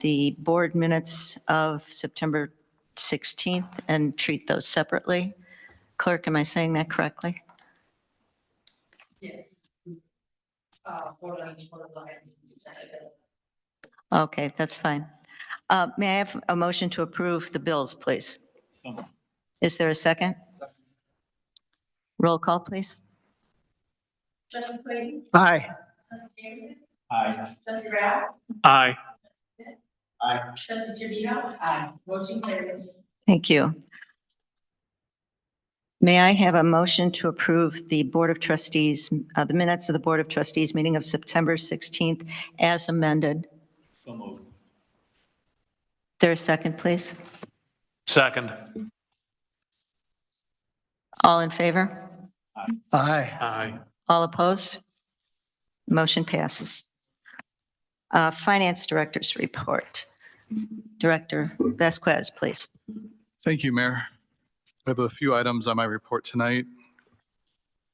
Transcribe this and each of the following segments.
the board minutes of September 16th and treat those separately. Clerk, am I saying that correctly? Yes. Vote on each one of them and consent agenda. Okay, that's fine. May I have a motion to approve the bills, please? Is there a second? Roll call, please. Trustee Clayton? Aye. Trustee Jameson? Aye. Trustee Rao? Aye. Aye. Trustee Trevino? Aye. Motion carries. Thank you. May I have a motion to approve the Board of Trustees, the minutes of the Board of Trustees meeting of September 16th as amended? So moved. There a second, please? Second. All in favor? Aye. Aye. All opposed? Motion passes. Finance Director's report. Director Vasquez, please. Thank you, Mayor. I have a few items on my report tonight.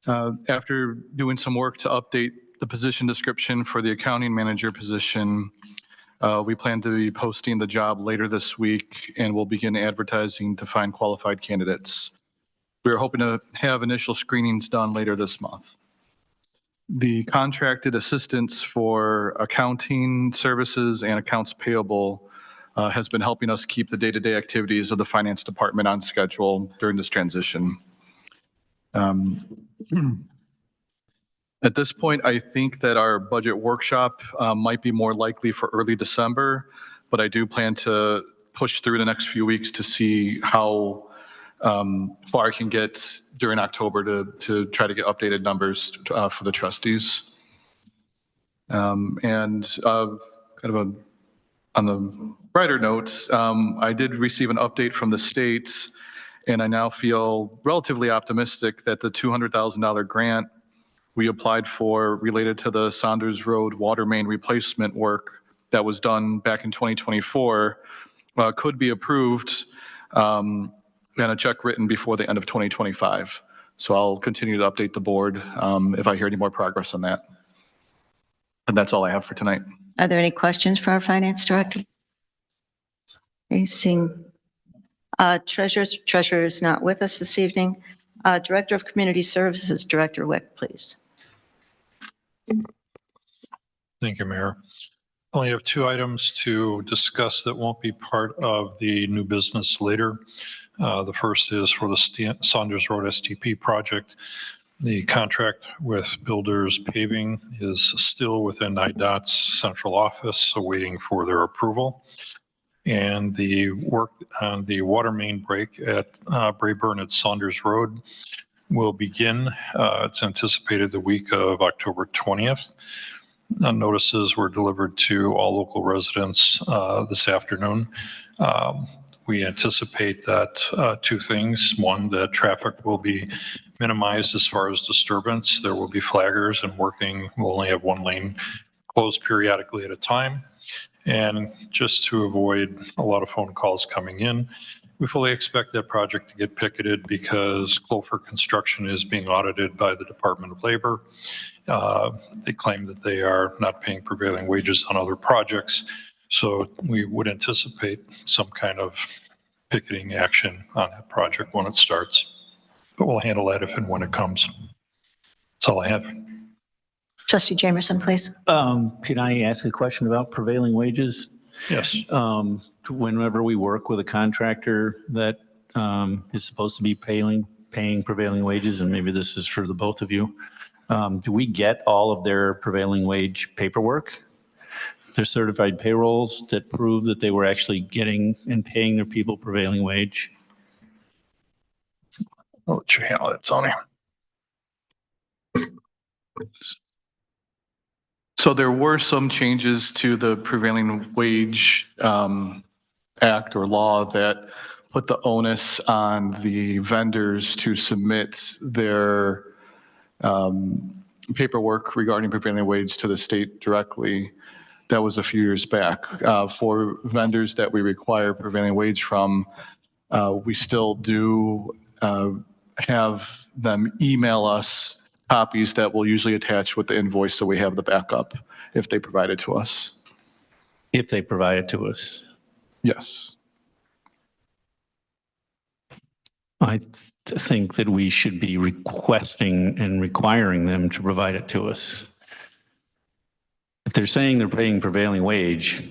After doing some work to update the position description for the accounting manager position, we plan to be posting the job later this week, and we'll begin advertising to find qualified candidates. We're hoping to have initial screenings done later this month. The contracted assistance for accounting services and accounts payable has been helping us keep the day-to-day activities of the finance department on schedule during this transition. At this point, I think that our budget workshop might be more likely for early December, but I do plan to push through the next few weeks to see how far I can get during October to try to get updated numbers for the trustees. On the brighter note, I did receive an update from the state, and I now feel relatively optimistic that the $200,000 grant we applied for related to the Saunders Road water main replacement work that was done back in 2024 could be approved and a check written before the end of 2025. So I'll continue to update the board if I hear any more progress on that. And that's all I have for tonight. Are there any questions for our Finance Director? Seeing Treasurer is not with us this evening. Director of Community Services, Director Wick, please. Thank you, Mayor. I only have two items to discuss that won't be part of the new business later. The first is for the Saunders Road STP project. The contract with Builders Paving is still within IDOT's central office, awaiting for their approval. And the work on the water main break at Brayburn at Saunders Road will begin. It's anticipated the week of October 20th. Notices were delivered to all local residents this afternoon. We anticipate that two things. One, that traffic will be minimized as far as disturbance. There will be flaggers and working. We'll only have one lane closed periodically at a time. And just to avoid a lot of phone calls coming in, we fully expect that project to get picketed because Clover Construction is being audited by the Department of Labor. They claim that they are not paying prevailing wages on other projects. So we would anticipate some kind of picketing action on that project when it starts. But we'll handle that if and when it comes. That's all I have. Trustee Jamerson, please. Can I ask a question about prevailing wages? Yes. Whenever we work with a contractor that is supposed to be paying prevailing wages, and maybe this is for the both of you, do we get all of their prevailing wage paperwork? Their certified payrolls that prove that they were actually getting and paying their people prevailing wage? I'll let you handle it, Tony. So there were some changes to the prevailing wage act or law that put the onus on the vendors to submit their paperwork regarding prevailing wage to the state directly. That was a few years back. For vendors that we require prevailing wage from, we still do have them email us copies that we'll usually attach with the invoice so we have the backup if they provide it to us. if they provide it to us. Yes. I think that we should be requesting and requiring them to provide it to us. If they're saying they're paying prevailing wage,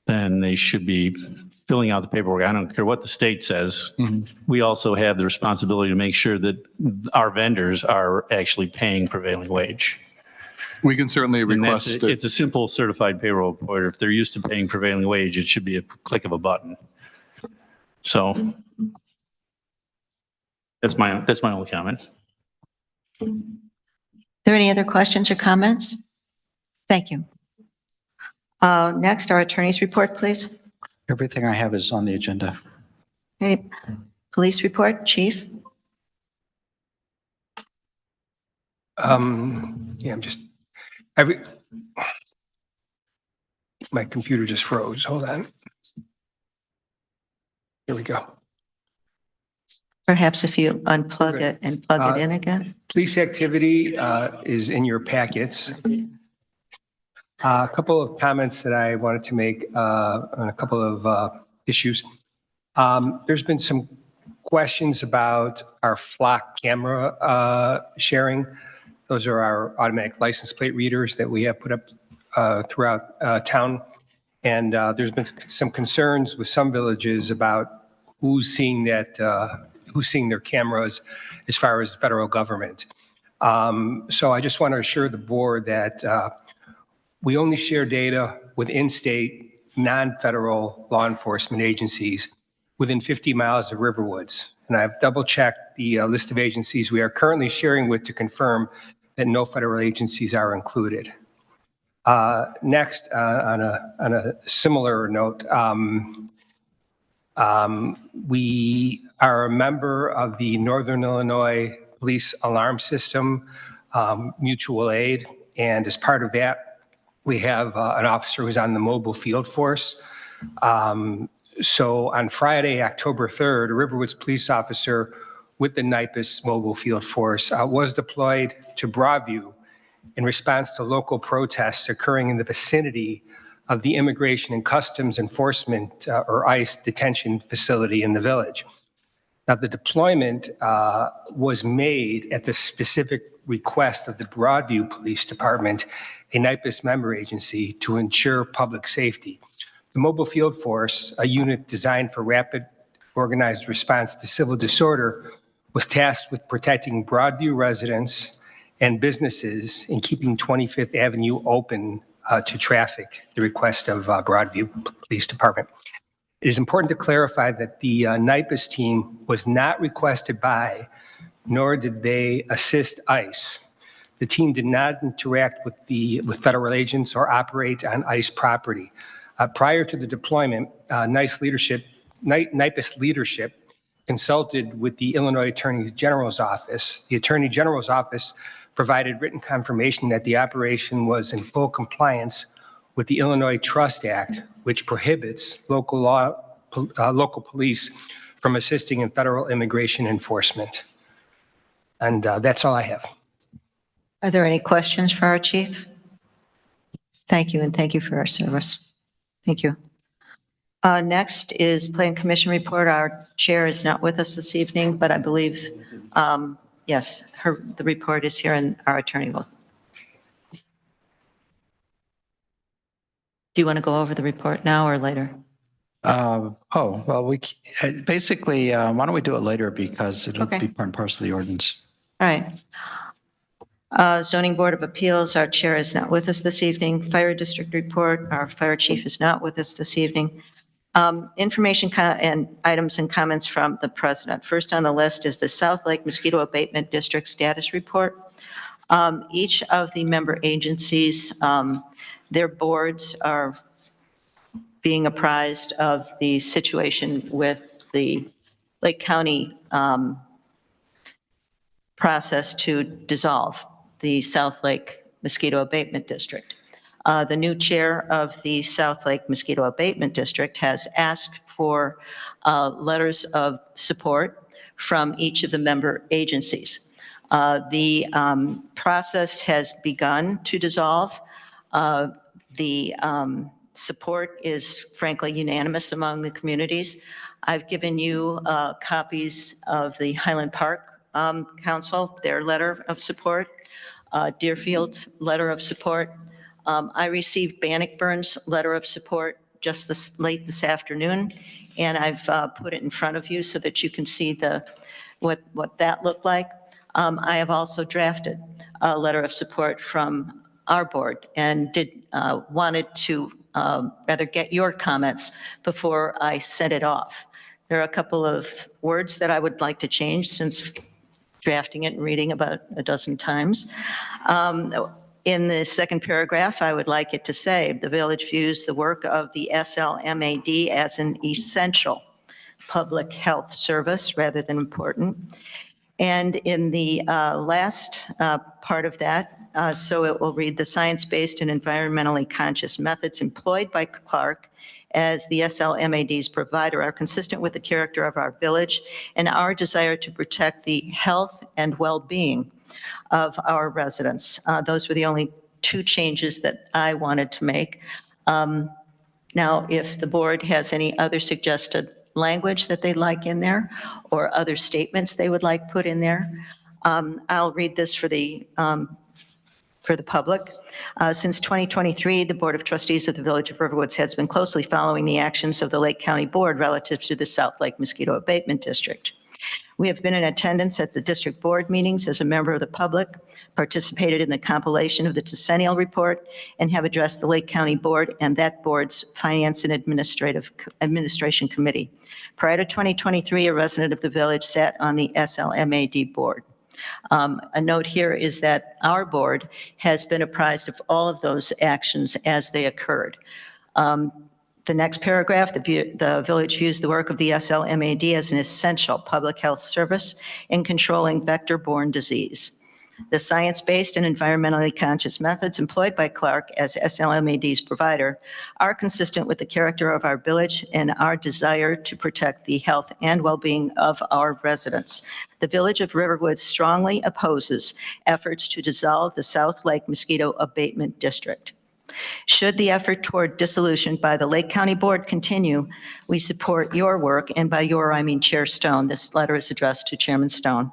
then they should be filling out the paperwork. I don't care what the state says. We also have the responsibility to make sure that our vendors are actually paying prevailing wage. We can certainly And that's, request it. it's a simple certified payroll report. If they're used to paying prevailing wage, it should be a click of a button. So that's my only comment. Are there any other questions or comments? Thank you. Next, our attorney's report, please. Everything I have is on the agenda. Okay, police report, chief. Yeah, I'm just, my computer just froze. Hold on. Here we go. Perhaps if you unplug Okay. it and plug it in again. Police activity is in your packets. A couple of comments that I wanted to make on a couple of issues. There's been some questions about our flock camera sharing. Those are our automatic license plate readers that we have put up throughout town. And there's been some concerns with some villages about who's seeing that, who's seeing their cameras as far as the federal government. So I just want to assure the board that we only share data with in-state, non-federal law enforcement agencies within 50 miles of Riverwoods. And I've double-checked the list of agencies we are currently sharing with to confirm that no federal agencies are included. Next, on a similar note, we are a member of the Northern Illinois Police Alarm System, Mutual Aid, and as part of that, we have an officer who's on the mobile field force. So on Friday, October 3rd, a Riverwoods police officer with the NIPUS mobile field force was deployed to Broadview in response to local protests occurring in the vicinity of the Immigration and Customs Enforcement, or ICE, detention facility in the village. Now, the deployment was made at the specific request of the Broadview Police Department, a NIPUS member agency, to ensure public safety. The Mobile Field Force, a unit designed for rapid organized response to civil disorder, was tasked with protecting Broadview residents and businesses and keeping 25th Avenue open to traffic, the request of Broadview Police Department. It is important to clarify that the NIPUS team was not requested by, nor did they assist ICE. The team did not interact with federal agents or operate on ICE property. Prior to the deployment, NIPUS leadership consulted with the Illinois Attorney General's office. The Attorney General's office provided written confirmation that the operation was in full compliance with the Illinois Trust Act, which prohibits local police from assisting in federal immigration enforcement. And that's all I have. Are there any questions for our chief? Thank you, and thank you for our service. Thank you. Next is Plan Commission report. Our chair is not with us this evening, but I believe, yes, the report is here and our attorney will. Do you want to go over the report now or later? Well, basically, why don't we do it later because it'll Okay. be part and parcel of the ordinance. All right. Zoning Board of Appeals, our chair is not with us this evening. Fire District Report, our fire chief is not with us this evening. Information and items and comments from the president. First on the list is the South Lake Mosquito Abatement District Status Report. Each of the member agencies, their boards are being apprised of the situation with the Lake County process to dissolve the South Lake Mosquito Abatement District. The new chair of the South Lake Mosquito Abatement District has asked for letters of support from each of the member agencies. The process has begun to dissolve. The Support is frankly unanimous among the communities. I've given you copies of the Highland Park Council, their letter of support, Deerfield's letter of support. I received Bannockburn's letter of support just late this afternoon, and I've put it in front of you so that you can see what that looked like. I have also drafted a letter of support from our board and wanted to rather get your comments before I sent it off. There are a couple of words that I would like to change since drafting it and reading about a dozen times. In the second paragraph, I would like it to say, the village views the work of the SLMAD as an essential public health service rather than important. And in the last part of that, so it will read, the science-based and environmentally conscious methods employed by Clark as the SLMAD's provider are consistent with the character of our village and our desire to protect the health and well-being of our residents. Those were the only two changes that I wanted to make. Now, if the board has any other suggested language that they'd like in there or other statements they would like put in there, I'll read this for the public. Since 2023, the Board of Trustees of the Village of Riverwoods has been closely following the actions of the Lake County Board relative to the South Lake Mosquito Abatement District. We have been in attendance at the district board meetings as a member of the public, participated in the compilation of the decennial report, and have addressed the Lake County Board and that board's Finance and Administration Committee. Prior to 2023, a resident of the village sat on the SLMAD board. A note here is that our board has been apprised of all of those actions as they occurred. The next paragraph, the village views the work of the SLMAD as an essential public health service in controlling vector-borne disease. The science-based and environmentally conscious methods employed by Clark as SLMAD's provider are consistent with the character of our village and our desire to protect the health and well-being of our residents. The Village of Riverwoods strongly opposes efforts to dissolve the South Lake Mosquito Abatement District. Should the effort toward dissolution by the Lake County Board continue, we support your work, and by your, I mean Chair Stone. This letter is addressed to Chairman Stone.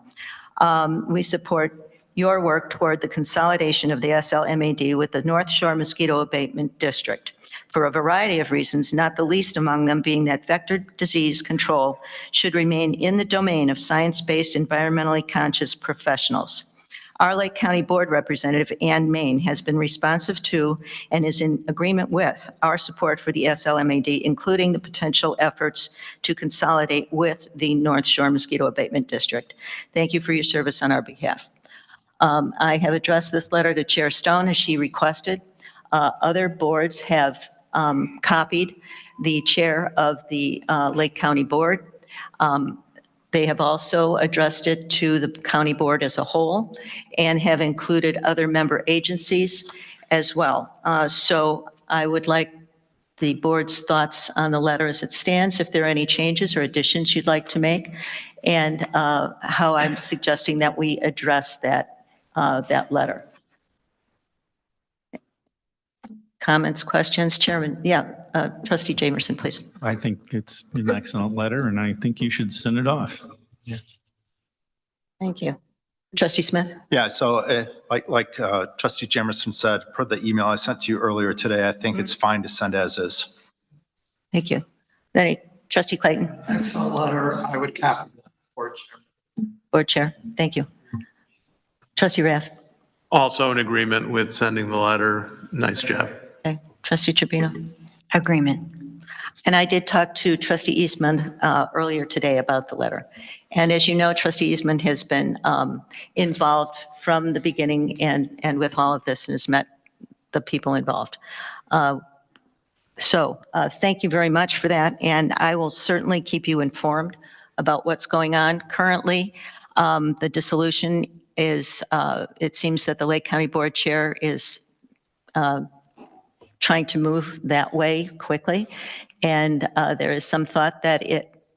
We support your work toward the consolidation of the SLMAD with the North Shore Mosquito Abatement District for a variety of reasons, not the least among them being that vector disease control should remain in the domain of science-based, environmentally conscious professionals. Our Lake County Board Representative, Ann Main, has been responsive to and is in agreement with our support for the SLMAD, including the potential efforts to consolidate with the North Shore Mosquito Abatement District. Thank you for your service on our behalf. I have addressed this letter to Chair Stone as she requested. Other boards have copied the chair of the Lake County Board. They have also addressed it to the county board as a whole and have included other member agencies as well. So I would like the board's thoughts on the letter as it stands, if there are any changes or additions you'd like to make, and how I'm suggesting that we address that letter. Comments, questions, Chairman? Yeah, Trustee Jamerson, please. I think it's an excellent letter, and I think you should send it off. Thank you. Trustee Smith? Yeah, so like Trustee Jamerson said, per the email I sent to you earlier today, I think it's fine to send as is. Thank you. Then Trustee Clayton? Excellent letter. I would copy the board chair. Board Chair, thank you. Trustee Raff? Also in agreement with sending the letter. Nice job. Okay. Trustee Tribino? Agreement. And I did talk to Trustee Eastman earlier today about the letter. And as you know, Trustee Eastman has been involved from the beginning and with all of this and has met the people involved. So thank you very much for that. And I will certainly keep you informed about what's going on. Currently, the dissolution is, it seems that the Lake County Board Chair is trying to move that way quickly. And there is some thought that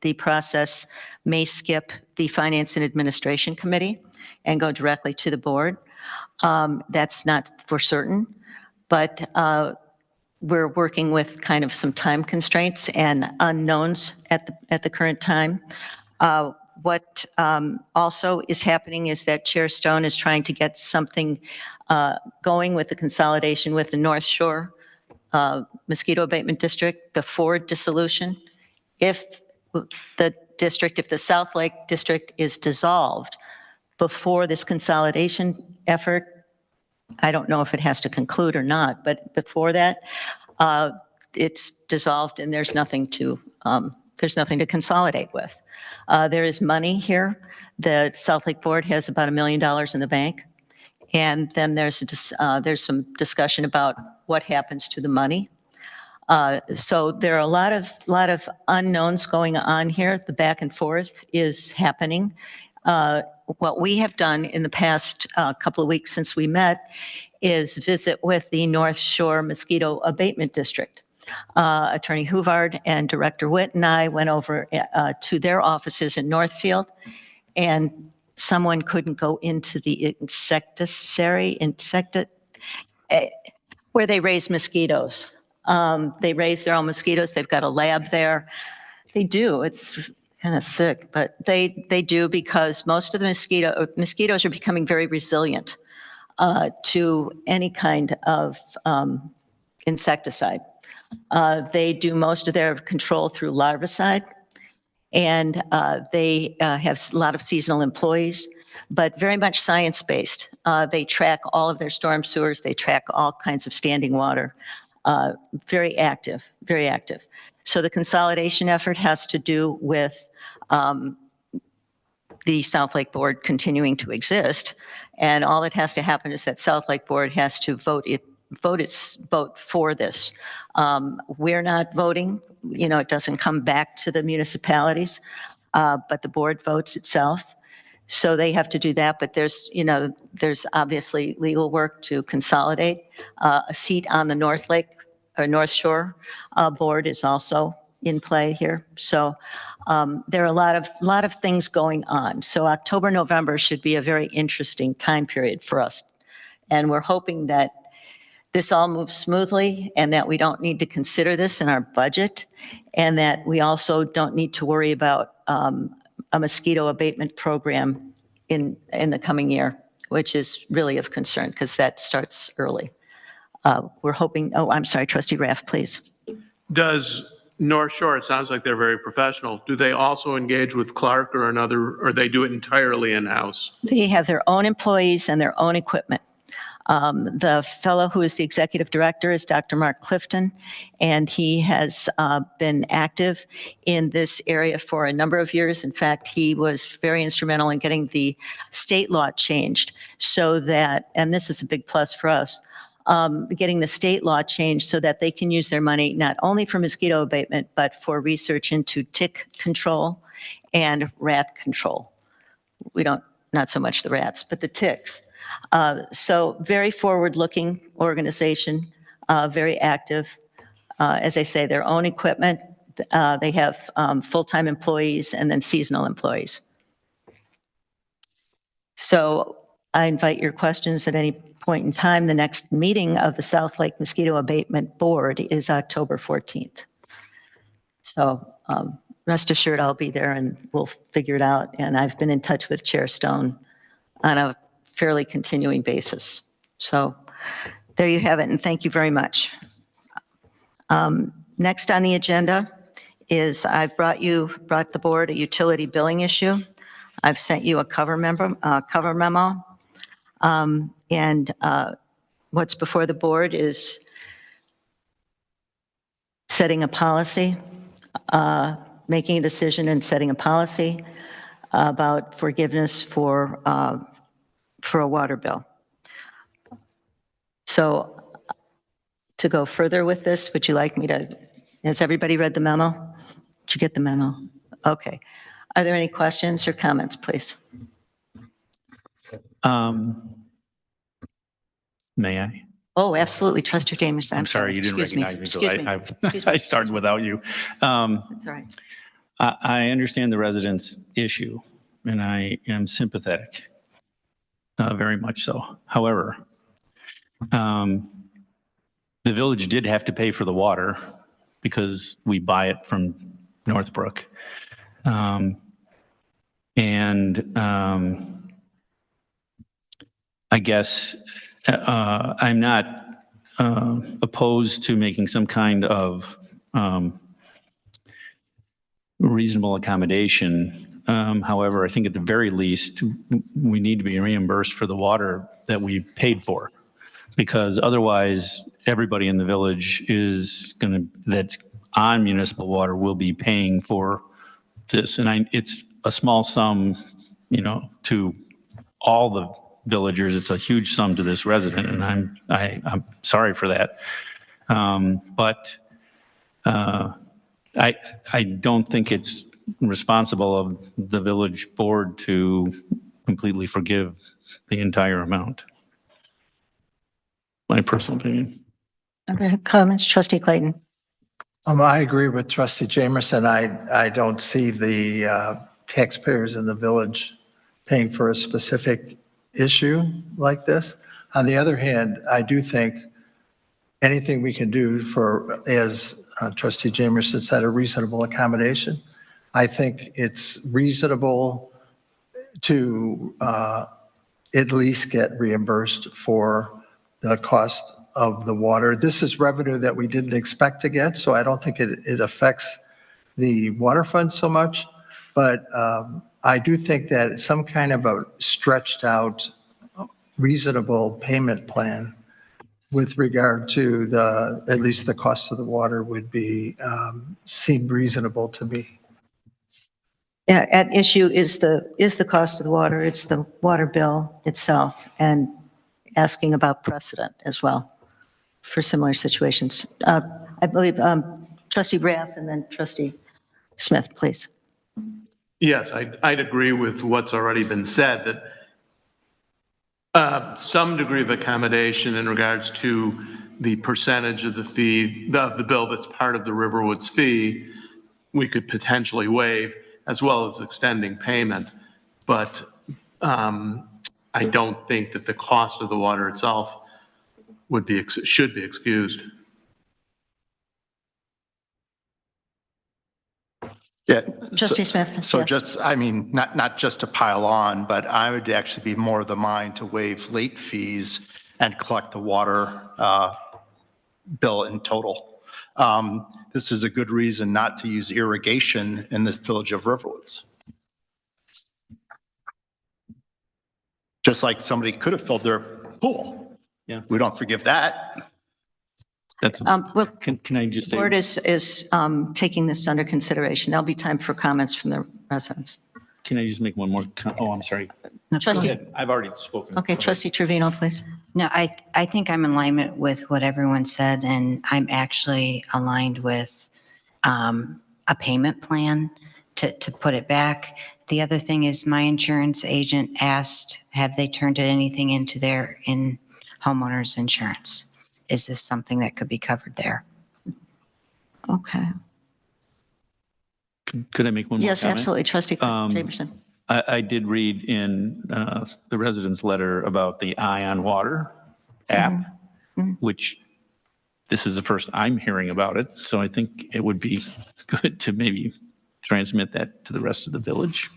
the process may skip the Finance and Administration Committee and go directly to the board. That's not for certain, but we're working with kind of some time constraints and unknowns at the current time. What also is happening is that Chair Stone is trying to get something going with the consolidation with the North Shore Mosquito Abatement District before dissolution. If the South Lake District is dissolved before this consolidation effort, I don't know if it has to conclude or not, but before that, it's dissolved and there's nothing to consolidate with. There is money here. The South Lake Board has about $1 million in the bank. And then there's some discussion about what happens to the money. So there are a lot of unknowns going on here. The back and forth is happening. What we have done in the past couple of weeks since we met is visit with the North Shore Mosquito Abatement District. Attorney Huvard and Director Witt and I went over to their offices in Northfield, and someone couldn't go into the where they raise mosquitoes. They raise their own mosquitoes. They've got a lab there. They do. It's kind of sick, but they do, because most of the mosquitoes are becoming very resilient to any kind of insecticide. They do most of their control through larvicide, and they have a lot of seasonal employees, but very much science-based. They track all of their storm sewers. They track all kinds of standing water. Very active, very active. So the consolidation effort has to do with the South Lake Board continuing to exist, and all that has to happen is that South Lake Board has to vote for this. We're not voting. It doesn't come back to the municipalities, but the board votes itself. So they have to do that, but there's obviously legal work to consolidate. A seat on the North Shore board is also in play here. So there are a lot of things going on. So October, November should be a very interesting time period for us. And we're hoping that this all moves smoothly and that we don't need to consider this in our budget, and that we also don't need to worry about a mosquito abatement program in the coming year, which is really of concern because that starts early. We're hoping, I'm sorry, Trustee Raff, please. Does North Shore, it sounds like they're very professional, do they also engage with Clark or or they do it entirely in-house? They have their own employees and their own equipment. The fellow who is the executive director is Dr. Mark Clifton, and he has been active in this area for a number of years. In fact, he was very instrumental in getting the state law changed so that, and this is a big plus for us, getting the state law changed so that they can use their money not only for mosquito abatement, but for research into tick control and rat control. Not so much the rats, but the ticks. So very forward-looking organization, very active. As I say, their own equipment. They have full-time employees and then seasonal employees. So I invite your questions at any point in time. The next meeting of the South Lake Mosquito Abatement Board is October 14th. So rest assured I'll be there and we'll figure it out. And I've been in touch with Chair Stone on a fairly continuing basis. So there you have it, and thank you very much. Next on the agenda is I've brought the board a utility billing issue. I've sent you a cover memo. And what's before the board is setting a policy, making a decision and setting a policy about forgiveness for a water bill. So to go further with this, would you like me to, has everybody read the memo? Did you get the memo? Okay. Are there any questions or comments, please? May I? Oh, absolutely. Trustee Jameson. I'm sorry, you didn't recognize me, so I started without you. That's all right. I understand the residents' issue, and I am sympathetic, very much so. However, the village did have to pay for the water because we buy it from Northbrook. I guess I'm not opposed to making some kind of reasonable accommodation. However, I think at the very least, we need to be reimbursed for the water that we paid for. Because otherwise, everybody in the village that's on municipal water will be paying for this. And it's a small sum, to all the villagers. It's a huge sum to this resident, and I'm sorry for that. But I don't think it's responsible of the village board to completely forgive the entire amount. My personal opinion. Other comments, trustee Clayton? I agree with trustee Jamerson. I don't see the taxpayers in the village paying for a specific issue like this. On the other hand, I do think anything we can do for, as trustee Jamerson said, a reasonable accommodation. I think it's reasonable to at least get reimbursed for the cost of the water. This is revenue that we didn't expect to get, so I don't think it affects the water fund so much. But I do think that some kind of a stretched out, reasonable payment plan with regard to at least the cost of the water would seem reasonable to me. Yeah, at issue is the cost of the water. It's the water bill itself, and asking about precedent as well for similar situations. I believe trustee Rath and then trustee Smith, please. Yes, I'd agree with what's already been said, that some degree of accommodation in regards to the percentage of the fee, of the bill that's part of the Riverwoods fee, we could potentially waive, as well as extending payment. But I don't think that the cost of the water itself should be excused. Yeah. Trustee Smith. So yes. just, not just to pile on, but I would actually be more of the mind to waive late fees and collect the water bill in total. This is a good reason not to use irrigation in the village of Riverwoods. Just like somebody could have filled their pool. Yeah. We don't forgive that. That's, Well, can I just the say? board is taking this under consideration. There'll be time for comments from the residents. Can I just make one more? I'm sorry. No, trustee. Go ahead. I've already spoken. Okay, trustee Trevino, please. No, I think I'm in alignment with what everyone said, and I'm actually aligned with a payment plan to put it back. The other thing is my insurance agent asked, have they turned anything into their homeowners insurance? Is this something that could be covered there? Okay. Could I make one more Yes, comment? absolutely. Trustee Jamerson. I did read in the resident's letter about the Eye on Water app, which this is the first I'm hearing about it. So I think it would be good to maybe transmit that to the rest of the village.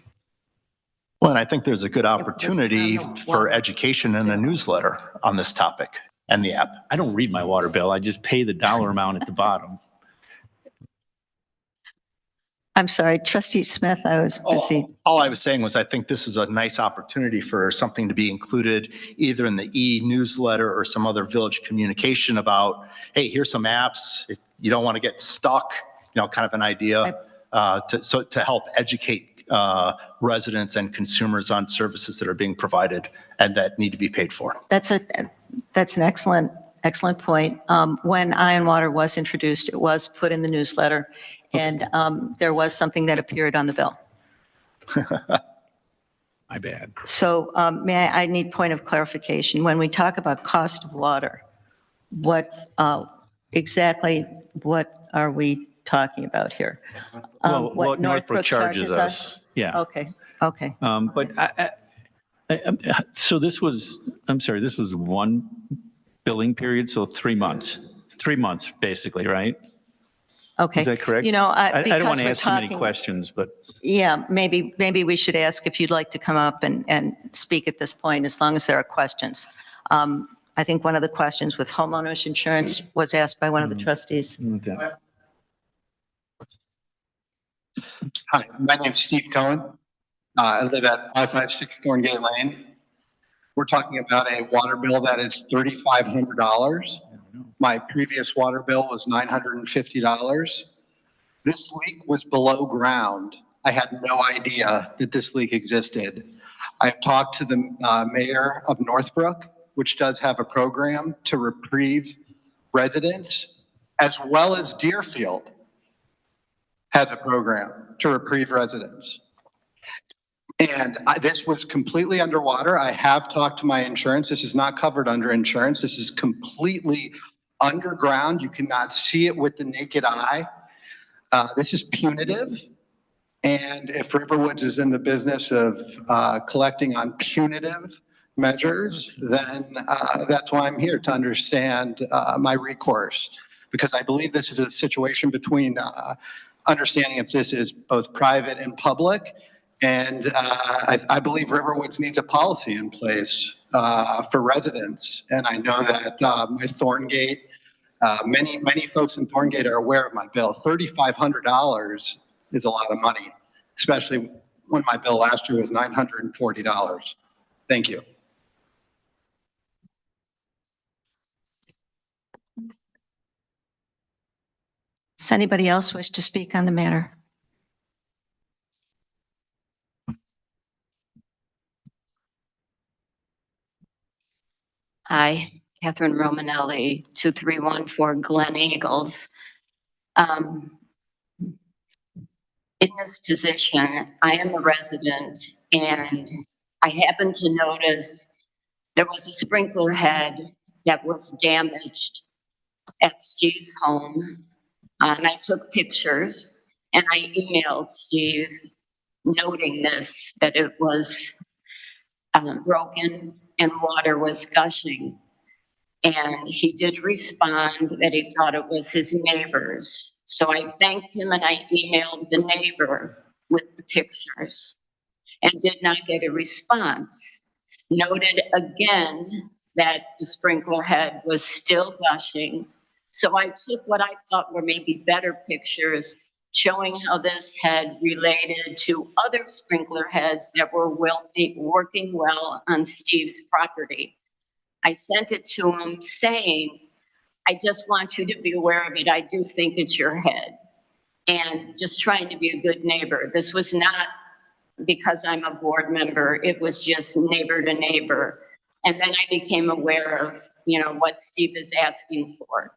Well, and I think there's a good opportunity for education in a newsletter on this topic and the app. I don't read my water bill. I just pay the dollar amount at the bottom. I'm sorry, trustee Smith, I was busy. All I was saying was I think this is a nice opportunity for something to be included either in the e-newsletter or some other village communication about, hey, here's some apps. If you don't want to get stuck, kind of an idea to help educate residents and consumers on services that are being provided and that need to be paid for. That's an excellent point. When Eye on Water was introduced, it was put in the newsletter, and there was something that appeared on the bill. My bad. So I need point of clarification. When we talk about cost of water, what exactly are we talking about here? What Northbrook charges us. Yeah. Okay. But so this was one billing period, so 3 months. 3 months, basically, right? Okay. Is that correct? You know, I don't because want to we're ask too many talking, questions, but yeah, maybe we should ask if you'd like to come up and speak at this point, as long as there are questions. I think one of the questions with homeowners insurance was asked by one of the trustees. Hi, my name's Steve Cohen. I live at 556 Thorngate Lane. We're talking about a water bill that is $3,500. My previous water bill was $950. This leak was below ground. I had no idea that this leak existed. I've talked to the mayor of Northbrook, which does have a program to reprieve residents, as well as Deerfield has a program to reprieve residents. And this was completely underwater. I have talked to my insurance. This is not covered under insurance. This is completely underground. You cannot see it with the naked eye. This is punitive. And if Riverwoods is in the business of collecting on punitive measures, then that's why I'm here, to understand my recourse. Because I believe this is a situation between understanding if this is both private and public. And I believe Riverwoods needs a policy in place for residents. And I know that my Thorngate, many folks in Thorngate are aware of my bill. $3,500 is a lot of money, especially when my bill last year was $940. Thank you. Does anybody else wish to speak on the matter? Hi, Catherine Romanelli, 2314 Glen Eagles. In this position, I am a resident, and I happened to notice there was a sprinkler head that was damaged at Steve's home. And I took pictures and I emailed Steve noting this, that it was broken and water was gushing. And he did respond that he thought it was his neighbors. So I thanked him and I emailed the neighbor with the pictures and did not get a response. Noted again that the sprinkler head was still gushing. So I took what I thought were maybe better pictures showing how this had related to other sprinkler heads that were working well on Steve's property. I sent it to him saying, I just want you to be aware of it. I do think it's your head. And just trying to be a good neighbor. This was not because I'm a board member. It was just neighbor to neighbor. And then I became aware of, what Steve is asking for.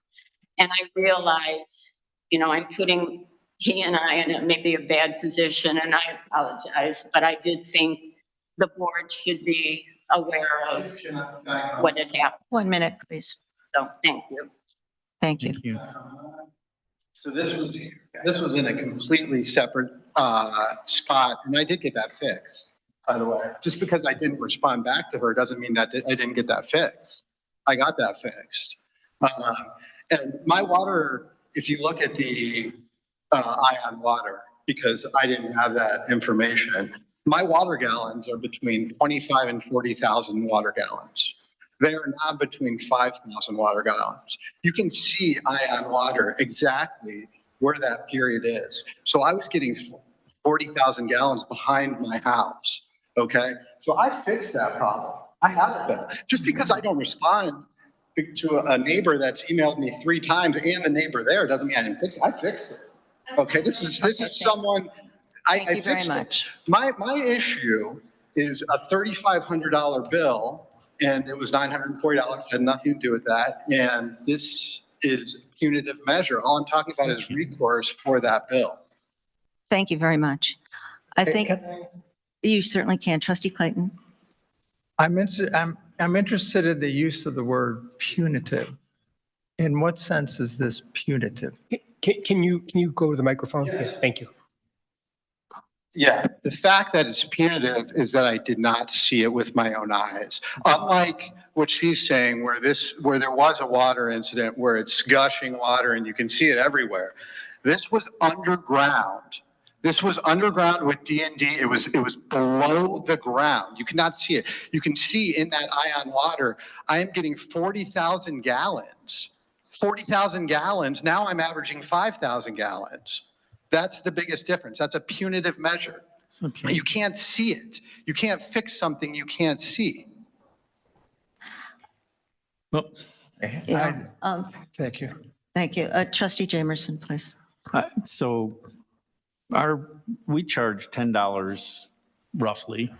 And I realized, I'm putting he and I in maybe a bad position, and I apologize, but I did think the board should be aware of what had happened. 1 minute, please. So thank you. Thank you. So this was in a completely separate spot, and I did get that fixed, by the way. Just because I didn't respond back to her doesn't mean that I didn't get that fixed. I got that fixed. And my water, if you look at the Ion water, because I didn't have that information, my water gallons are between 25 and 40,000 water gallons. They are now between 5,000 water gallons. You can see Ion water exactly where that period is. So I was getting 40,000 gallons behind my house, okay? So I fixed that problem. I have it. Just because I don't respond to a neighbor that's emailed me 3 times and the neighbor there doesn't mean I didn't fix it. I fixed it. Okay, this is someone, I Thank you very fixed it. much. My issue is a $3,500 bill, and it was $940, had nothing to do with that. And this is a punitive measure. All I'm talking about is recourse for that bill. Thank you very much. I think you certainly can. Trustee Clayton. I'm interested in the use of the word punitive. In what sense is this punitive? Can you go to the microphone? Yes. Yeah, thank you. Yeah, the fact that it's punitive is that I did not see it with my own eyes. Unlike what she's saying, where there was a water incident, where it's gushing water and you can see it everywhere. This was underground. This was underground with D&D. It was below the ground. You cannot see it. You can see in that ion water, I am getting 40,000 gallons. 40,000 gallons. Now I'm averaging 5,000 gallons. That's the biggest difference. That's a punitive measure. You can't see it. You can't fix something you can't see. Well, Yeah, Thank you. Thank you. Trustee Jamerson, please. so we charge $10 roughly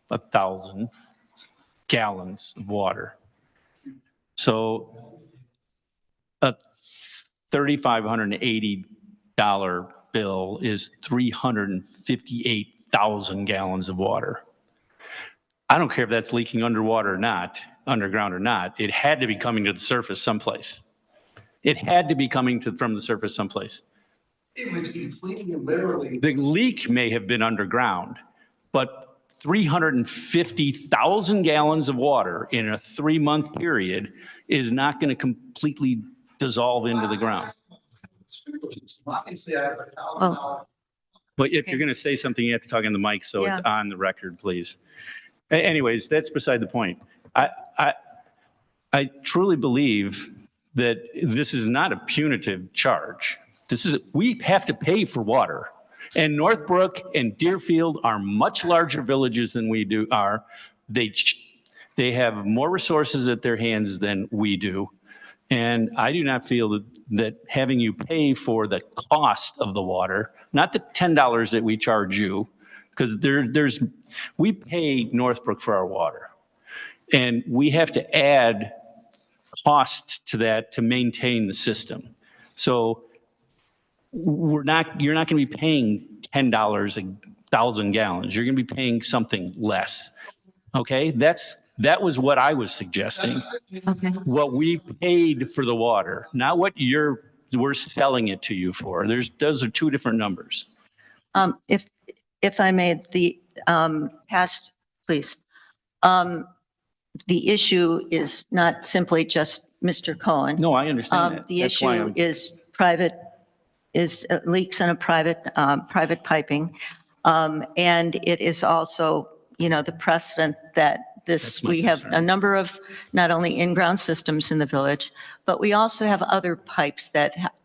1,000 gallons of water. So a $3,580 bill is 358,000 gallons of water. I don't care if that's leaking underwater or not, underground or not. It had to be coming to the surface someplace. It had to be coming from the surface someplace. It was completely literally. The leak may have been underground, but 350,000 gallons of water in a 3-month period is not going to completely dissolve into the ground. Oh, But if you're going to say something, you have to talk on the mic, so it's on the record, please. Anyways, that's beside the point. I truly believe that this is not a punitive charge. We have to pay for water. And Northbrook and Deerfield are much larger villages than we are. They have more resources at their hands than we do. And I do not feel that having you pay for the cost of the water, not the $10 that we charge you, because we pay Northbrook for our water. And we have to add costs to that to maintain the system. So you're not going to be paying $10 a 1,000 gallons. You're going to be paying something less. Okay, that was what I was suggesting. okay. What we paid for the water, not what we're selling it to you for. Those are two different numbers. If I may, the past, please. The issue is not simply just Mr. Cohen. No, I understand that. The That's why issue is leaks in a private piping. And it is also, the precedent that we have a number of not only in-ground systems in the village, but we also have other pipes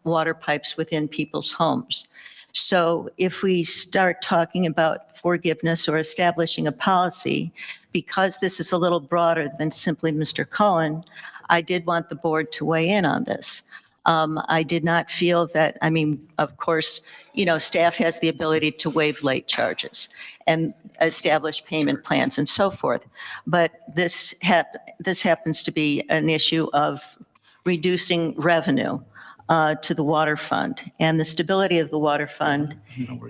water pipes within people's homes. So if we start talking about forgiveness or establishing a policy, because this is a little broader than simply Mr. Cohen, I did want the board to weigh in on this. I did not feel that, of course, staff has the ability to waive late charges and establish payment plans and so forth. But this happens to be an issue of reducing revenue to the water fund. And the stability of the water fund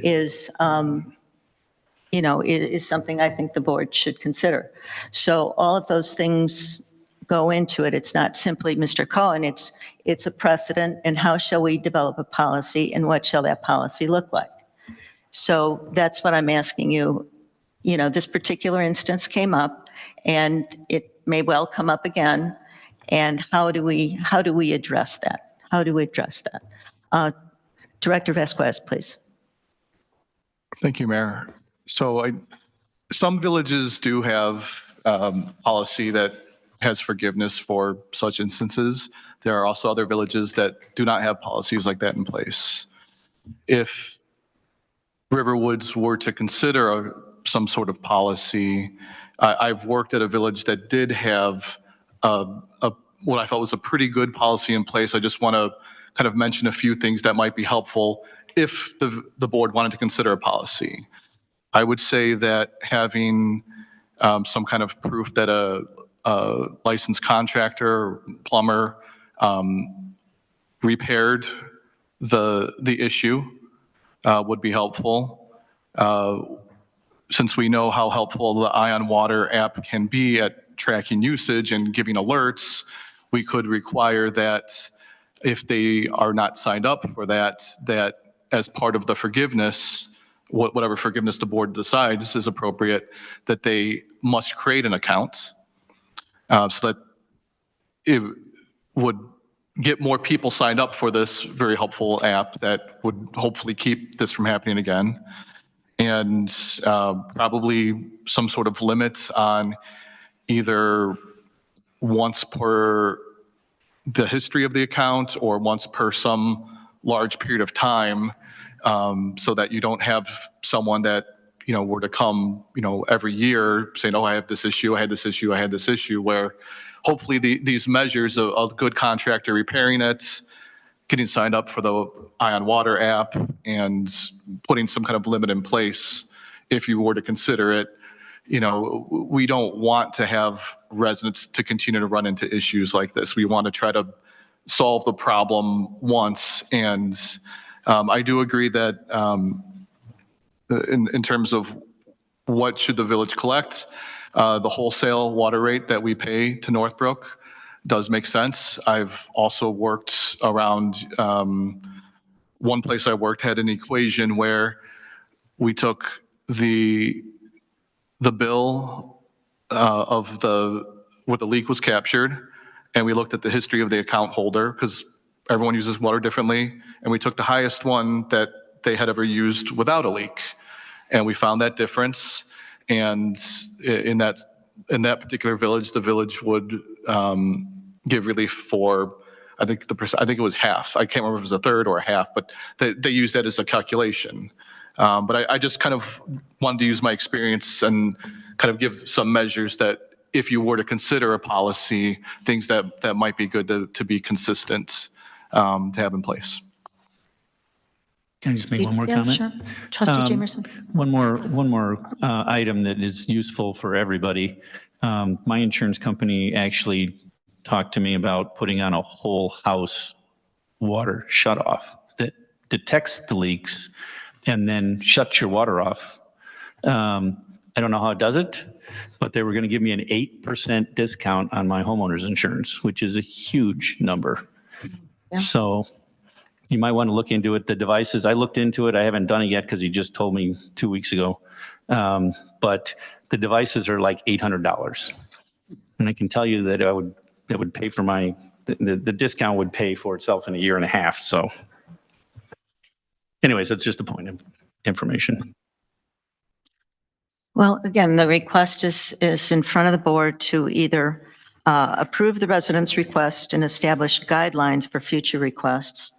is something I think the board should consider. So all of those things go into it. It's not simply Mr. Cohen, it's a precedent, and how shall we develop a policy, and what shall that policy look like? So that's what I'm asking you. This particular instance came up, and it may well come up again, and how do we address that? How do we address that? Director Vasquez, please. Thank you, Mayor. So some villages do have policy that has forgiveness for such instances. There are also other villages that do not have policies like that in place. If Riverwoods were to consider some sort of policy, I've worked at a village that did have what I felt was a pretty good policy in place. I just want to kind of mention a few things that might be helpful if the board wanted to consider a policy. I would say that having some kind of proof that a licensed contractor, plumber, repaired the issue would be helpful. Since we know how helpful the Ion Water app can be at tracking usage and giving alerts, we could require that if they are not signed up for that as part of the forgiveness, whatever forgiveness the board decides is appropriate, that they must create an account so that it would get more people signed up for this very helpful app that would hopefully keep this from happening again. And probably some sort of limit on either once per the history of the account or once per some large period of time, so that you don't have someone that, were to come, every year saying, oh, I have this issue, I had this issue, I had this issue, where hopefully these measures of good contractor repairing it, getting signed up for the Ion Water app, and putting some kind of limit in place, if you were to consider it, we don't want to have residents to continue to run into issues like this. We want to try to solve the problem once. And I do agree that in terms of what should the village collect, the wholesale water rate that we pay to Northbrook does make sense. I've also worked around, one place I worked had an equation where we took the bill of where the leak was captured, and we looked at the history of the account holder, because everyone uses water differently, and we took the highest one that they had ever used without a leak, and we found that difference. And in that particular village, the village would give relief for, I think it was half. I can't remember if it was a third or a half, but they use that as a calculation. But I just kind of wanted to use my experience and kind of give some measures that if you were to consider a policy, things that might be good to be consistent, to have in place. Can I just make one more Yeah, comment? sure. Trustee Jamerson. One more item that is useful for everybody. My insurance company actually talked to me about putting on a whole house water shutoff that detects the leaks and then shuts your water off. I don't know how it does it, but they were going to give me an 8% discount on my homeowner's insurance, which is a huge number. Yeah. So you might want to look into it. The devices, I looked into it. I haven't done it yet because he just told me 2 weeks ago. But the devices are like $800. And I can tell you that that would pay for the discount would pay for itself in a year and a half. So anyways, that's just a point of information. Well, again, the request is in front of the board to either approve the resident's request and establish guidelines for future requests,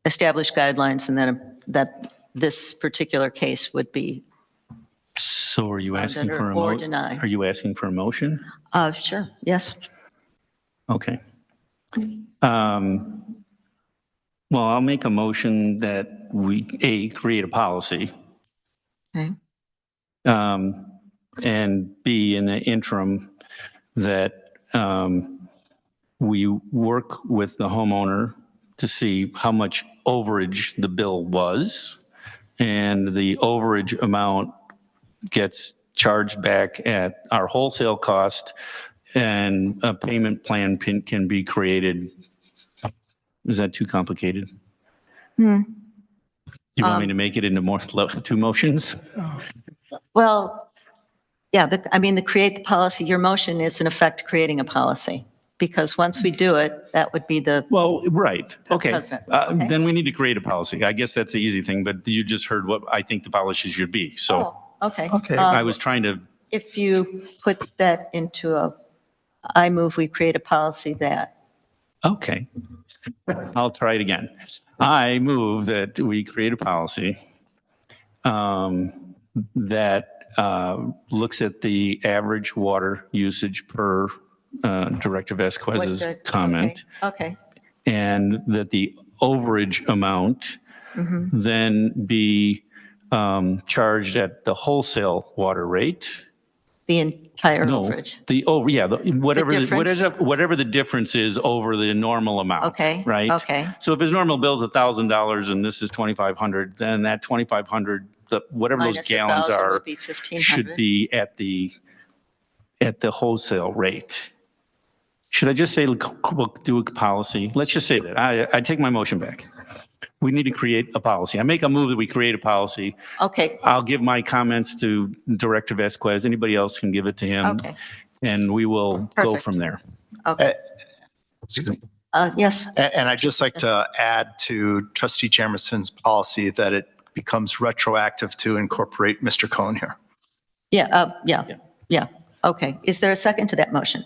establish guidelines, and then that this particular case would be So are you asking for a or deny. Are you asking for a motion? Sure, yes. Okay. Well, I'll make a motion that we, create a policy. Okay. And B, in the interim, that we work with the homeowner to see how much overage the bill was, and the overage amount gets charged back at our wholesale cost, and a payment plan can be created. Is that too complicated? Do you want me to make it into two motions? Well, yeah, the create the policy, your motion is in effect creating a policy, because once we do it, that would be the. Well, right. Okay. President. Okay. Then we need to create a policy. I guess that's the easy thing, but you just heard what I think the policy should be. So Okay. Okay. I was trying to, If you put that into I move we create a policy that. okay. I'll try it again. I move that we create a policy that looks at the average water usage per Director Vasquez's comment, Okay. and that the overage amount then be charged at the wholesale water rate. The entire No, overage. whatever the difference is over the normal amount. Okay. Right? Okay. So if his normal bill is $1,000 and this is $2,500, then that $2,500, whatever Minus those gallons 1,000 are, would be 1,500. should be at the wholesale rate. Should I just say, we'll do a policy? Let's just say that. I take my motion back. We need to create a policy. I make a move that we create a policy. Okay. I'll give my comments to Director Vasquez. Anybody else can give it to him. Okay. and we will go Perfect. from there. Okay. Excuse me. Yes, And I'd just like to add to Trustee Jamerson's policy that it becomes retroactive to incorporate Mr. Cohen here. yeah. Okay. Is there a second to that motion?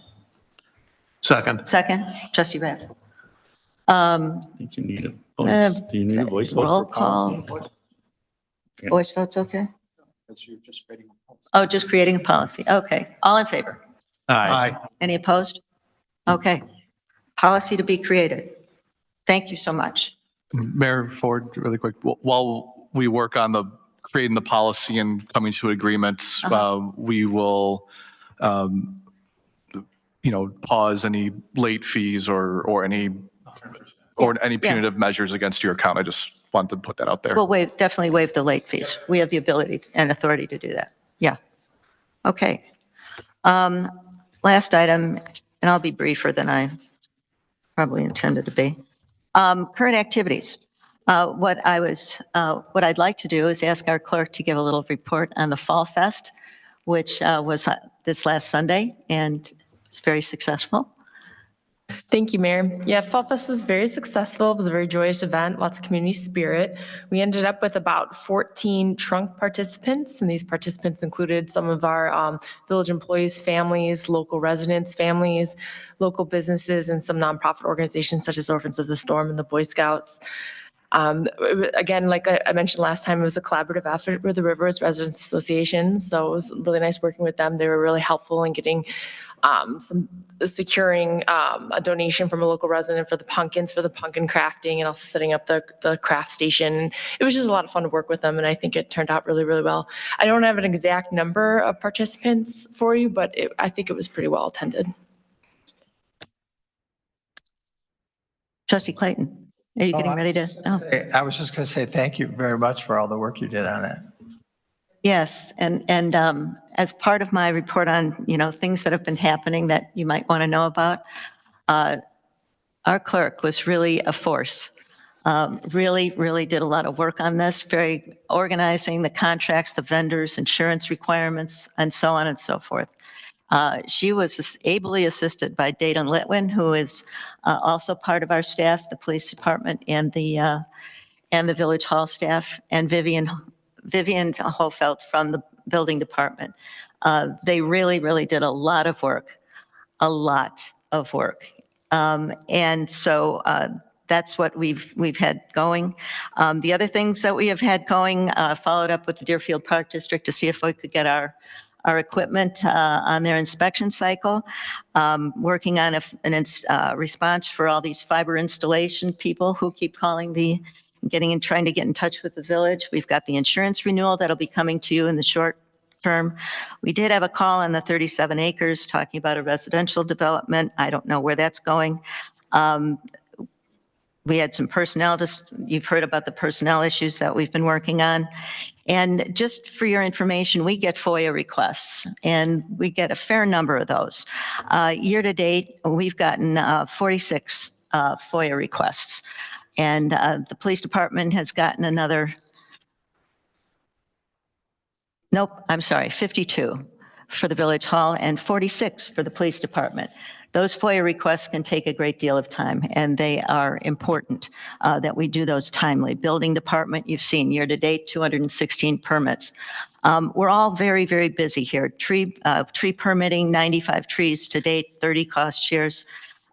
Second. Second, trustee Rath. I think you need a voice. Do you need a voice vote? Roll call. Voice vote's okay? Oh, just creating a policy. Okay. All in favor? Aye. Any opposed? Okay. Policy to be created. Thank you so much. Mayor Ford, really quick, while we work on the creating the policy and coming to agreements, we will, pause any late fees or any punitive measures against your account. I just wanted to put that out there. We'll definitely waive the late fees. We have the ability and authority to do that. Yeah. Okay. Last item, and I'll be briefer than I probably intended to be. Current activities. What I'd like to do is ask our clerk to give a little report on the Fall Fest, which was this last Sunday, and it's very successful. Thank you, Mayor. Yeah, Fall Fest was very successful. It was a very joyous event, lots of community spirit. We ended up with about 14 trunk participants, and these participants included some of our village employees' families, local residents' families, local businesses, and some nonprofit organizations such as Orphans of the Storm and the Boy Scouts. Again, like I mentioned last time, it was a collaborative effort with the Riverwoods Residents Association, so it was really nice working with them. They were really helpful in getting securing a donation from a local resident for the pumpkins, for the pumpkin crafting, and also setting up the craft station. It was just a lot of fun to work with them, and I think it turned out really, really well. I don't have an exact number of participants for you, but I think it was pretty well attended. Trustee Clayton, are you getting ready to? Oh. I was just going to say thank you very much for all the work you did on that. Yes, and as part of my report on, things that have been happening that you might want to know about, our clerk was really a force. Really did a lot of work on this, very organizing the contracts, the vendors, insurance requirements, and so on and so forth. She was ably assisted by Dayton Litwin, who is also part of our staff, the police department, and the village hall staff, and Vivian Hofeld from the building department. They really did a lot of work. And so that's what we've had going. The other things that we have had going, followed up with the Deerfield Park District to see if we could get our equipment on their inspection cycle, working on a response for all these fiber installation people who keep calling trying to get in touch with the village. We've got the insurance renewal that'll be coming to you in the short term. We did have a call on the 37 acres talking about a residential development. I don't know where that's going. We had some personnel, you've heard about the personnel issues that we've been working on. And just for your information, we get FOIA requests, and we get a fair number of those. Year to date, we've gotten 46 FOIA requests. And the police department has gotten 52 for the village hall and 46 for the police department. Those FOIA requests can take a great deal of time, and they are important that we do those timely. Building department, you've seen year to date, 216 permits. We're all very busy here. Tree permitting, 95 trees to date, 30 cost shares.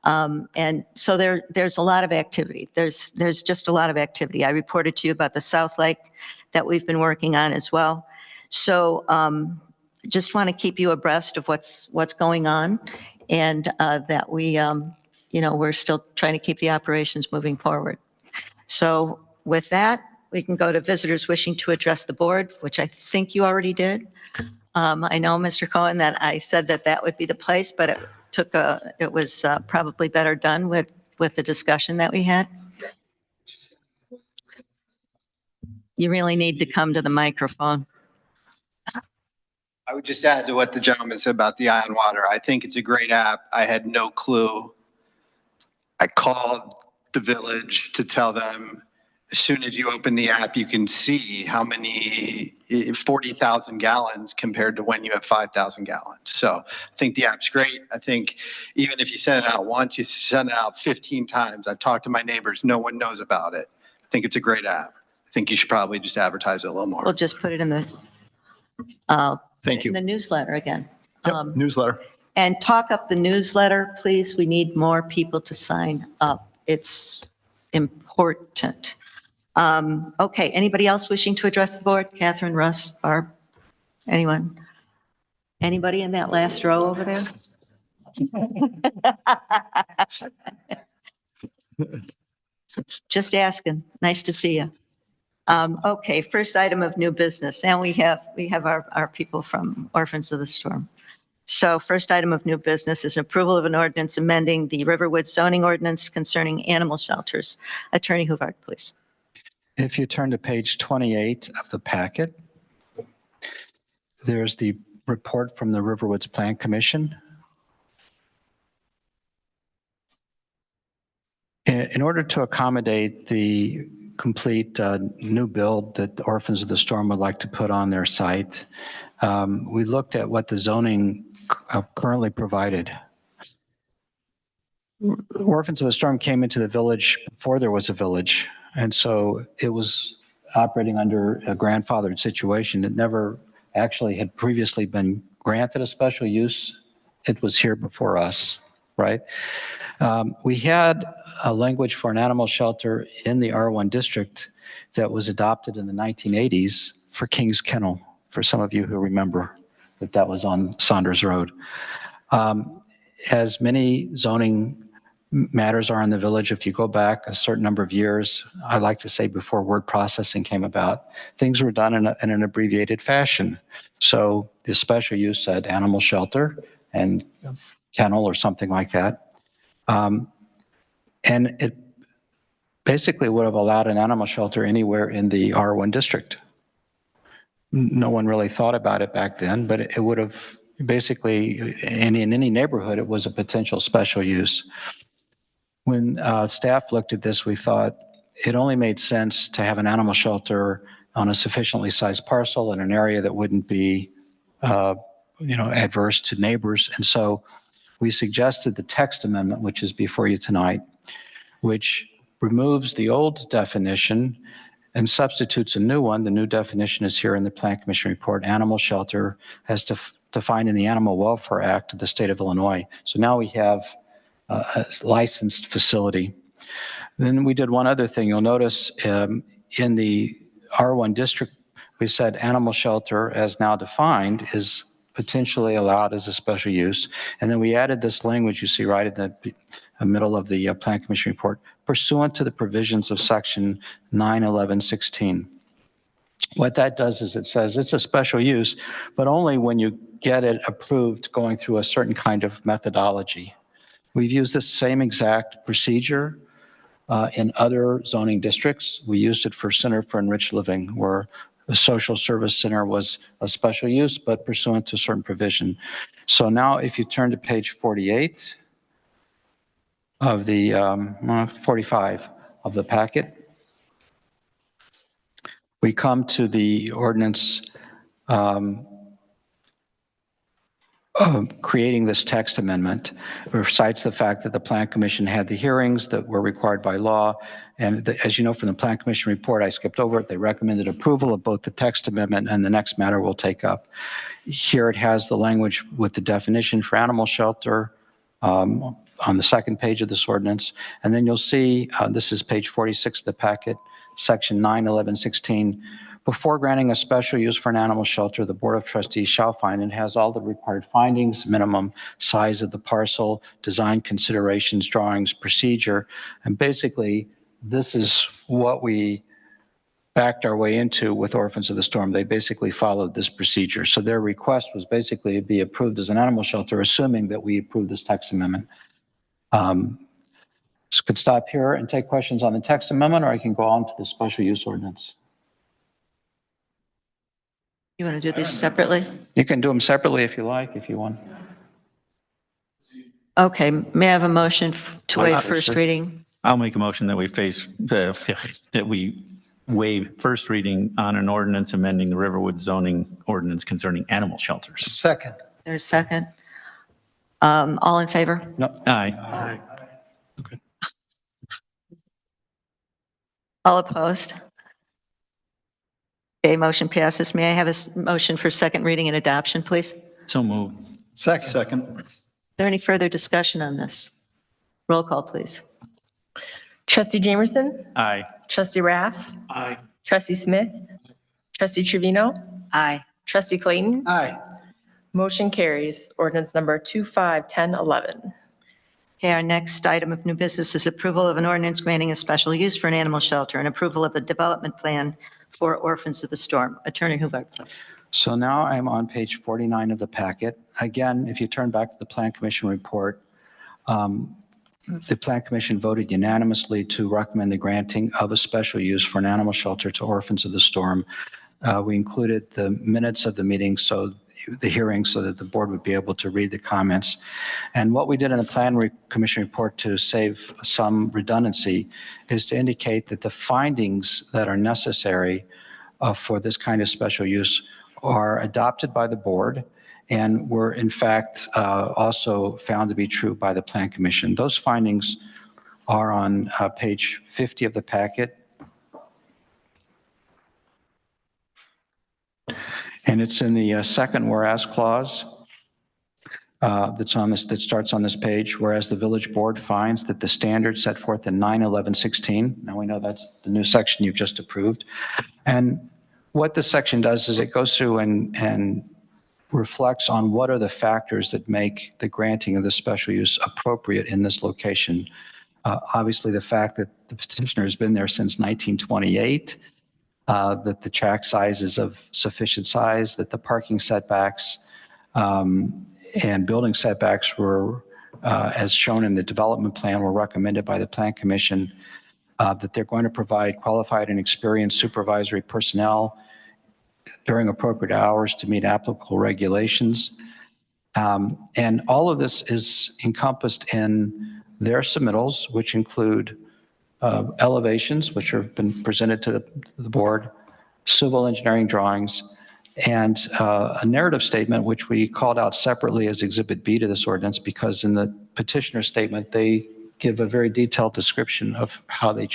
And so there's a lot of activity. There's just a lot of activity. I reported to you about the South Lake that we've been working on as well. So just want to keep you abreast of what's going on, and that we're still trying to keep the operations moving forward. So with that, we can go to visitors wishing to address the board, which I think you already did. I know, Mr. Cohen, that I said that would be the place, but it was probably better done with the discussion that we had. You really need to come to the microphone. I would just add to what the gentleman said about the Eye on Water. I think it's a great app. I had no clue. I called the village to tell them as soon as you open the app, you can see how many 40,000 gallons compared to when you have 5,000 gallons. So I think the app's great. I think even if you send it out once, you send it out 15 times. I've talked to my neighbors. No one knows about it. I think it's a great app. I think you should probably just advertise it a little more. We'll just put it in the, Thank you. in the newsletter again. Newsletter. And talk up the newsletter, please. We need more people to sign up. It's important. Okay, anybody else wishing to address the board? Catherine, Russ, Barb, anyone? Anybody in that last row over there? Just asking. Nice to see you. Okay, first item of new business, and we have our people from Orphans of the Storm. So first item of new business is approval of an ordinance amending the Riverwood zoning ordinance concerning animal shelters. Attorney Huvard, please. If you turn to page 28 of the packet, there's the report from the Riverwoods Plan Commission. In order to accommodate the complete new build that the Orphans of the Storm would like to put on their site, we looked at what the zoning currently provided. Orphans of the Storm came into the village before there was a village, and so it was operating under a grandfathered situation. It never actually had previously been granted a special use. It was here before us, right? We had a language for an animal shelter in the R1 district that was adopted in the 1980s for King's Kennel, for some of you who remember that was on Saunders Road. As many zoning matters are in the village, if you go back a certain number of years, I like to say before word processing came about, things were done in an abbreviated fashion. So the special use said animal shelter and kennel or something like that. And it basically would have allowed an animal shelter anywhere in the R1 district. No one really thought about it back then, but it would have basically, in any neighborhood, it was a potential special use. When staff looked at this, we thought it only made sense to have an animal shelter on a sufficiently sized parcel in an area that wouldn't be, adverse to neighbors. And so we suggested the text amendment, which is before you tonight, which removes the old definition and substitutes a new one. The new definition is here in the Plan Commission report. Animal shelter as defined in the Animal Welfare Act of the state of Illinois. So now we have a licensed facility. Then we did one other thing. You'll notice in the R1 district, we said animal shelter as now defined is potentially allowed as a special use. And then we added this language you see right in the middle of the Plan Commission report, pursuant to the provisions of section 91116. What that does is it says it's a special use, but only when you get it approved going through a certain kind of methodology. We've used the same exact procedure in other zoning districts. We used it for Center for Enriched Living, where the social service center was a special use, but pursuant to certain provision. So now if you turn to page 48 of the 45 of the packet, we come to the ordinance creating this text amendment. It recites the fact that the Plan Commission had the hearings that were required by law. And as you know from the Plan Commission report, I skipped over it. They recommended approval of both the text amendment and the next matter we'll take up. Here it has the language with the definition for animal shelter on the second page of this ordinance. And then you'll see, this is page 46 of the packet, section 91116. Before granting a special use for an animal shelter, the Board of Trustees shall find and has all the required findings, minimum size of the parcel, design considerations, drawings, procedure. And basically, this is what we backed our way into with Orphans of the Storm. They basically followed this procedure. So their request was basically to be approved as an animal shelter, assuming that we approve this text amendment. So could stop here and take questions on the text amendment, or I can go on to the special use ordinance. You want to do these separately? You can do them separately if you like, if you want. Okay, may I have a motion to waive first reading? I'll make a motion that we that we waive first reading on an ordinance amending the Riverwood zoning ordinance concerning animal shelters. Second. There's a second. All in favor? Aye. All opposed? Okay, motion passes. May I have a motion for second reading and adoption, please? Is So moved. Second. Second. there any further discussion on this? Roll call, please. Trustee Jamerson? Aye. Trustee Raff? Aye. Trustee Smith? Trustee Trevino? Aye. Trustee Clayton? Aye. Motion carries. Ordinance number 251011. Okay, our next item of new business is approval of an ordinance granting a special use for an animal shelter and approval of a development plan for Orphans of the Storm. Attorney Hubbard, please. So now I'm on page 49 of the packet. Again, if you turn back to the Plan Commission report, the Plan Commission voted unanimously to recommend the granting of a special use for an animal shelter to Orphans of the Storm. We included the minutes of the meeting, the hearing, so that the board would be able to read the comments. And what we did in the Plan Commission report to save some redundancy is to indicate that the findings that are necessary for this kind of special use are adopted by the board and were in fact also found to be true by the Plan Commission. Those findings are on page 50 of the packet. And it's in the second whereas clause that starts on this page, whereas the village board finds that the standards set forth in 9/11/16, now we know that's the new section you've just approved. And what this section does is it goes through and reflects on what are the factors that make the granting of the special use appropriate in this location. Obviously, the fact that the petitioner has been there since 1928, that the tract size is of sufficient size, that the parking setbacks and building setbacks were, as shown in the development plan, were recommended by the Plan Commission, that they're going to provide qualified and experienced supervisory personnel during appropriate hours to meet applicable regulations. And all of this is encompassed in their submittals, which include elevations, which have been presented to the board, civil engineering drawings, and a narrative statement, which we called out separately as Exhibit B to this ordinance, because in the petitioner statement, they give a very detailed description of how they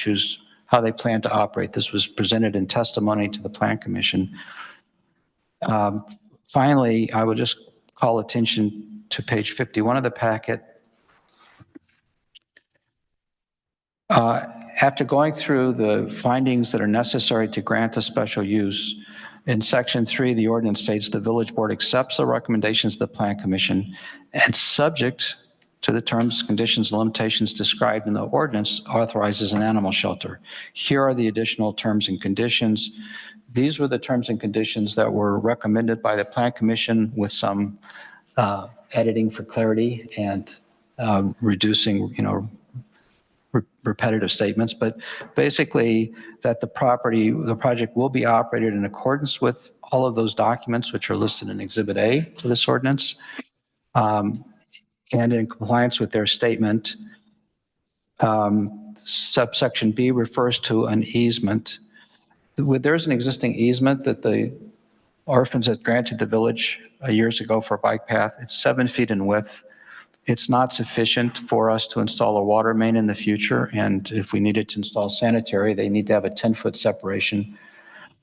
plan to operate. This was presented in testimony to the Plan Commission. Finally, I would just call attention to page 51 of the packet. After going through the findings that are necessary to grant a special use, in section 3, the ordinance states the village board accepts the recommendations of the Plan Commission and, subject to the terms, conditions, and limitations described in the ordinance, authorizes an animal shelter. Here are the additional terms and conditions. These were the terms and conditions that were recommended by the Plan Commission with some editing for clarity and reducing, repetitive statements, but basically that the project will be operated in accordance with all of those documents which are listed in Exhibit A to this ordinance, and in compliance with their statement. Subsection B refers to an easement. There's an existing easement that the Orphans has granted the village years ago for a bike path. It's 7 feet in width. It's not sufficient for us to install a water main in the future, and if we needed to install sanitary, they need to have a 10-foot separation.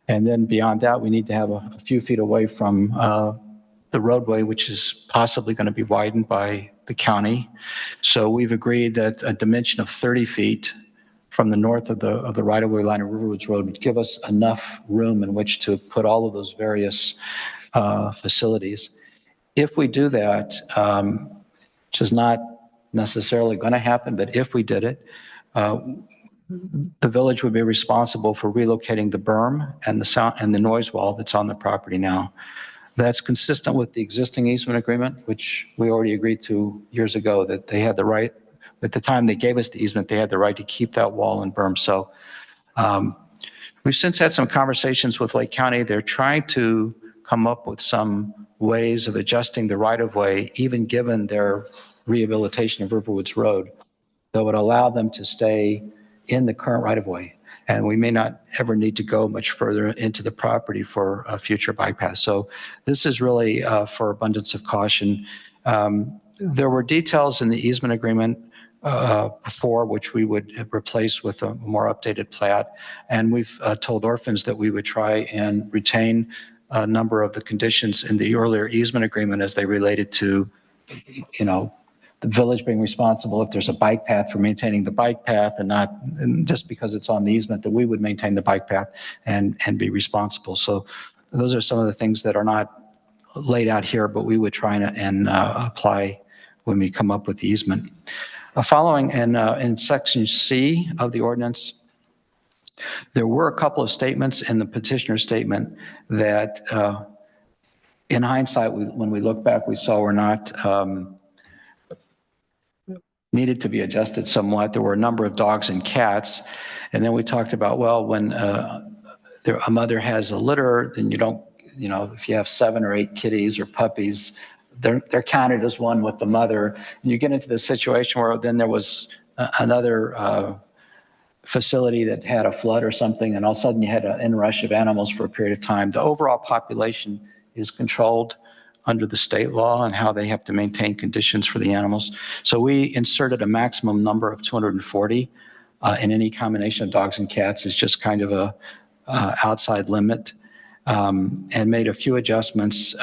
And then beyond that, we need to have a few feet away from the roadway, which is possibly going to be widened by the county. So we've agreed that a dimension of 30 feet from the north of the right-of-way line of Riverwoods Road would give us enough room in which to put all of those various facilities. If we do that, which is not necessarily going to happen, but if we did it, the village would be responsible for relocating the berm and the sound and the noise wall that's on the property now. That's consistent with the existing easement agreement, which we already agreed to years ago, that they had the right, at the time they gave us the easement, they had the right to keep that wall and berm. So we've since had some conversations with Lake County. They're trying to come up with some ways of adjusting the right-of-way, even given their rehabilitation of Riverwoods Road. that would allow them to stay in the current right-of-way. And we may not ever need to go much further into the property for a future bike path. So this is really for abundance of caution. There were details in the easement agreement before, which we would replace with a more updated plat. And we've told Orphans that we would try and retain a number of the conditions in the earlier easement agreement as they related to, you know, the village being responsible if there's a bike path for maintaining the bike path, and not and just because it's on the easement that we would maintain the bike path and be responsible. So those are some of the things that are not laid out here, but we would try and apply when we come up with the easement. Following in section C of the ordinance, there were a couple of statements in the petitioner statement that in hindsight, when we look back, we saw were not needed to be adjusted somewhat. There were a number of dogs and cats. And then we talked about, well, when a mother has a litter, then you don't, you know, if you have 7 or 8 kitties or puppies, they're counted as one with the mother. And you get into the situation where then there was another facility that had a flood or something, and all of a sudden you had an inrush of animals for a period of time. The overall population is controlled under the state law and how they have to maintain conditions for the animals. So we inserted a maximum number of 240, and any combination of dogs and cats is just kind of a outside limit, and made a few adjustments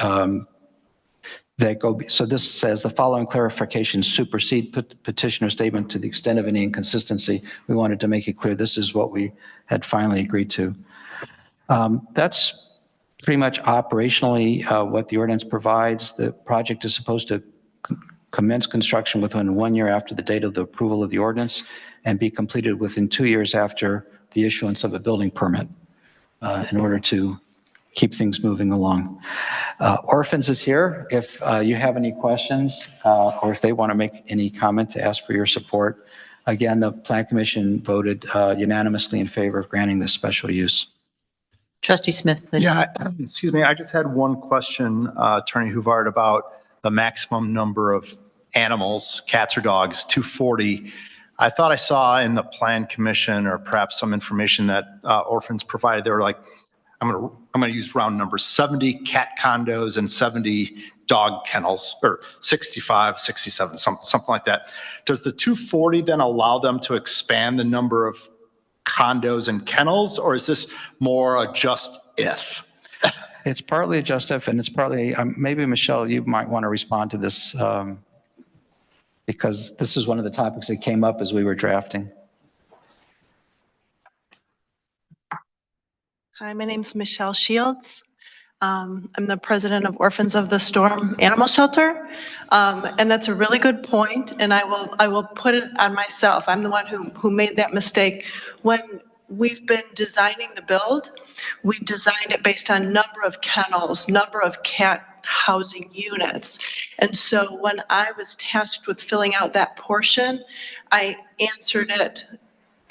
that go. So this says the following clarifications supersede petitioner statement to the extent of any inconsistency. We wanted to make it clear this is what we had finally agreed to. That's pretty much operationally what the ordinance provides. The project is supposed to commence construction within 1 year after the date of the approval of the ordinance and be completed within 2 years after the issuance of a building permit in order to keep things moving along. Orphans is here. If you have any questions or if they want to make any comment to ask for your support. Again, the Plan Commission voted unanimously in favor of granting this special use. Trustee Smith, please. Yeah, excuse me. I just had one question, Attorney Huvard, about the maximum number of animals, cats or dogs, 240. I thought I saw in the Plan Commission, or perhaps some information that Orphans provided, they were like, I'm going to use round numbers, 70 cat condos and 70 dog kennels, or 65, 67, something like that. Does the 240 then allow them to expand the number of condos and kennels, or is this more a just if? It's partly a just if, and it's partly, maybe Michelle, you might want to respond to this because this is one of the topics that came up as we were drafting. Hi, my name's Michelle Shields. I'm the president of Orphans of the Storm Animal Shelter. And that's a really good point, and I will put it on myself. I'm the one who made that mistake. When we've been designing the build, we designed it based on number of kennels, number of cat housing units. And so when I was tasked with filling out that portion, I answered it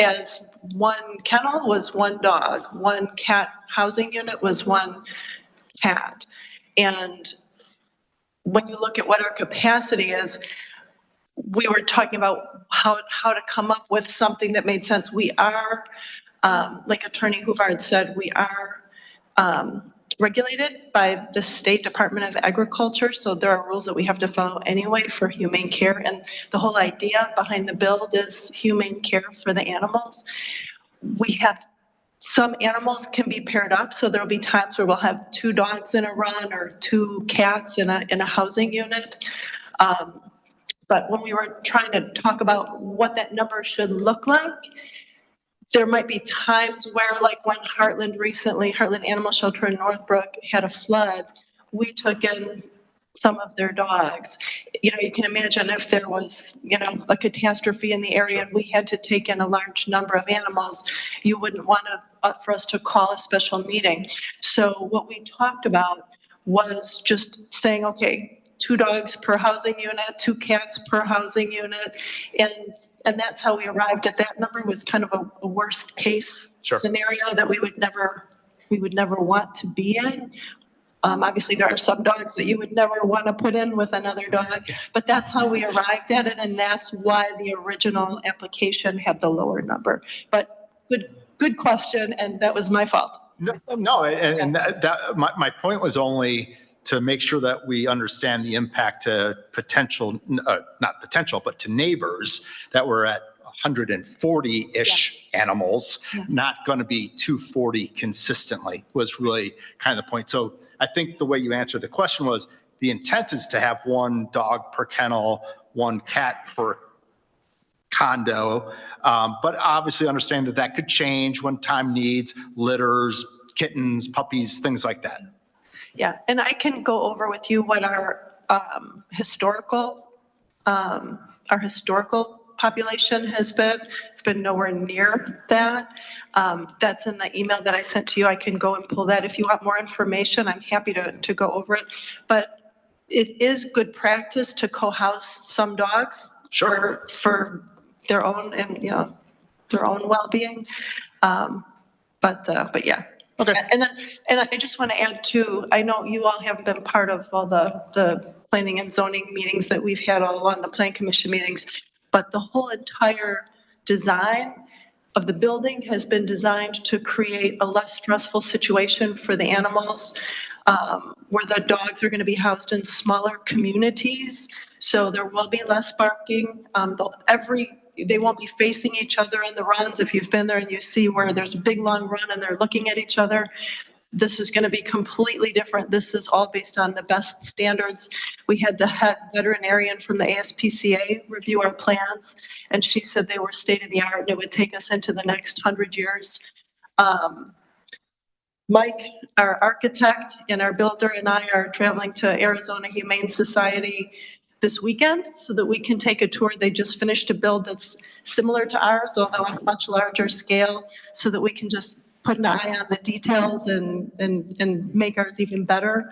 as one kennel was one dog, one cat housing unit was one cat. And when you look at what our capacity is, we were talking about how to come up with something that made sense. We are, like Attorney Huvard said, we are regulated by the State Department of Agriculture. So there are rules that we have to follow anyway for humane care. And the whole idea behind the build is humane care for the animals. We have some animals can be paired up. So there'll be times where we'll have 2 dogs in a run or 2 cats in a housing unit. But when we were trying to talk about what that number should look like, there might be times where, like when Heartland Animal Shelter in Northbrook had a flood, we took in some of their dogs. You know, you can imagine if there was, you know, a catastrophe in the area and we had to take in a large number of animals, you wouldn't want for us to call a special meeting. So what we talked about was just saying, okay, 2 dogs per housing unit, 2 cats per housing unit, and that's how we arrived at that number. Was kind of a worst case scenario that we would never want to be in. Obviously, there are some dogs that you would never want to put in with another dog, but that's how we arrived at it, and that's why the original application had the lower number. But good question, and that was my fault. No, and my point was only to make sure that we understand the impact to potential, not potential, but to neighbors that were at 140-ish animals, not going to be 240 consistently was really kind of the point. So I think the way you answered the question was the intent is to have one dog per kennel, one cat per condo, but obviously understand that that could change when time needs, litters, kittens, puppies, things like that. Yeah, and I can go over with you what our historical population has been. It's been nowhere near that. That's in the email that I sent to you. I can go and pull that. If you want more information, I'm happy to go over it. But it is good practice to co-house some dogs for their own and their own well-being. But yeah. Okay. And I just want to add too, I know you all haven't been part of all the planning and zoning meetings that we've had all along, the plan commission meetings, but the whole entire design of the building has been designed to create a less stressful situation for the animals, where the dogs are going to be housed in smaller communities. So there will be less barking. They won't be facing each other in the runs. If you've been there and you see where there's a big long run and they're looking at each other, this is going to be completely different. This is all based on the best standards. We had the head veterinarian from the ASPCA review our plans, and she said they were state of the art and it would take us into the next 100 years. Mike, our architect, and our builder and I are traveling to Arizona Humane Society this weekend so that we can take a tour. They just finished a build that's similar to ours, although on a much larger scale, so that we can just put an eye on the details and make ours even better.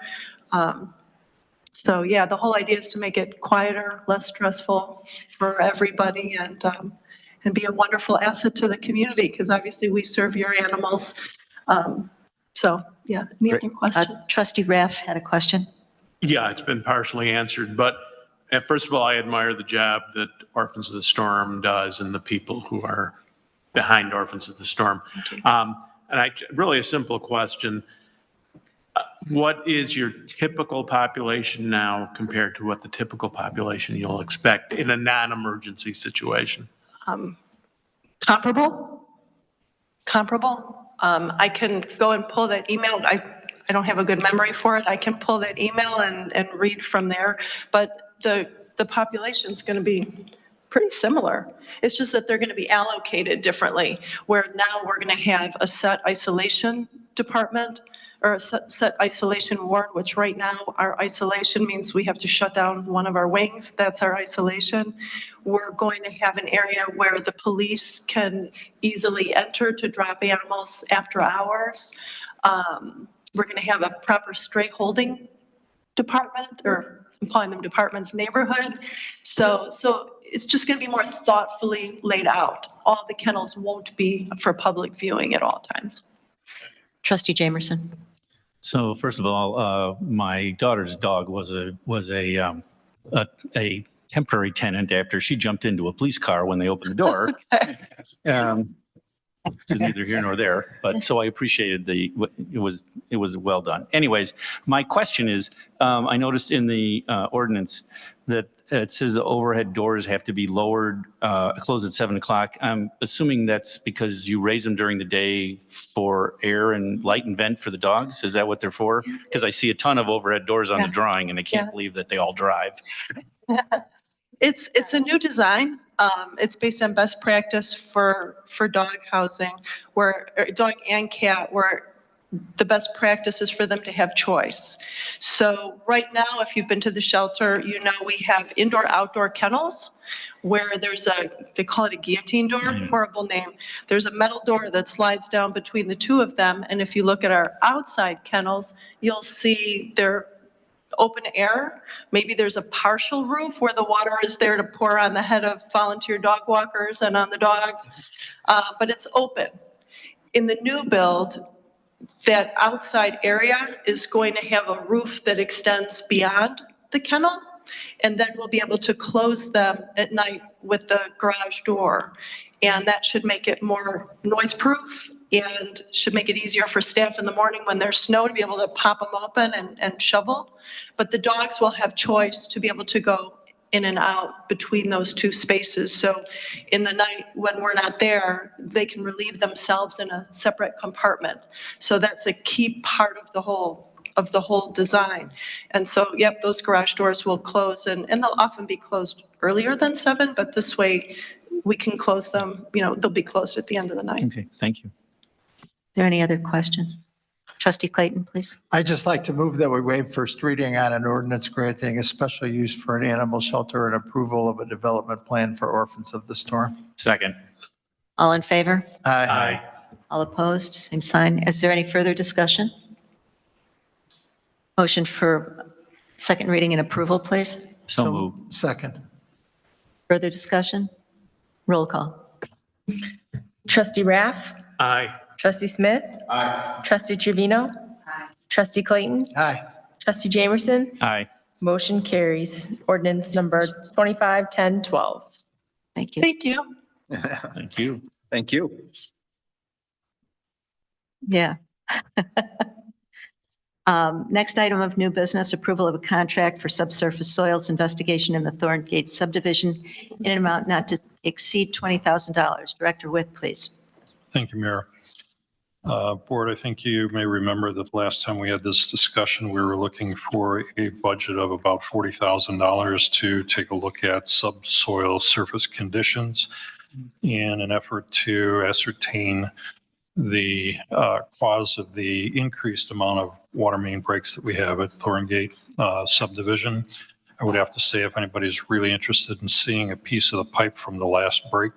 So yeah, the whole idea is to make it quieter, less stressful for everybody, and be a wonderful asset to the community, because obviously we serve your animals. So yeah, any other questions? Trustee Raff had a question. Yeah, it's been partially answered, but first of all, I admire the job that Orphans of the Storm does and the people who are behind Orphans of the Storm. Really a simple question. What is your typical population now compared to what the typical population you'll expect in a non-emergency situation? Comparable. I can go and pull that email. I don't have a good memory for it. I can pull that email and read from there, but the population's going to be pretty similar. It's just that they're going to be allocated differently, where now we're going to have a set isolation department or a set isolation ward, which right now our isolation means we have to shut down one of our wings. That's our isolation. We're going to have an area where the police can easily enter to drop animals after hours. We're going to have a proper stray holding department, or I'm calling them departments, neighborhood. So it's just going to be more thoughtfully laid out. All the kennels won't be for public viewing at all times. Trustee Jamerson. So first of all, my daughter's dog was a temporary tenant after she jumped into a police car when they opened the door. Which is neither here nor there, but so I appreciated it was well done. Anyways, my question is, I noticed in the ordinance that it says the overhead doors have to be lowered, closed at 7 o'clock. I'm assuming that's because you raise them during the day for air and light and vent for the dogs. Is that what they're for? Because I see a ton of overhead doors on the drawing, and I can't believe that they all drive. It's a new design. It's based on best practice for dog housing, where dog and cat, where the best practice is for them to have choice. So right now, if you've been to the shelter, you know we have indoor-outdoor kennels where they call it a guillotine door, horrible name. There's a metal door that slides down between the two of them, and if you look at our outside kennels, you'll see they're open air. Maybe there's a partial roof where the water is there to pour on the head of volunteer dog walkers and on the dogs, but it's open. In the new build, that outside area is going to have a roof that extends beyond the kennel. And then we'll be able to close them at night with the garage door. And that should make it more noise proof and should make it easier for staff in the morning when there's snow to be able to pop them open and shovel. But the dogs will have choice to be able to go in and out between those two spaces. So in the night when we're not there, they can relieve themselves in a separate compartment. So that's a key part of the whole design. And so, yep, those garage doors will close and they'll often be closed earlier than 7, but this way we can close them, they'll be closed at the end of the night. Okay, thank you. Are there any other questions? Trustee Clayton, please. I'd just like to move that we waive first reading on an ordinance granting a special use for an animal shelter and approval of a development plan for Orphans of the Storm. Second. All in favor? Aye. All opposed? Same sign. Is there any further discussion? Motion for second reading and approval, please. So moved. Second. Further discussion? Roll call. Trustee Raff? Aye. Trustee Smith? Aye. Trustee Trevino? Trustee Clayton? Aye. Trustee Jamerson? Aye. Motion carries. Ordinance number 251012. Thank you. Thank you. Thank you. Thank you. Yeah. Next item of new business, approval of a contract for subsurface soils investigation in the Thorngate subdivision in an amount not to exceed $20,000. Director Witt, please. Thank you, Mayor. Board, I think you may remember that last time we had this discussion, we were looking for a budget of about $40,000 to take a look at subsoil surface conditions in an effort to ascertain the cause of the increased amount of water main breaks that we have at Thorngate subdivision. I would have to say, if anybody's really interested in seeing a piece of the pipe from the last break,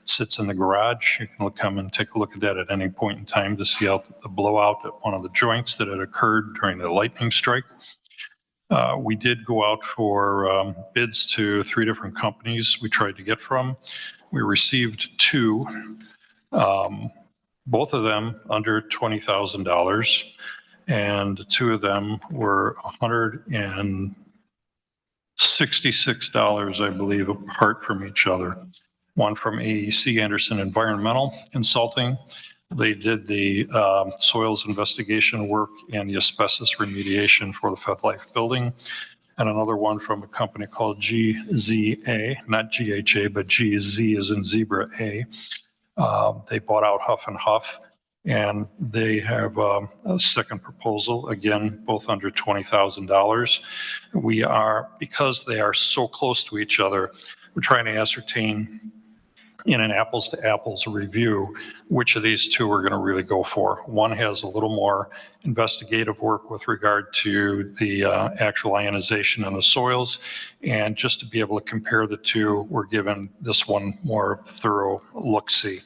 it sits in the garage. You can come and take a look at that at any point in time to see out the blowout at one of the joints that had occurred during the lightning strike. We did go out for bids to 3 different companies we tried to get from. We received 2. Both of them under $20,000, and 2 of them were $166, I believe, apart from each other. One from AEC Anderson Environmental Consulting. They did the soils investigation work and the asbestos remediation for the FedLife building. And another one from a company called GZA, not GHA, but GZ as in zebra A. They bought out Huff and Huff, and they have a second proposal, again, both under $20,000. We are, because they are so close to each other, we're trying to ascertain in an apples to apples review which of these 2 we're going to really go for. One has a little more investigative work with regard to the actual ionization in the soils, and just to be able to compare the 2, we're given this one more thorough look-see.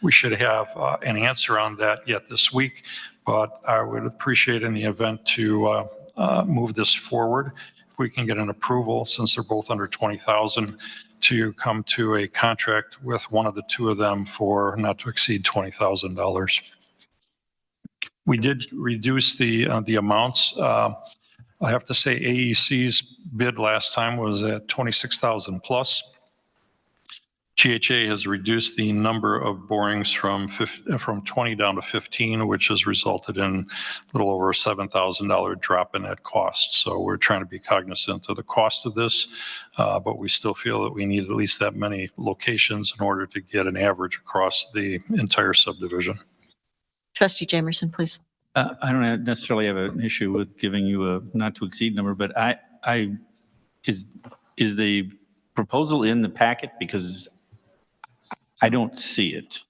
We should have an answer on that yet this week, but I would appreciate in the event to move this forward. If we can get an approval, since they're both under 20,000, to come to a contract with one of the 2 of them for not to exceed $20,000. We did reduce the amounts. I have to say AEC's bid last time was at 26,000 plus. GHA has reduced the number of borings from 20 down to 15, which has resulted in a little over a $7,000 drop in net cost. So we're trying to be cognizant of the cost of this, but we still feel that we need at least that many locations in order to get an average across the entire subdivision. Trustee Jamerson, please. I don't necessarily have an issue with giving you a not to exceed number, but is the proposal in the packet? Because I don't see it.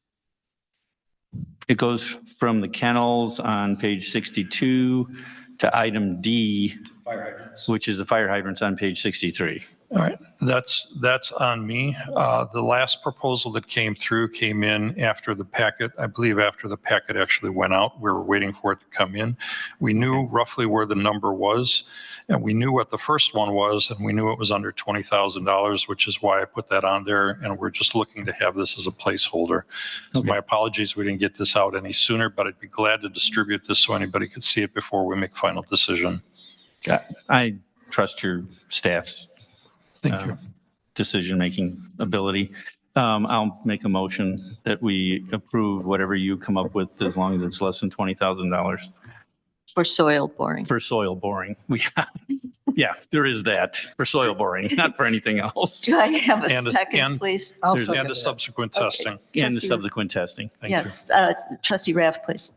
It goes from the kennels on page 62 to item D, which is the fire hydrants on page 63. All right, that's on me. The last proposal that came through came in after the packet, I believe after the packet actually went out. We were waiting for it to come in. We knew roughly where the number was, and we knew what the first one was, and we knew it was under $20,000, which is why I put that on there, and we're just looking to have this as a placeholder. So my apologies, we didn't get this out any sooner, but I'd be glad to distribute this so anybody could see it before we make final decision. I trust your staff's Thank you. decision-making ability. I'll make a motion that we approve whatever you come up with as long as it's less than $20,000 For soil boring. for soil boring. Yeah, there is that for soil boring, not for anything else. Do I have a And a- second, and- please? I'll And second the that. subsequent Okay. testing. And the Trustee- subsequent testing. Thank you. Yes, trustee Raff, please.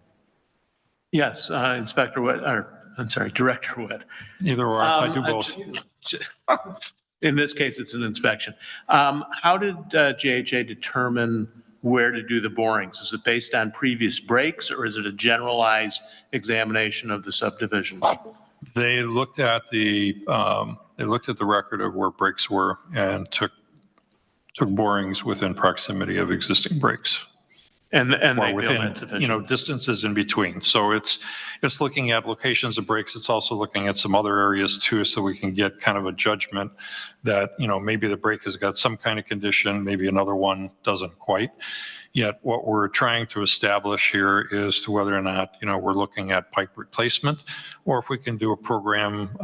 Yes, Inspector Witt, or, I'm sorry, Director Witt. Either or, I do both. In this case, it's an inspection. How did GHA determine where to do the borings? Is it based on previous breaks, or is it a generalized examination of the subdivision? They looked at the record of where breaks were and took borings within proximity of existing breaks. And Or they feel within, that's sufficient? distances in between. So it's looking at locations of breaks. It's also looking at some other areas too, so we can get kind of a judgment that, maybe the break has got some kind of condition, maybe another one doesn't quite. Yet what we're trying to establish here is to whether or not, we're looking at pipe replacement, or if we can do a program,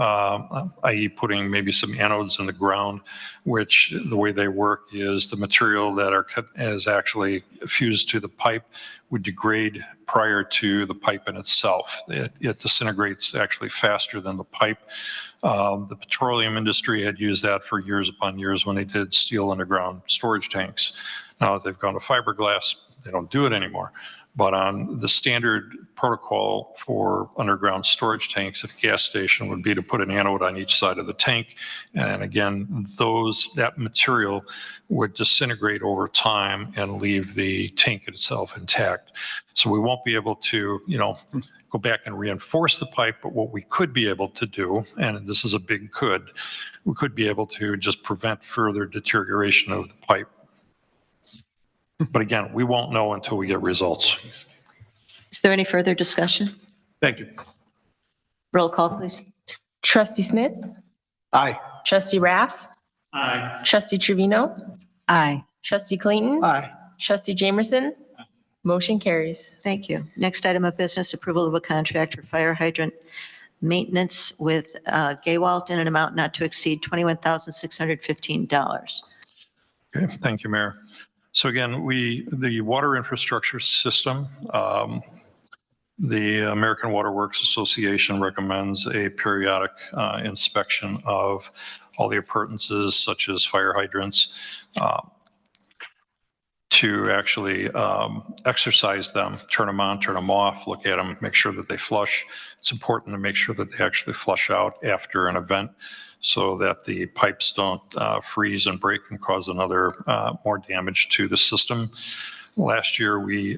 i.e. putting maybe some anodes in the ground, which the way they work is the material that is actually fused to the pipe would degrade prior to the pipe in itself. It disintegrates actually faster than the pipe. The petroleum industry had used that for years upon years when they did steel underground storage tanks. Now that they've gone to fiberglass, they don't do it anymore. But on the standard protocol for underground storage tanks at a gas station would be to put an anode on each side of the tank. And again, that material would disintegrate over time and leave the tank itself intact. So we won't be able to, go back and reinforce the pipe, but what we could be able to do, and this is a big could, we could be able to just prevent further deterioration of the pipe. But again, we won't know until we get results. Is there any further discussion? Thank you. Roll call, please. Trustee Smith, Aye. trustee Raff, Aye. trustee Trevino, Aye. trustee Clayton, Aye. trustee Jamerson. Motion carries. Thank you. Next item of business, approval of a contract for fire hydrant maintenance with Gaywalt in an amount not to exceed $21,615. Okay, thank you, Mayor. So again, the water infrastructure system, the American Water Works Association recommends a periodic inspection of all the appurtenances such as fire hydrants to actually exercise them, turn them on, turn them off, look at them, make sure that they flush. It's important to make sure that they actually flush out after an event so that the pipes don't freeze and break and cause another more damage to the system. Last year, we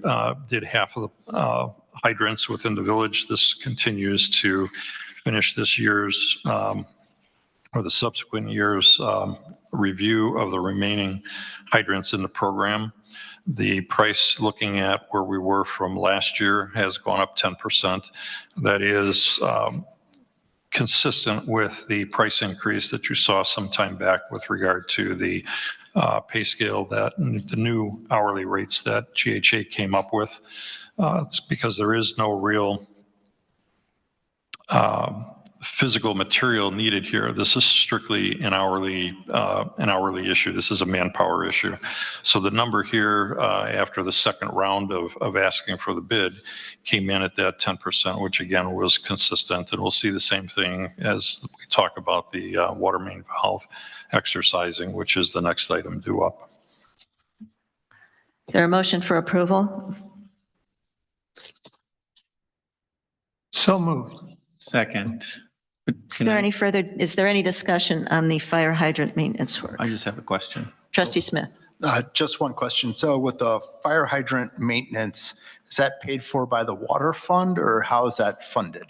did half of the hydrants within the village. This continues to finish this year's or the subsequent year's review of the remaining hydrants in the program. The price, looking at where we were from last year, has gone up 10%. That is consistent with the price increase that you saw some time back with regard to the pay scale, that the new hourly rates that GHA came up with. It's because there is no real physical material needed here. This is strictly an hourly issue. This is a manpower issue. So the number here after the second round of asking for the bid came in at that 10%, which again was consistent. And we'll see the same thing as we talk about the water main valve exercising, which is the next item due up. Is there a motion for approval? So moved. Second. Is there any discussion on the fire hydrant maintenance work? I just have a question. Trustee Smith. Just one question. So with the fire hydrant maintenance, is that paid for by the water fund or how is that funded?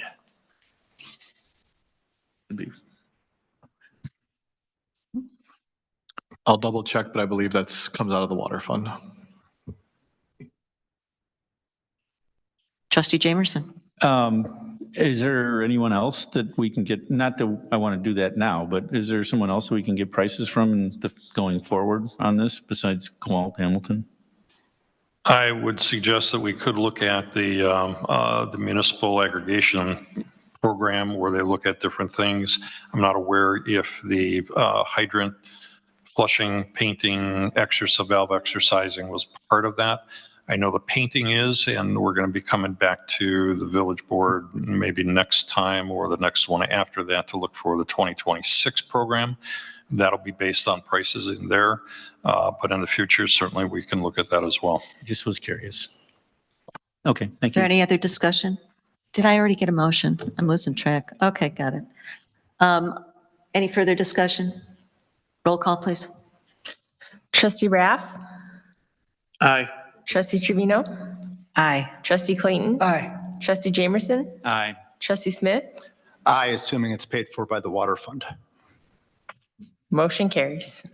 I'll double check, but I believe that's comes out of the water fund. Trustee Jamerson. Is there anyone else that we can get, not that I want to do that now, but is there someone else that we can get prices from going forward on this besides Kowalt Hamilton? I would suggest that we could look at the municipal aggregation program where they look at different things. I'm not aware if the hydrant flushing, painting, valve exercising was part of that. I know the painting is, and we're going to be coming back to the village board maybe next time or the next one after that to look for the 2026 program. That'll be based on prices in there. But in the future, certainly we can look at that as well. I just was curious. Okay, thank Is there you. any other discussion? Did I already get a motion? I'm losing track. Okay, got it. Any further discussion? Roll call, please. Trustee Raff? Aye. Trustee Trevino? Aye. Trustee Clayton? Aye. Trustee Jamerson? Aye. Trustee Smith? Aye, assuming it's paid for by the water fund. Motion carries.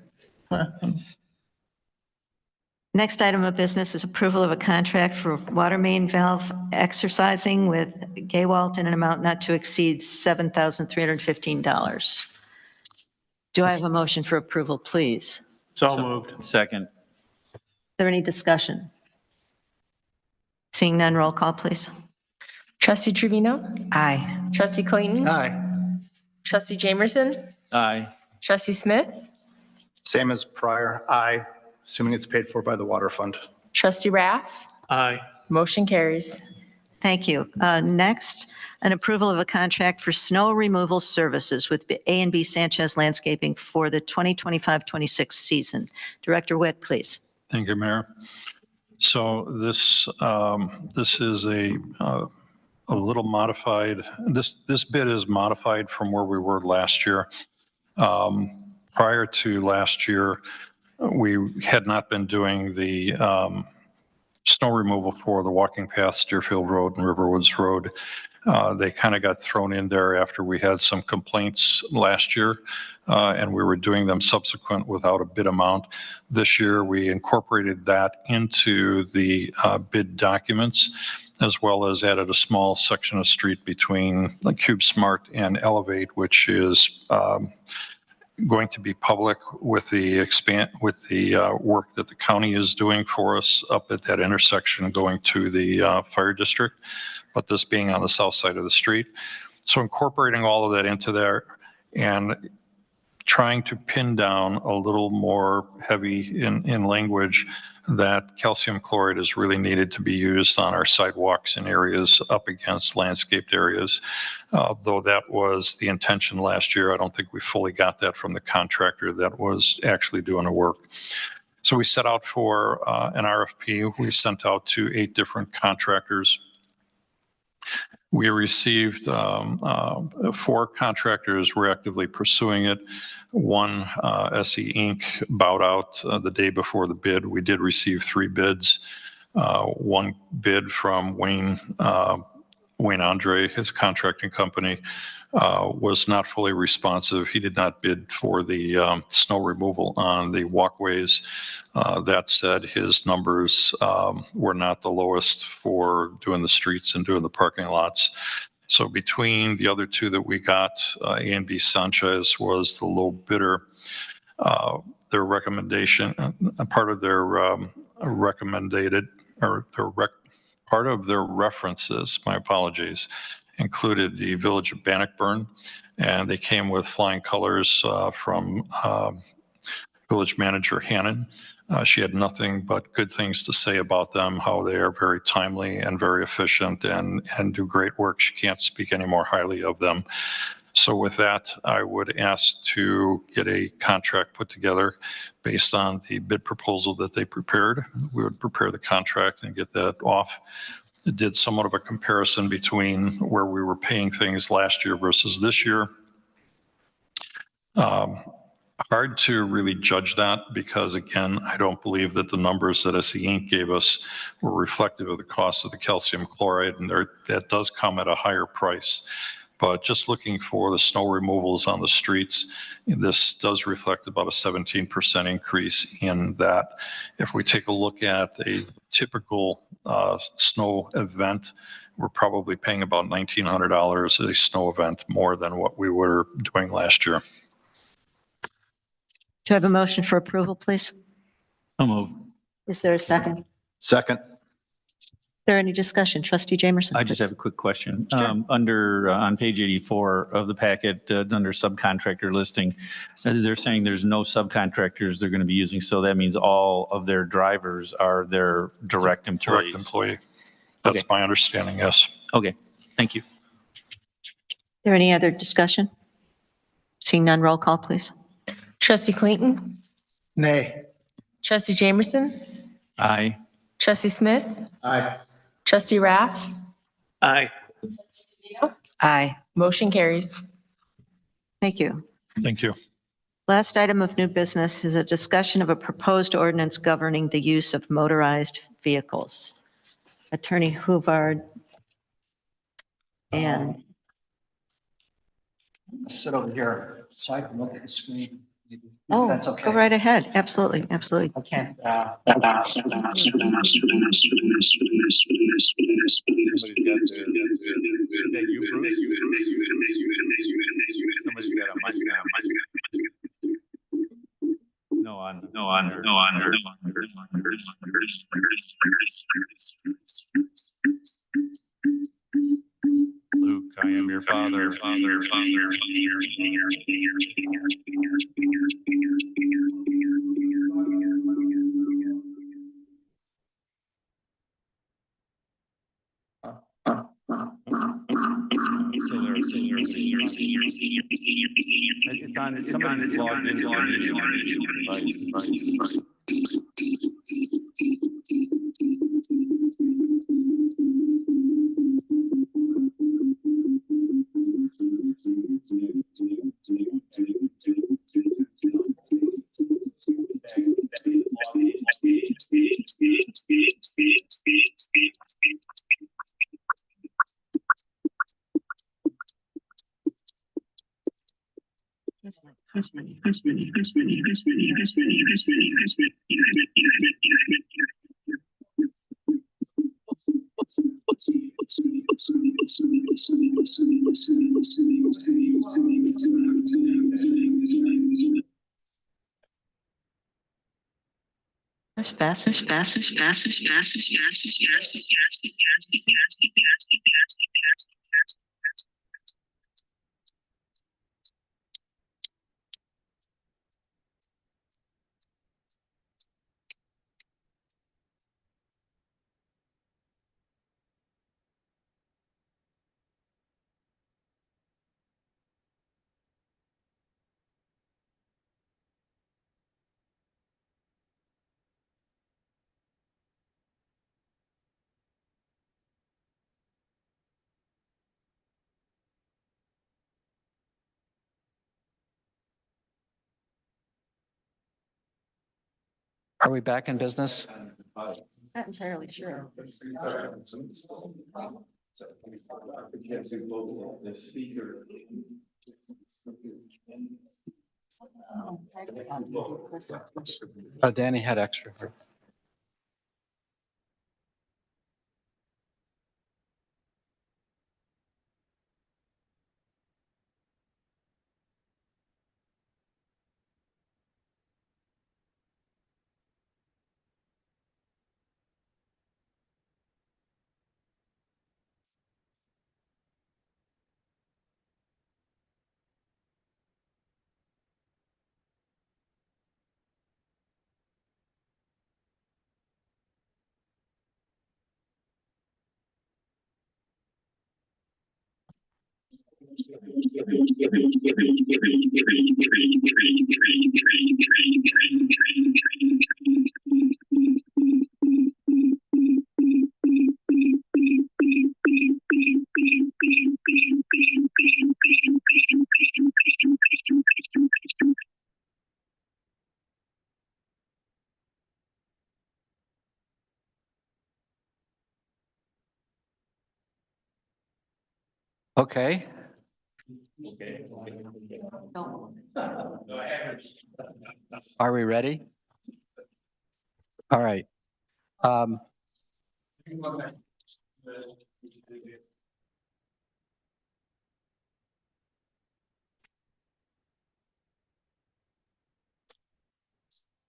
Next item of business is approval of a contract for water main valve exercising with Gaywalt in an amount not to exceed $7,315. Do I have a motion for approval, please? So moved. Second. Is there any discussion? Seeing none, roll call, please. Trustee Trevino? Aye. Trustee Clayton? Aye. Trustee Jamerson? Aye. Trustee Smith? Same as prior, aye, assuming it's paid for by the water fund. Trustee Raff? Aye. Motion carries. Thank you. Next, an approval of a contract for snow removal services with A&B Sanchez Landscaping for the 2025-26 season. Director Witt, please. Thank you, Mayor. So this is a little modified. This bid is modified from where we were last year. Prior to last year, we had not been doing the snow removal for the walking paths, Deerfield Road and Riverwoods Road. They kind of got thrown in there after we had some complaints last year, and we were doing them subsequent without a bid amount. This year, we incorporated that into the bid documents, as well as added a small section of street between CubeSmart and Elevate, which is going to be public with the work that the county is doing for us up at that intersection going to the fire district, but this being on the south side of the street. So incorporating all of that into there and trying to pin down a little more heavy in language that calcium chloride is really needed to be used on our sidewalks in areas up against landscaped areas. Though that was the intention last year, I don't think we fully got that from the contractor that was actually doing the work. So we set out for an RFP. We sent out to 8 different contractors. We received 4 contractors were actively pursuing it. One, SE Inc. bowed out the day before the bid. We did receive 3 bids. One bid from Wayne Andre, his contracting company, was not fully responsive. He did not bid for the snow removal on the walkways. That said, his numbers were not the lowest for doing the streets and doing the parking lots. So between the other 2 that we got, A&B Sanchez was the low bidder. Their recommendation, part of their recommended, or part of their references, my apologies, included the village of Bannockburn, and they came with flying colors from village manager Hannon. She had nothing but good things to say about them, how they are very timely and very efficient and do great work. She can't speak any more highly of them. So with that, I would ask to get a contract put together based on the bid proposal that they prepared. We would prepare the contract and get that off. It did somewhat of a comparison between where we were paying things last year versus this year. Hard to really judge that because, again, I don't believe that the numbers that SE Inc. gave us were reflective of the cost of the calcium chloride, and that does come at a higher price. But just looking for the snow removals on the streets, this does reflect about a 17% increase in that. If we take a look at a typical snow event, we're probably paying about $1,900 a snow event more than what we were doing last year. Do I have a motion for approval, please? So moved. Is there a second? Second. Is there any discussion? Trustee Jamerson? I just please. have a quick question. Sure. On page 84 of the packet, under subcontractor listing, they're saying there's no subcontractors they're going to be using. So that means all of their drivers are their direct employees. Direct employee. That's Okay. my understanding, yes. Okay, thank you. Is there any other discussion? Seeing none, roll call, please. Trustee Clayton? Nay. Trustee Jamerson? Aye. Trustee Smith? Aye. Trustee Rath? Aye. Aye. Motion carries. Thank you. Thank you. Last item of new business is a discussion of a proposed ordinance governing the use of motorized vehicles. Attorney Huvard and Sit over here so I can look at the screen. oh, That's okay. go right ahead. Absolutely, absolutely. I can't. Luke, I am your father. Somebody's logged into That's fast. Are we back in business? Not entirely sure. Danny had extra. Okay, Are we ready? All right.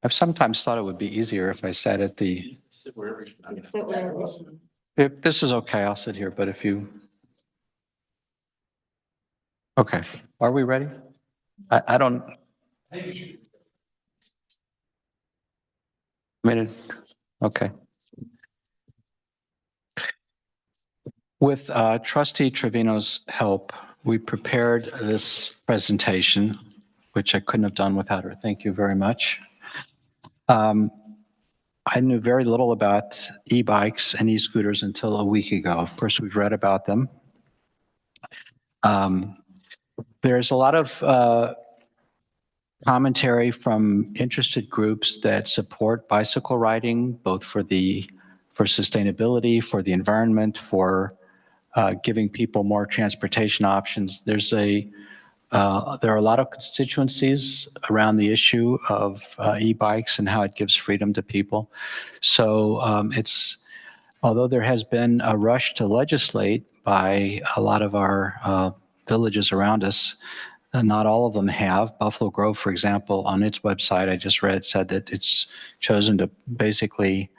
I've sometimes thought it would be easier if I sat at the, if this is okay, I'll sit here, but if you, okay, are we ready? I don't. I mean, okay. With Trustee Trevino's help, we prepared this presentation, which I couldn't have done without her. Thank you very much. I knew very little about e-bikes and e-scooters until a week ago. Of course, we've read about them. There's a lot of commentary from interested groups that support bicycle riding, both for sustainability, for the environment, for giving people more transportation options. There are a lot of constituencies around the issue of e-bikes and how it gives freedom to people. So although there has been a rush to legislate by a lot of our villages around us, not all of them have. Buffalo Grove, for example, on its website, I just read, said that it's chosen to basically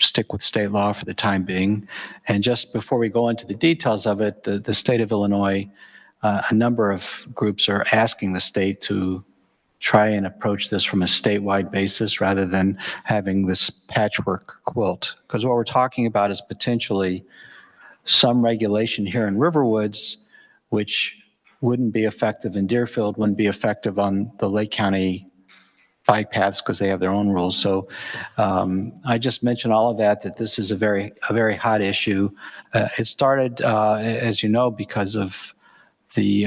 stick with state law for the time being. And just before we go into the details of it, the state of Illinois, a number of groups are asking the state to try and approach this from a statewide basis rather than having this patchwork quilt. Because what we're talking about is potentially some regulation here in Riverwoods, which wouldn't be effective in Deerfield, wouldn't be effective on the Lake County bike paths because they have their own rules. So I just mentioned all of that this is a very hot issue. It started, as you know, because of the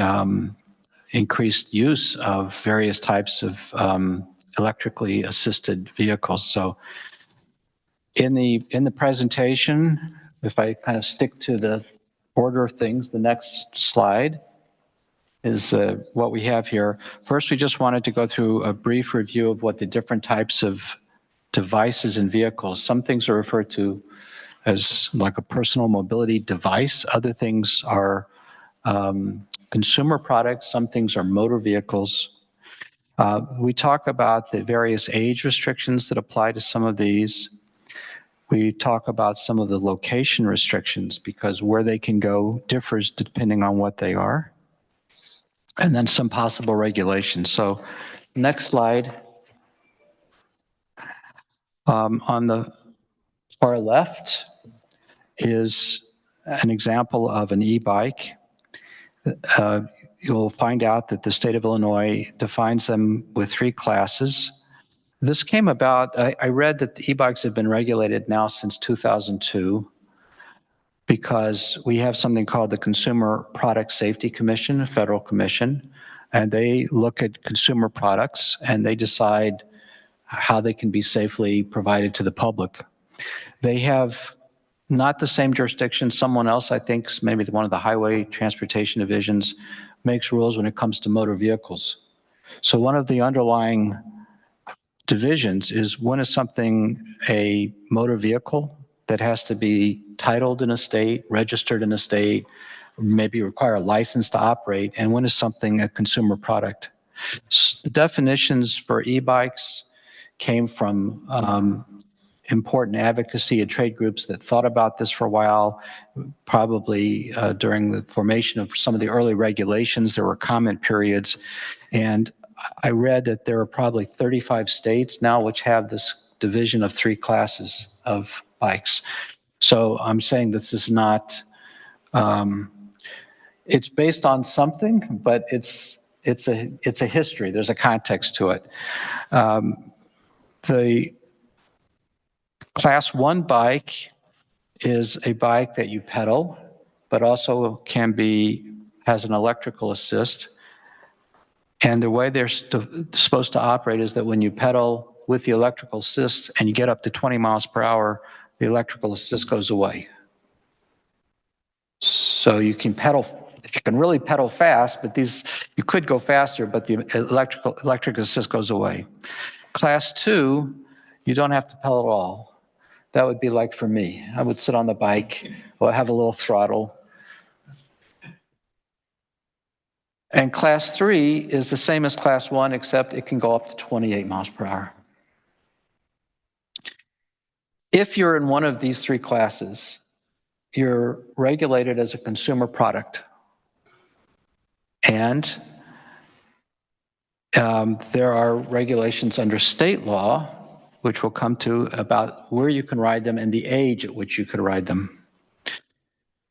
increased use of various types of electrically assisted vehicles. So in the presentation, if I kind of stick to the order of things, the next slide is what we have here. First, we just wanted to go through a brief review of what the different types of devices and vehicles. Some things are referred to as like a personal mobility device. Other things are consumer products. Some things are motor vehicles. We talk about the various age restrictions that apply to some of these. We talk about some of the location restrictions because where they can go differs depending on what they are. And then some possible regulations. So next slide. On the far left is an example of an e-bike. You'll find out that the state of Illinois defines them with 3 classes. This came about, I read that the e-bikes have been regulated now since 2002 because we have something called the Consumer Product Safety Commission, a federal commission, and they look at consumer products and they decide how they can be safely provided to the public. They have not the same jurisdiction. Someone else, I think, maybe one of the highway transportation divisions, makes rules when it comes to motor vehicles. So one of the underlying divisions is when is something a motor vehicle that has to be titled in a state, registered in a state, maybe require a license to operate, and when is something a consumer product? The definitions for e-bikes came from important advocacy and trade groups that thought about this for a while. Probably during the formation of some of the early regulations, there were comment periods. And I read that there are probably 35 states now which have this division of 3 classes of bikes. So I'm saying this is not, it's based on something, but it's a history. There's a context to it. The Class 1 bike is a bike that you pedal, but also has an electrical assist. And the way they're supposed to operate is that when you pedal with the electrical assist and you get up to 20 miles per hour, the electrical assist goes away. So you can pedal if you can really pedal fast, but these, you could go faster, but the electric assist goes away. Class 2, you don't have to pedal at all. That would be like for me. I would sit on the bike or have a little throttle. And class 3 is the same as class 1, except it can go up to 28 miles per hour. If you're in one of these 3 classes, you're regulated as a consumer product. And there are regulations under state law, which we'll come to, about where you can ride them and the age at which you could ride them.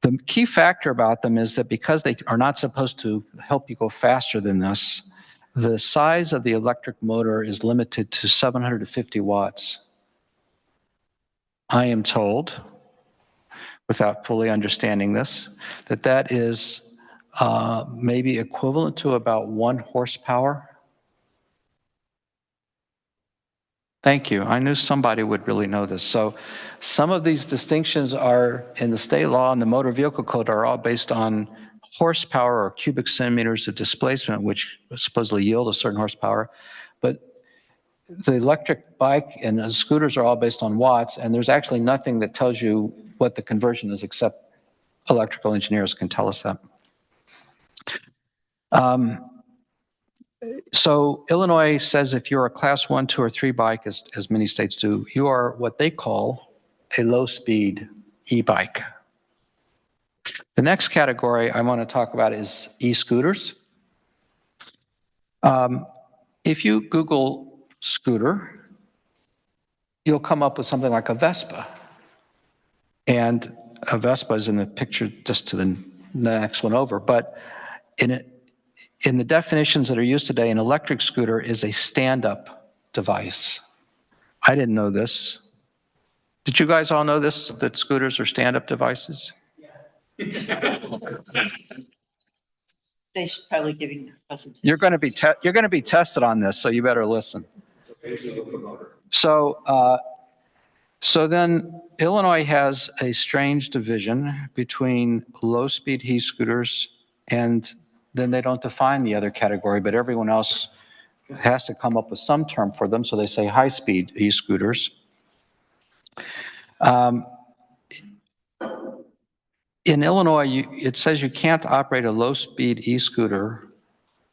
The key factor about them is that because they are not supposed to help you go faster than this, the size of the electric motor is limited to 750 watts. I am told, without fully understanding this, that that is maybe equivalent to about 1 horsepower. Thank you. I knew somebody would really know this. So some of these distinctions are in the state law and the motor vehicle code are all based on horsepower or cubic centimeters of displacement, which supposedly yield a certain horsepower. But the electric bike and the scooters are all based on watts, and there's actually nothing that tells you what the conversion is, except electrical engineers can tell us that. So Illinois says if you're a class 1, 2, or 3 bike, as many states do, you are what they call a low-speed e-bike. The next category I want to talk about is e-scooters. If you Google scooter, you'll come up with something like a Vespa. And a Vespa is in the picture just to the next one over. But in the definitions that are used today, an electric scooter is a stand-up device. I didn't know this. Did you guys all know this, that scooters are stand-up devices? They should probably give you a presentation. You're going to be tested on this, so you better listen. So then Illinois has a strange division between low-speed e-scooters, and then they don't define the other category, but everyone else has to come up with some term for them, so they say high-speed e-scooters. In Illinois, it says you can't operate a low-speed e-scooter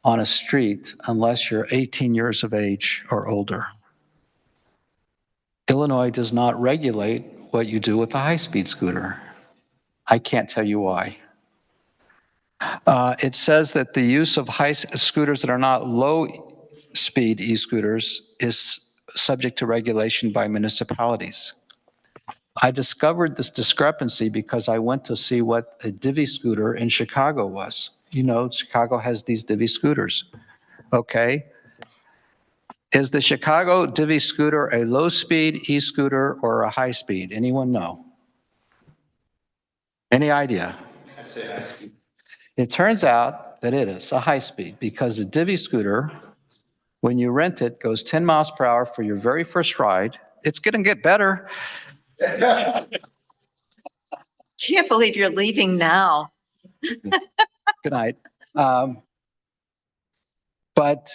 on a street unless you're 18 years of age or older. Illinois does not regulate what you do with a high-speed scooter. I can't tell you why. It says that the use of scooters that are not low-speed e-scooters is subject to regulation by municipalities. I discovered this discrepancy because I went to see what a Divvy scooter in Chicago was. You know, Chicago has these Divvy scooters. Okay. Is the Chicago Divvy scooter a low-speed e-scooter or a high-speed? Anyone know? Any idea? I'd say high speed. It turns out that it is a high-speed because the Divvy scooter, when you rent it, goes 10 miles per hour for your very first ride. It's going to get better. Can't believe you're leaving now. Good night. But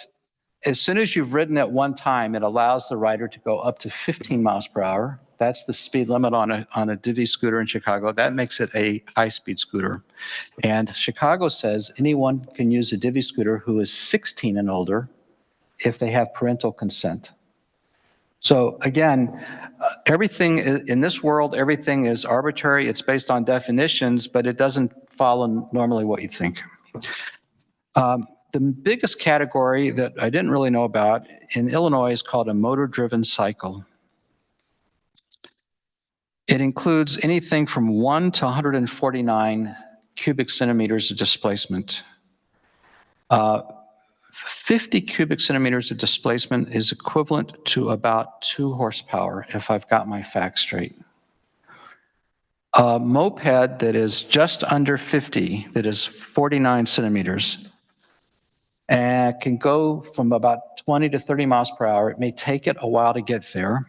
as soon as you've ridden it one time, it allows the rider to go up to 15 miles per hour. That's the speed limit on a Divvy scooter in Chicago. That makes it a high-speed scooter. And Chicago says anyone can use a Divvy scooter who is 16 and older if they have parental consent. So again, everything in this world, everything is arbitrary. It's based on definitions, but it doesn't follow normally what you think. The biggest category that I didn't really know about in Illinois is called a motor-driven cycle. It includes anything from 1 to 149 cubic centimeters of displacement. 50 cubic centimeters of displacement is equivalent to about 2 horsepower, if I've got my facts straight. A moped that is just under 50, that is 49 centimeters, and can go from about 20 to 30 miles per hour. It may take it a while to get there.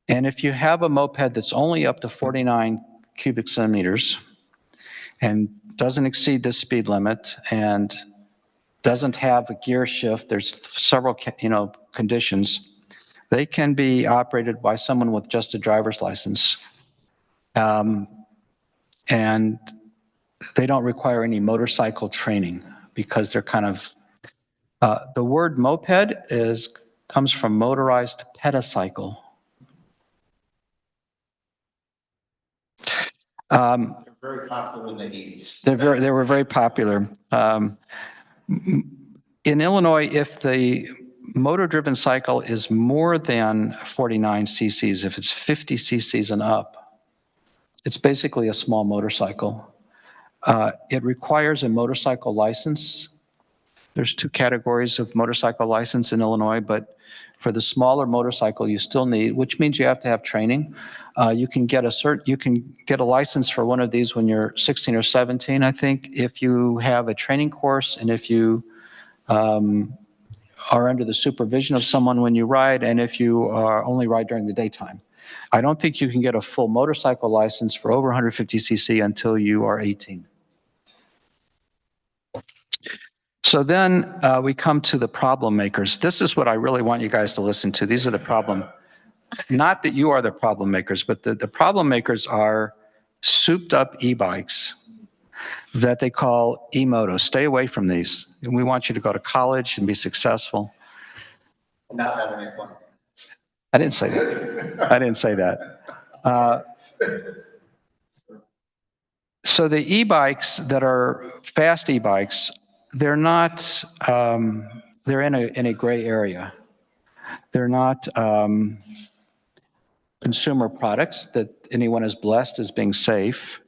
And if you have a moped that's only up to 49 cubic centimeters, and doesn't exceed the speed limit and doesn't have a gear shift, there's several, conditions, they can be operated by someone with just a driver's license. And they don't require any motorcycle training because they're kind of, the word moped comes from motorized petacycle. Very popular in the 80s. They were very popular. In Illinois, if the motor-driven cycle is more than 49 cc's, if it's 50 cc's and up, it's basically a small motorcycle. It requires a motorcycle license. There's two categories of motorcycle license in Illinois, but for the smaller motorcycle, you still need, which means you have to have training. You can get a license for one of these when you're 16 or 17, I think, if you have a training course and if you are under the supervision of someone when you ride, and if you only ride during the daytime. I don't think you can get a full motorcycle license for over 150 cc until you are 18. So then we come to the problem makers. This is what I really want you guys to listen to. These are the problem. Not that you are the problem makers, but the problem makers are souped up e-bikes that they call e-motos. Stay away from these. And we want you to go to college and be successful. Not having any fun. I didn't say that. I didn't say that. So the e-bikes that are fast e-bikes, they're not, they're in a gray area. They're not consumer products that anyone is blessed as being safe.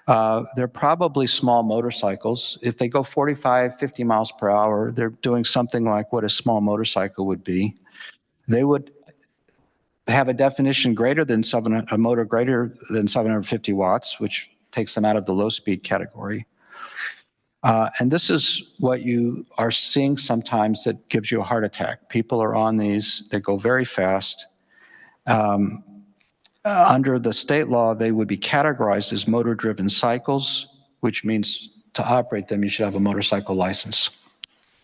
They're probably small motorcycles. If they go 45, 50 miles per hour, they're doing something like what a small motorcycle would be. They would have a definition greater than a motor greater than 750 watts, which takes them out of the low speed category. And this is what you are seeing sometimes that gives you a heart attack. People are on these, they go very fast. Under the state law, they would be categorized as motor-driven cycles, which means to operate them, you should have a motorcycle license.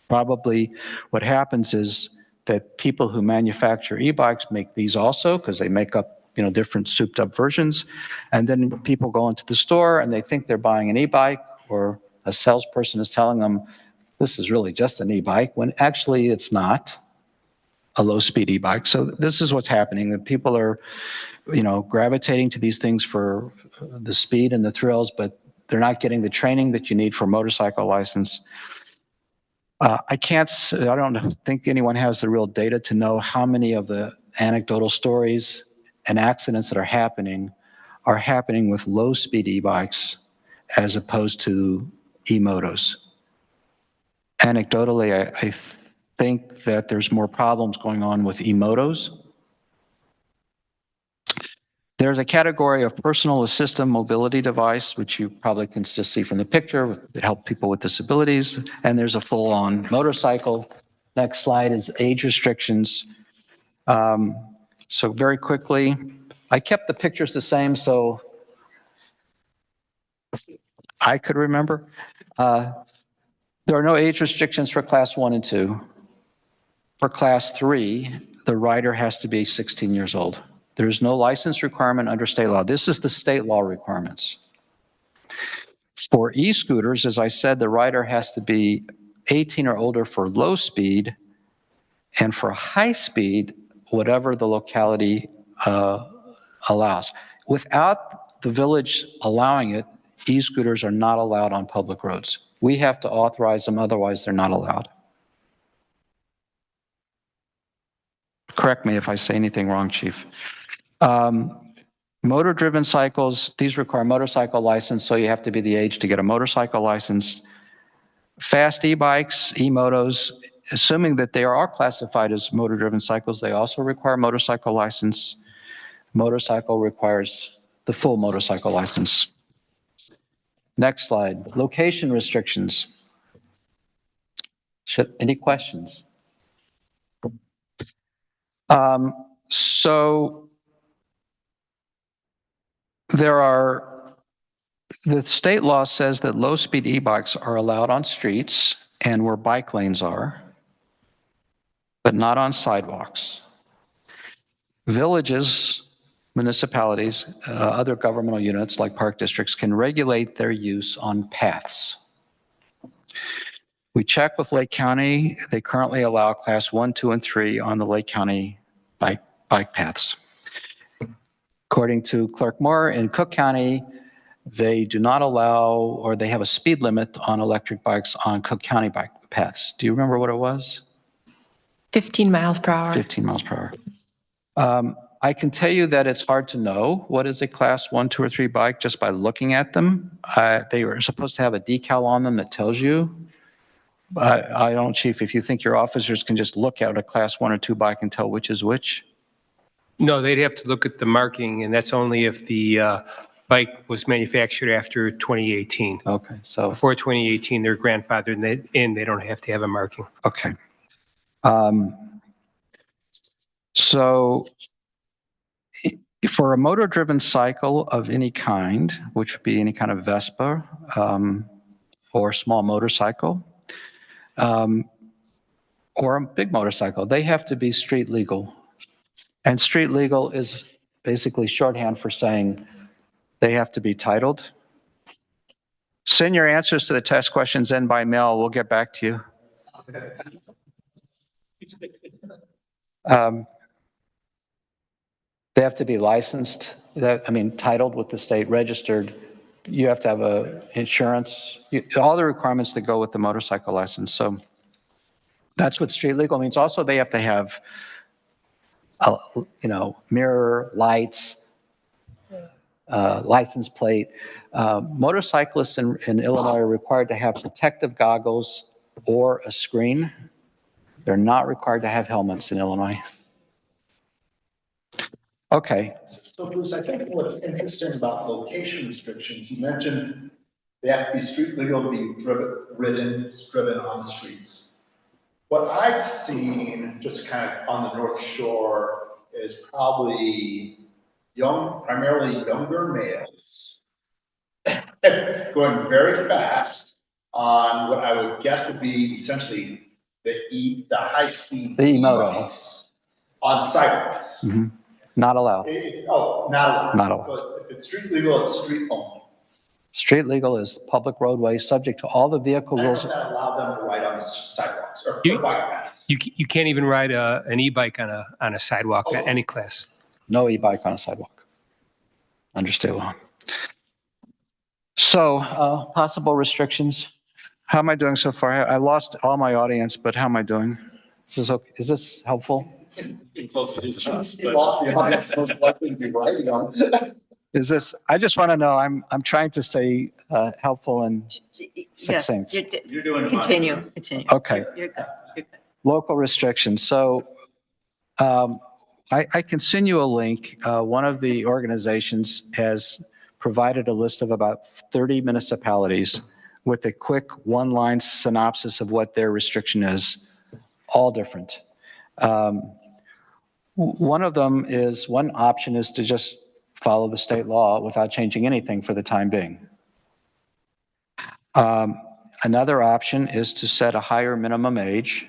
Probably what happens is that people who manufacture e-bikes make these also because they make up, different souped up versions. And then people go into the store and they think they're buying an e-bike, or a salesperson is telling them, this is really just an e-bike, when actually it's not a low-speed e-bike. So this is what's happening, that people are, gravitating to these things for the speed and the thrills, but they're not getting the training that you need for a motorcycle license. I don't think anyone has the real data to know how many of the anecdotal stories and accidents that are happening with low-speed e-bikes as opposed to e-motos. Anecdotally, I think that there's more problems going on with e-motos. There's a category of personal assistive mobility device, which you probably can just see from the picture, to help people with disabilities. And there's a full-on motorcycle. Next slide is age restrictions. So very quickly, I kept the pictures the same so I could remember. There are no age restrictions for class 1 and 2. For class 3, the rider has to be 16 years old. There's no license requirement under state law. This is the state law requirements. For e-scooters, as I said, the rider has to be 18 or older for low speed, and for high speed, whatever the locality allows. Without the village allowing it, e-scooters are not allowed on public roads. We have to authorize them, otherwise they're not allowed. Correct me if I say anything wrong, Chief. Motor-driven cycles, these require motorcycle license, so you have to be the age to get a motorcycle license. Fast e-bikes, e-motos, assuming that they are classified as motor-driven cycles, they also require motorcycle license. Motorcycle requires the full motorcycle license. Next slide, location restrictions. Any questions? So there are The state law says that low-speed e-bikes are allowed on streets and where bike lanes are, but not on sidewalks. Villages, municipalities, other governmental units like park districts can regulate their use on paths. We checked with Lake County. They currently allow class 1, 2, and 3 on the Lake County bike paths. According to Clerk Moore in Cook County, they do not allow, or they have a speed limit on electric bikes on Cook County bike paths. Do you remember what it was? 15 miles per hour. 15 miles per hour. I can tell you that it's hard to know what is a class 1, 2, or 3 bike just by looking at them. They are supposed to have a decal on them that tells you. I don't, Chief, if you think your officers can just look at a class 1 or 2 bike and tell which is which? No, they'd have to look at the marking, and that's only if the bike was manufactured after 2018. Okay, so. Before 2018, they're grandfathered in, they don't have to have a marking. Okay. So for a motor-driven cycle of any kind, which would be any kind of Vespa or small motorcycle, or a big motorcycle, they have to be street legal. And street legal is basically shorthand for saying they have to be titled. Send your answers to the test questions in by mail. We'll get back to you. They have to be licensed, titled with the state, registered. You have to have insurance, all the requirements that go with the motorcycle license. So that's what street legal means. Also, they have to have, mirror, lights, license plate. Motorcyclists in Illinois are required to have protective goggles or a screen. They're not required to have helmets in Illinois. Okay. So Bruce, I think what's interesting about location restrictions, you mentioned they have to be street legal to be driven on the streets. What I've seen just kind of on the North Shore is probably primarily younger males going very fast on what I would guess would be essentially the high-speed e-bikes on sidewalks. Mm-hmm. Not allowed. Not allowed. Not allowed. So if it's street legal, it's street only. Street legal is public roadway, subject to all the vehicle rules. That allow them to ride on the sidewalks or bike paths. You can't even ride an e-bike on a sidewalk at any class. No e-bike on a sidewalk under state law. So possible restrictions. How am I doing so far? I lost all my audience, but how am I doing? Is this helpful? Close to his house, but lost the audience, most likely to be riding on. Is this? I just want to know. I'm trying to stay helpful and succinct. Yes, you're doing continue. Okay. You're good. Local restrictions. So I can send you a link. One of the organizations has provided a list of about 30 municipalities with a quick one-line synopsis of what their restriction is, all different. One option is to just follow the state law without changing anything for the time being. Another option is to set a higher minimum age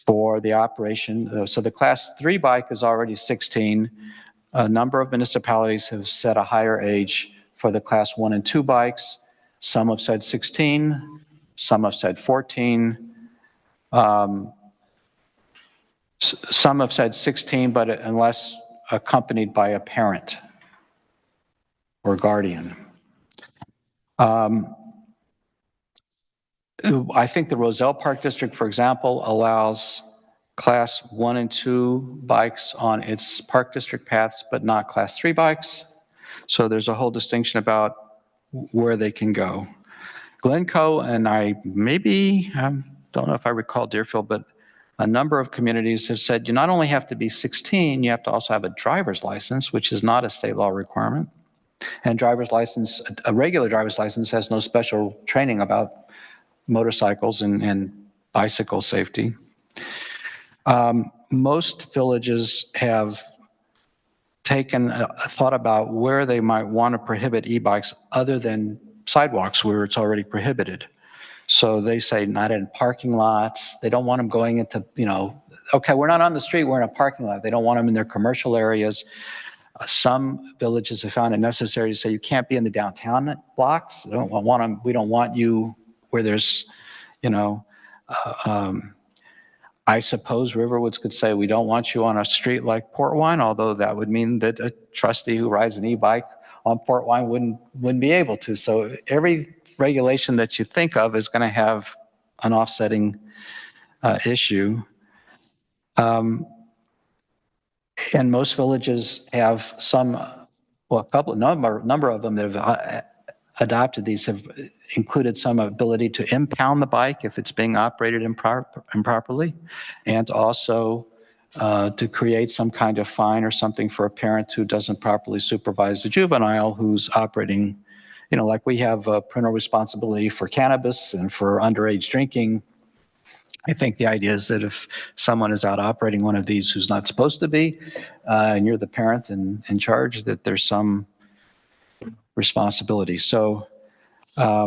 for the operation. So the class 3 bike is already 16. A number of municipalities have set a higher age for the class 1 and 2 bikes. Some have said 16, some have said 14. Some have said 16, but unless accompanied by a parent or guardian. I think the Roselle Park District, for example, allows class 1 and 2 bikes on its park district paths, but not class 3 bikes. So there's a whole distinction about where they can go. Glencoe and I don't know if I recall Deerfield, but a number of communities have said you not only have to be 16, you have to also have a driver's license, which is not a state law requirement. And a regular driver's license has no special training about motorcycles and bicycle safety. Most villages have thought about where they might want to prohibit e-bikes other than sidewalks where it's already prohibited. So they say not in parking lots. They don't want them going into, okay, we're not on the street, we're in a parking lot. They don't want them in their commercial areas. Some villages have found it necessary to say you can't be in the downtown blocks. We don't want you where there's, I suppose Riverwoods could say we don't want you on a street like Port Wine, although that would mean that a trustee who rides an e-bike on Port Wine wouldn't be able to. So every regulation that you think of is going to have an offsetting issue. And most villages have number of them that have adopted these have included some ability to impound the bike if it's being operated improperly, and also to create some kind of fine or something for a parent who doesn't properly supervise the juvenile who's operating, like we have a parental responsibility for cannabis and for underage drinking. I think the idea is that if someone is out operating one of these who's not supposed to be, and you're the parent in charge, that there's some responsibility. So I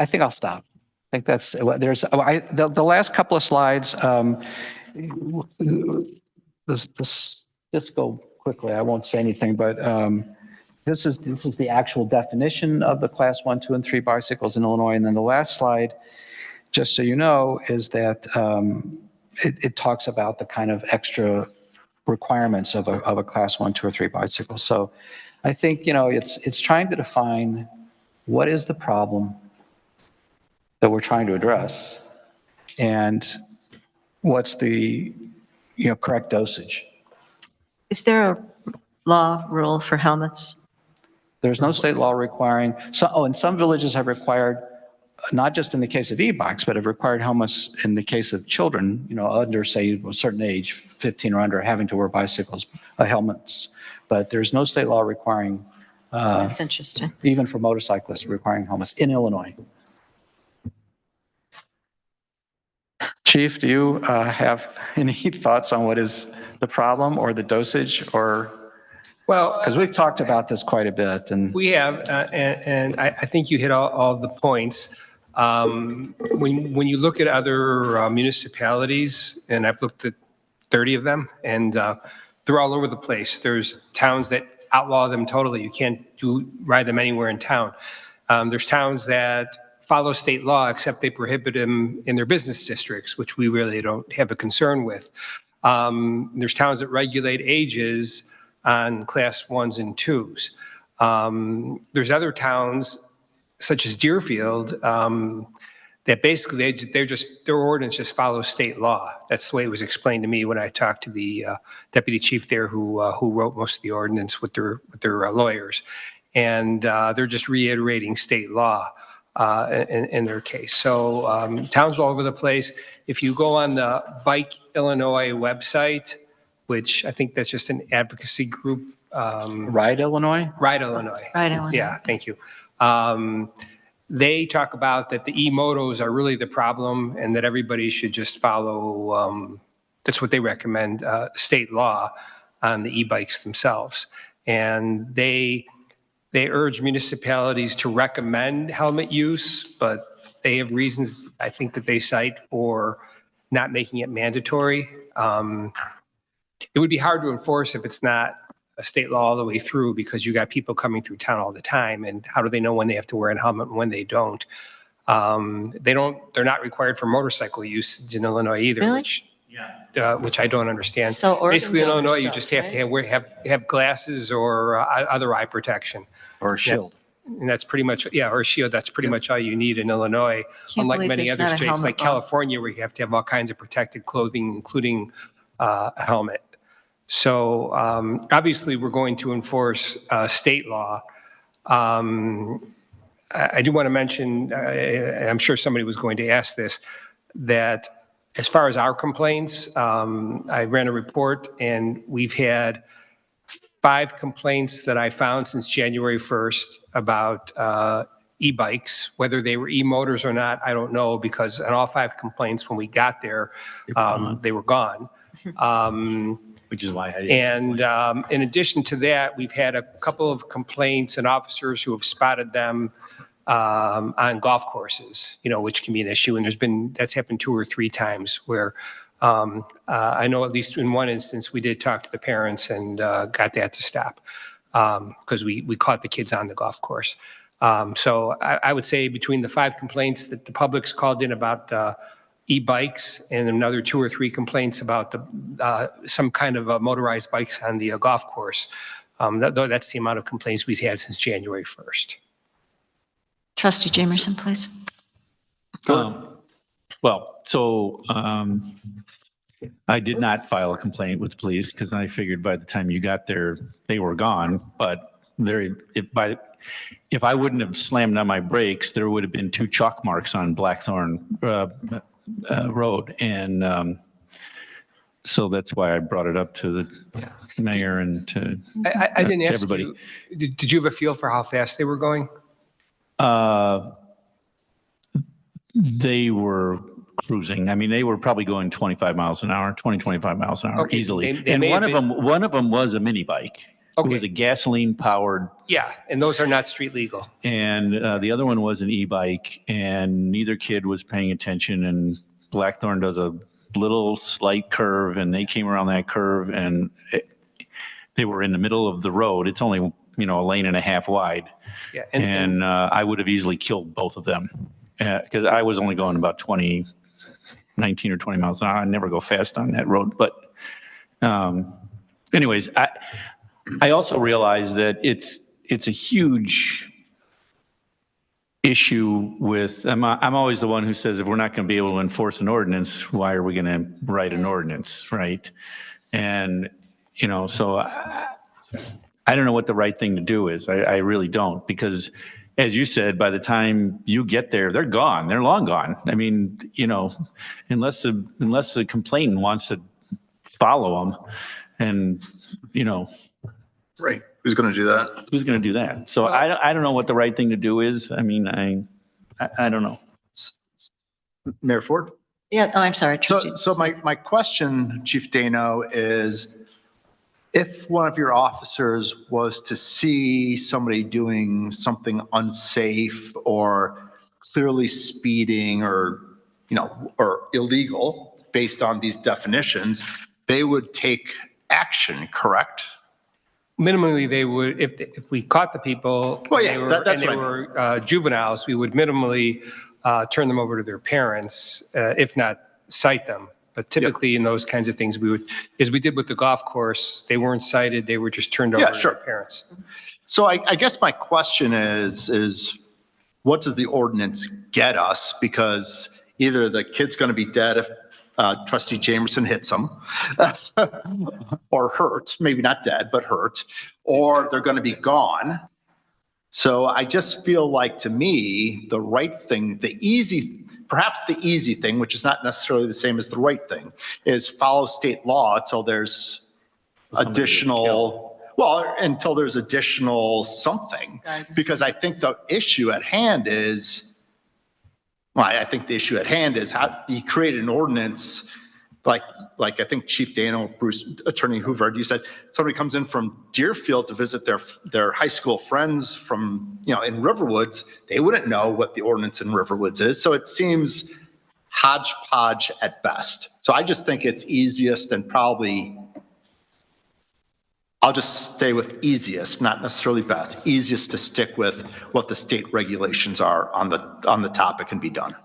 think I'll stop. I think that's the last couple of slides. Just go quickly. I won't say anything, but this is the actual definition of the class 1, 2, and 3 bicycles in Illinois. And then the last slide, just so you know, is that it talks about the kind of extra requirements of a class 1, 2, or 3 bicycle. So I think, it's trying to define what is the problem that we're trying to address and what's the, correct dosage. Is there a law rule for helmets? There's no state law requiring, and some villages have required, not just in the case of e-bikes, but have required helmets in the case of children, under, say, a certain age, 15 or under, having to wear helmets. But there's no state law requiring, That's interesting. even for motorcyclists, requiring helmets in Illinois. Chief, do you have any thoughts on what is the problem or the dosage, or? Well, because we've talked about this quite a bit, and we have, and I think you hit all the points. When you look at other municipalities, and I've looked at 30 of them, and they're all over the place. There's towns that outlaw them totally. You can't ride them anywhere in town. There's towns that follow state law, except they prohibit them in their business districts, which we really don't have a concern with. There's towns that regulate ages on class 1s and 2s. There's other towns, such as Deerfield, that basically their ordinance just follows state law. That's the way it was explained to me when I talked to the deputy chief there, who wrote most of the ordinance with their lawyers, and they're just reiterating state law in their case. So towns all over the place. If you go on the Bike Illinois website, which I think that's just an advocacy group. Ride Illinois? Ride Illinois. Ride Illinois. Yeah, thank you. They talk about that the e-motos are really the problem and that everybody should just follow, that's what they recommend, state law on the e-bikes themselves. And they urge municipalities to recommend helmet use, but they have reasons, I think, that they cite for not making it mandatory. It would be hard to enforce if it's not a state law all the way through, because you got people coming through town all the time, and how do they know when they have to wear a helmet and when they don't? They're not required for motorcycle use in Illinois either, Really? which I don't understand. So Oregon's basically in Illinois, you overstuffed, just have to have glasses or other eye protection. Or a shield. And that's pretty much, or a shield, that's pretty much all you need in Illinois. Can't Unlike believe many there's other not a states helmet like law. California, where you have to have all kinds of protected clothing, including a helmet. So obviously we're going to enforce state law. I do want to mention, I'm sure somebody was going to ask this, that as far as our complaints, I ran a report and we've had 5 complaints that I found since January 1st about e-bikes. Whether they were e-motors or not, I don't know, because on all 5 complaints, when we got there, they were gone. Which is why I didn't. And in addition to that, we've had a couple of complaints and officers who have spotted them on golf courses, which can be an issue. And that's happened 2 or 3 times where I know at least in one instance, we did talk to the parents and got that to stop because we caught the kids on the golf course. So I would say between the 5 complaints that the public's called in about e-bikes and another 2 or 3 complaints about some kind of motorized bikes on the golf course, that's the amount of complaints we've had since January 1st. Trustee Jamerson, please. I did not file a complaint with the police because I figured by the time you got there, they were gone. But if I wouldn't have slammed on my brakes, there would have been 2 chalk marks on Blackthorn Road. And so that's why I brought it up to the mayor and to I didn't ask everybody. you, did you have a feel for how fast they were going? They were cruising. I mean, they were probably going 25 miles an hour, 25 miles an hour Okay, easily. they And may one have of them was a mini bike. It was a gasoline powered. Yeah, and those are not street legal. And the other one was an e-bike, and neither kid was paying attention. And Blackthorn does a little slight curve, and they came around that curve, and they were in the middle of the road. It's only a lane and a half wide. Yeah, and I would have easily killed both of them because I was only going about 19 or 20 miles an hour. I never go fast on that road. But anyways, I also realize that it's a huge issue with, I'm always the one who says, if we're not going to be able to enforce an ordinance, why are we going to write an ordinance, right? And, so I don't know what the right thing to do is. I really don't, because as you said, by the time you get there, they're gone. They're long gone. I mean, unless the complainant wants to follow them and, Right. Who's going to do that? Who's going to do that? So I don't know what the right thing to do is. I mean, I don't know. Mayor Ford? Yeah, I'm sorry. Trustee So my question, Chief Dano, is if one of your officers was to see somebody doing something unsafe or clearly speeding or illegal based on these definitions, they would take action, correct? Minimally, they would, if we caught the people, Well, yeah, they were, that's and they what were juveniles, we would minimally turn them over to their parents, if not cite them. But typically in those kinds of things, we would, as we did with the golf course, they weren't cited, they were just turned over to their parents. So I guess my question is what does the ordinance get us? Because either the kid's going to be dead if Trustee Jamerson hits them, or hurt, maybe not dead, but hurt, or they're going to be gone. So I just feel like, to me, the right thing, perhaps the easy thing, which is not necessarily the same as the right thing, is follow state law until there's additional something. Because I think the issue at hand is, how you create an ordinance, like I think Chief Dano, Bruce, Attorney Hoover, you said somebody comes in from Deerfield to visit their high school friends from, in Riverwoods, they wouldn't know what the ordinance in Riverwoods is. So it seems hodgepodge at best. So I just think it's easiest and probably, I'll just stay with easiest, not necessarily best, easiest to stick with what the state regulations are on the topic and be done.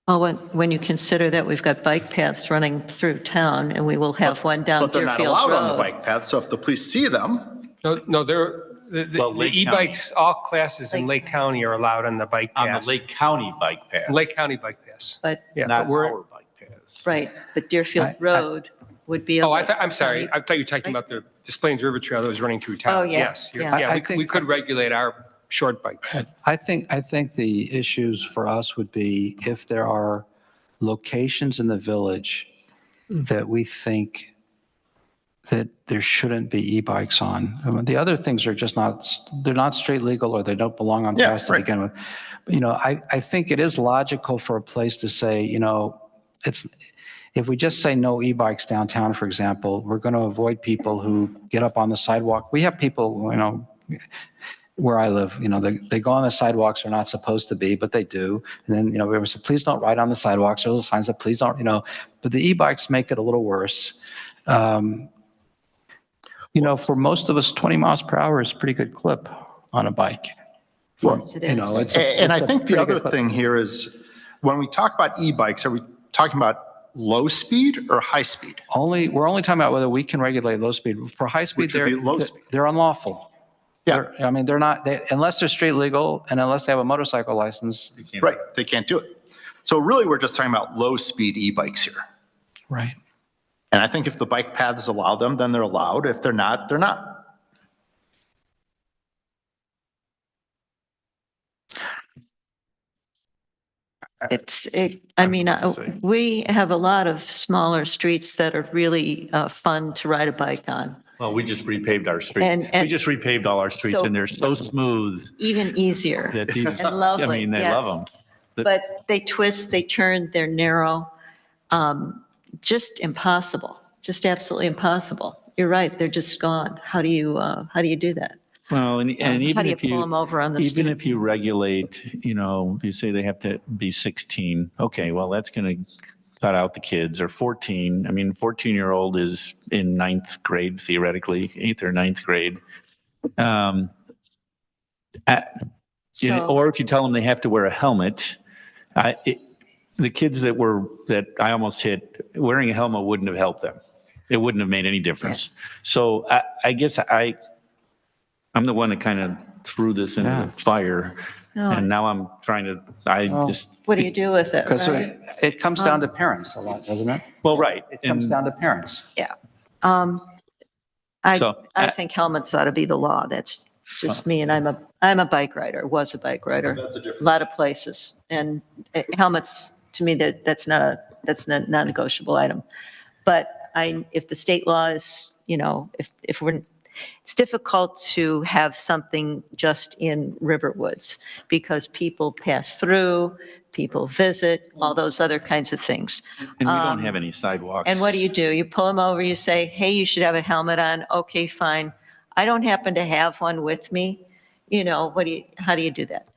Well, when you consider that we've got bike paths running through town and we will have one down But they're not Deerfield allowed on the Road. bike path, so if the police see them. No, the e-bikes, all classes in Lake County are allowed on the bike pass. On the Lake County bike path. Lake County bike pass. But, Yeah, Not but we're, our bike paths. right, but Deerfield Road would be. I'm sorry. I thought you were talking about the Des Plaines River Trail that was running through town. Oh, yeah, Yes. yeah. Yeah, we could regulate our short bike path. I think the issues for us would be if there are locations in the village that we think that there shouldn't be e-bikes on. I mean, the other things are just not, they're not straight legal or they don't belong on paths to begin with. But, I think it is logical for a place to say, it's, if we just say no e-bikes downtown, for example, we're going to avoid people who get up on the sidewalk. We have people, where I live, they go on the sidewalks they're not supposed to be, but they do. And then, we say, please don't ride on the sidewalks. There's signs that please don't, but the e-bikes make it a little worse. For most of us, 20 miles per hour is a pretty good clip on a bike. Yes, it is. And I think the other thing here is when we talk about e-bikes, are we talking about low speed or high speed? We're only talking about whether we can regulate low speed. For high speed, they're unlawful. Yeah. They're not, unless they're straight legal and unless they have a motorcycle license. Right, they can't do it. So really, we're just talking about low speed e-bikes here. Right. And I think if the bike paths allow them, then they're allowed. If they're not, they're not. We have a lot of smaller streets that are really fun to ride a bike on. Well, we just repaved our streets. And- We just repaved all our streets So- and they're so smooth Even easier that these, and lovely. they yes. love them. But they twist, they turn, they're narrow. Just impossible, just absolutely impossible. You're right, they're just gone. How do you do that? Well, and How even do you if pull them over on the street? even if you regulate, you say they have to be 16. Okay, well, that's going to cut out the kids or 14. 14-year-old is in 9th grade, theoretically, 8th or 9th grade. Or if you tell them they have to wear a helmet, the kids that I almost hit, wearing a helmet wouldn't have helped them. It wouldn't have made any difference. Yeah. So I guess I'm the one that kind of threw this into the fire. No. And now I'm trying to, what do you do with it? Because Right? it comes down to parents a lot, doesn't it? Well, right. It comes down to parents. Yeah. I think helmets ought to be the law. That's just me, and I'm a bike rider, was a bike rider. That's a different. A lot of places, and helmets, to me, that's not a non-negotiable item. But if the state law is, it's difficult to have something just in Riverwoods because people pass through, people visit, all those other kinds of things. And we don't have any sidewalks. And what do? You pull them over, you say, hey, you should have a helmet on. Okay, fine. I don't happen to have one with me. How do you do that?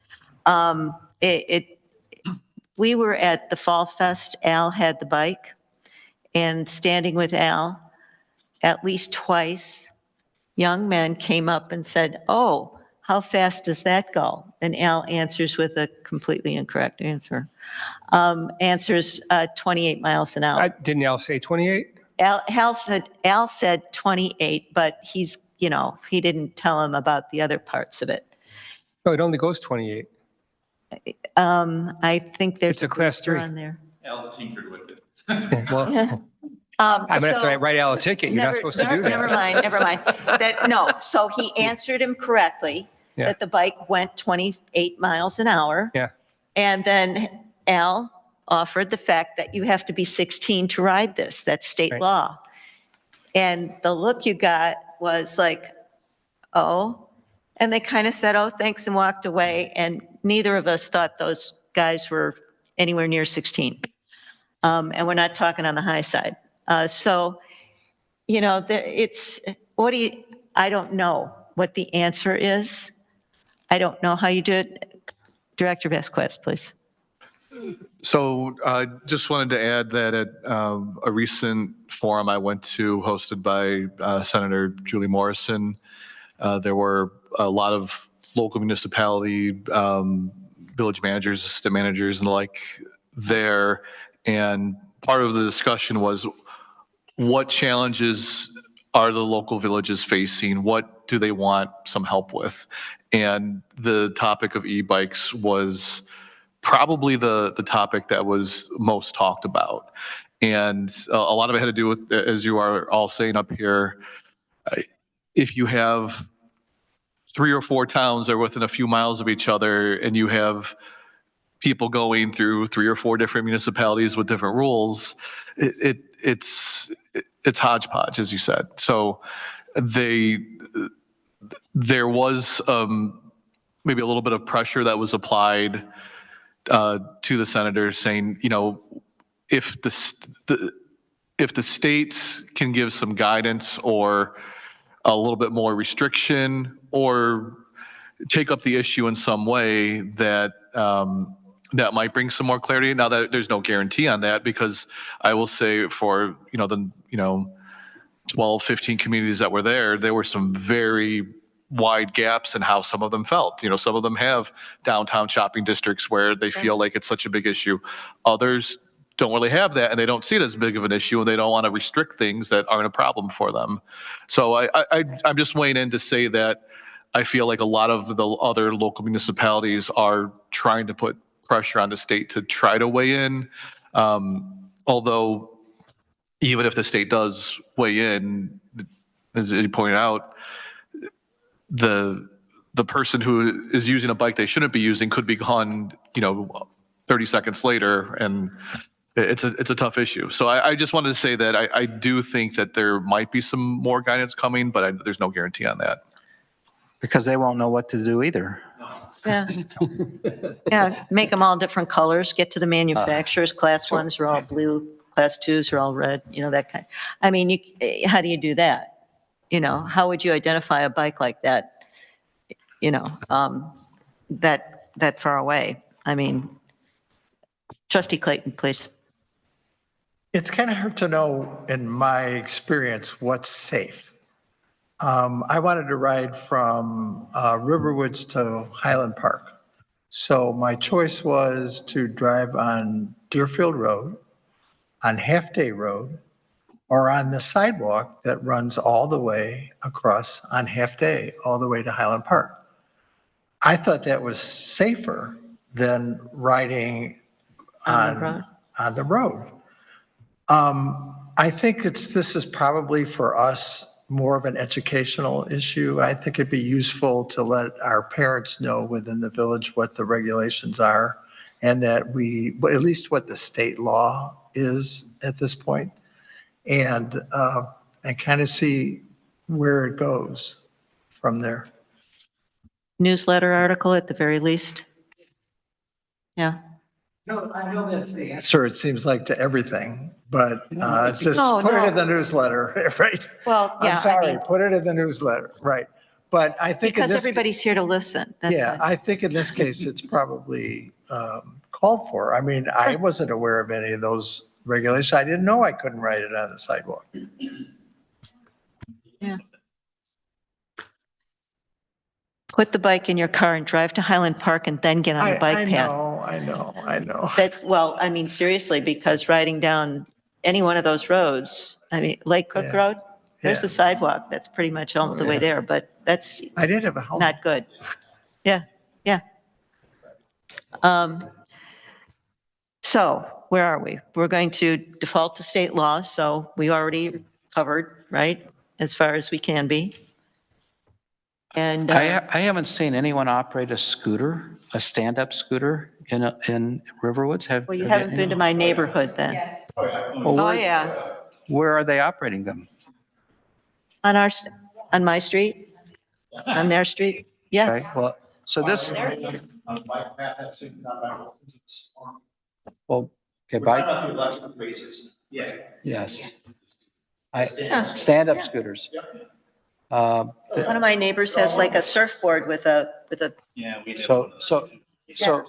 We were at the Fall Fest. Al had the bike, and standing with Al, at least twice, young men came up and said, oh, how fast does that go? And Al answers with a completely incorrect answer. Answers 28 miles an hour. Didn't Al say 28? Al said 28, but he's, he didn't tell him about the other parts of it. No, it only goes 28. I think there's It's a class booster 3. on there. Al's tinkered with it. Well, I'm gonna have to write Al a ticket. You're not supposed to do that. Never mind. So he answered him correctly, Yeah. that the bike went 28 miles an hour. Yeah. And then Al offered the fact that you have to be 16 to ride this. That's state Right. law. And the look you got was like, oh, and they kind of said, oh, thanks, and walked away. And neither of us thought those guys were anywhere near 16. And we're not talking on the high side. I don't know what the answer is. I don't know how you do it. Director Vasquez, please. So I just wanted to add that at a recent forum I went to hosted by Senator Julie Morrison, there were a lot of local municipality village managers, assistant managers and the like there. And part of the discussion was what challenges are the local villages facing? What do they want some help with? And the topic of e-bikes was probably the topic that was most talked about. And a lot of it had to do with, as you are all saying up here, if you have 3 or 4 towns that are within a few miles of each other and you have people going through 3 or 4 different municipalities with different rules, it's it's hodgepodge, as you said. So there was maybe a little bit of pressure that was applied to the senators saying, if the states can give some guidance or a little bit more restriction or take up the issue in some way that that might bring some more clarity. Now that there's no guarantee on that, because I will say for the 12, 15 communities that were there were some very wide gaps in how some of them felt. Some of them have downtown shopping districts where they feel like it's such a big issue. Others don't really have that, and they don't see it as big of an issue, and they don't want to restrict things that aren't a problem for them. So I'm just weighing in to say that I feel like a lot of the other local municipalities are trying to put pressure on the state to try to weigh in. Although even if the state does weigh in, as you pointed out, the person who is using a bike they shouldn't be using could be gone, 30 seconds later, and it's a tough issue. So I just wanted to say that I do think that there might be some more guidance coming, but there's no guarantee on that. Because they won't know what to do either. Yeah. Yeah, make them all different colors, get to the manufacturers. Class 1s are all blue, Class 2s are all red, that kind. I mean, how do you do that? How would you identify a bike like that, that far away? I mean, Trustee Clayton, please. It's kind of hard to know, in my experience, what's safe. I wanted to ride from Riverwoods to Highland Park. So my choice was to drive on Deerfield Road, on Half Day Road, or on the sidewalk that runs all the way across on Half Day, all the way to Highland Park. I thought that was safer than riding on the road. I think this is probably for us more of an educational issue. I think it'd be useful to let our parents know within the village what the regulations are, and that at least what the state law is at this point, and kind of see where it goes from there. Newsletter article at the very least. Yeah. No, I know that's the answer, it seems like, to everything, but just No, put no. it in the newsletter, right? Well, yeah. I'm sorry, put it in the newsletter, right? But I think Because everybody's here to listen. That's yeah, why. I think in this case, it's probably called for. I mean, I wasn't aware of any of those regulations. I didn't know I couldn't ride it on the sidewalk. Yeah. Put the bike in your car and drive to Highland Park and then get on the bike path. I know. Well, I mean, seriously, because riding down any one of those roads, I mean, Lake Cook Yeah. Road, there's Yeah. a sidewalk that's pretty much all the way Yeah. there, but that's I did have a helmet. not good. Yeah. So where are we? We're going to default to state law, so we already covered, right, as far as we can be. And I haven't seen anyone operate a scooter, a stand-up scooter in Riverwoods. well, you haven't been to my neighborhood then. Yes. Oh, yeah. Where are they operating them? On my street, on their street. Okay, Yes. well, so this, well, okay, bike, the electric racers. Yeah. yes. Stand-up scooters. One of my neighbors has like a surfboard with a, So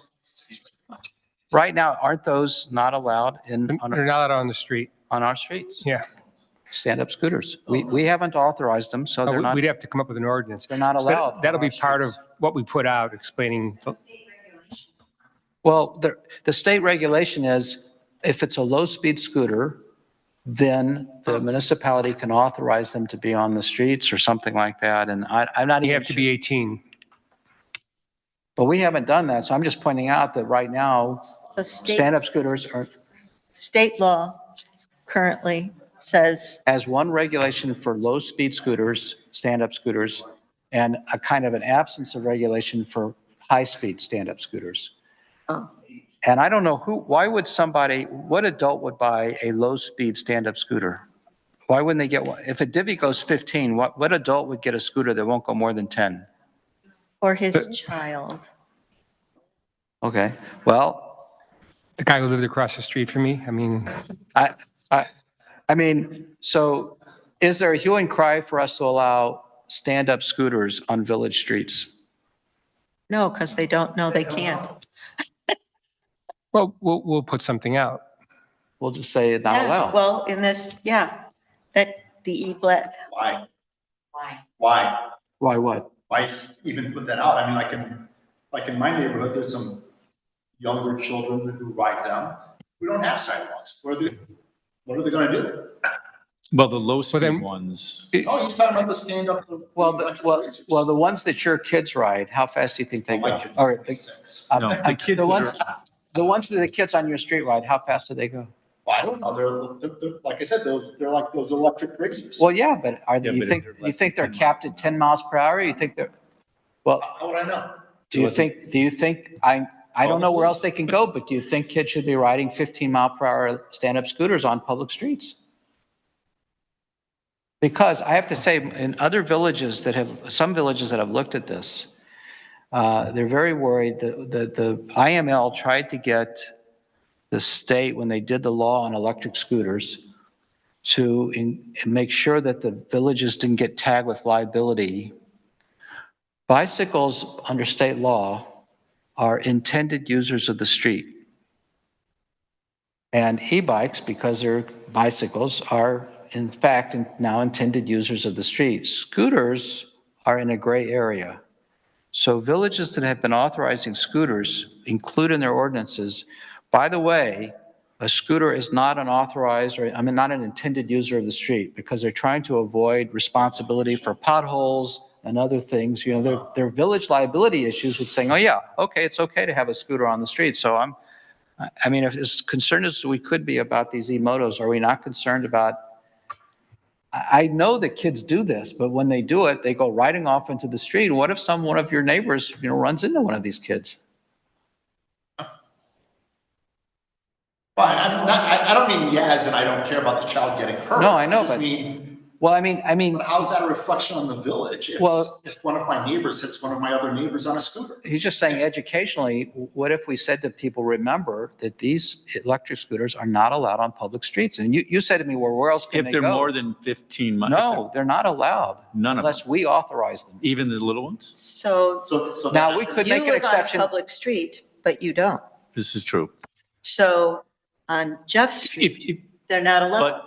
right now, aren't those not allowed They're not on the street. on our streets? Yeah. Stand-up scooters. We haven't authorized them, so they're not, We'd have to come up with an ordinance. they're not So allowed. that'll on be our part of streets. what we put out explaining. Well, the state regulation is if it's a low-speed scooter, then the municipality can authorize them to be on the streets or something like that. And I'm not even. You have to sure. be 18. But we haven't done that. So I'm just pointing out that right now, so stand-up scooters are, state law currently says, as one regulation for low-speed scooters, stand-up scooters, and a kind of an absence of regulation for high-speed stand-up scooters. oh, And I don't know what adult would buy a low-speed stand-up scooter? Why wouldn't they get one? If a divvy goes 15, what adult would get a scooter that won't go more than 10? Or his child. Okay, well, The guy who lived across the street from me, I mean, I mean, so is there a hue and cry for us to allow stand-up scooters on village streets? No, because they don't know they can't. well, we'll put something out. We'll just say it's not Yeah, allowed. well, in this, yeah, that the e-blat. Why? Why? Why? Why what? Why even put that out? I mean, like in my neighborhood, there's some younger children who ride them. We don't have sidewalks. What are they going to do? Well, the low speed ones. Oh, he's talking about the stand-up. Well, the ones that your kids ride, how fast do you think they go? My kids All are right, 6. No, the kids the that ones that the kids on your street ride, how fast do they go? Well, I don't know. They're like I said, they're like those electric racers. Well, yeah, but Yeah, you but think, if they're you less think than they're 10 capped at 10 miles per hour? You think they're, well, How would I know? do you think, I don't know where else they can go, but do you think kids should be riding 15 mile per hour stand-up scooters on public streets? Because I have to say, in other villages some villages that have looked at this, they're very worried that the IML tried to get the state, when they did the law on electric scooters, to make sure that the villages didn't get tagged with liability. Bicycles under state law are intended users of the street. And e-bikes, because they're bicycles, are in fact now intended users of the street. Scooters are in a gray area. So villages that have been authorizing scooters include in their ordinances, by the way, a scooter is not an authorized, or not an intended user of the street, because they're trying to avoid responsibility for potholes and other things. You know, there are village liability issues with saying, oh yeah, okay, it's okay to have a scooter on the street. So I mean, if as concerned as we could be about these e-motos, are we not concerned about, I know that kids do this, but when they do it, they go riding off into the street. What if one of your neighbors, runs into one of these kids? Well, I don't mean as in I don't care about the child getting hurt. No, I know, just but mean, well, I mean, but how's that a reflection on the village? If one of my neighbors hits one of my other neighbors on a scooter. he's just saying educationally, what if we said to people, remember that these electric scooters are not allowed on public streets? And you said to me, well, where else can If they they're go? more than 15 miles. No, they're not allowed. None of them. Unless we authorize them. Even the little ones? So Now, we could you make an live on a exception. public street, but you don't. This is true. So on Jeff Street, they're not allowed.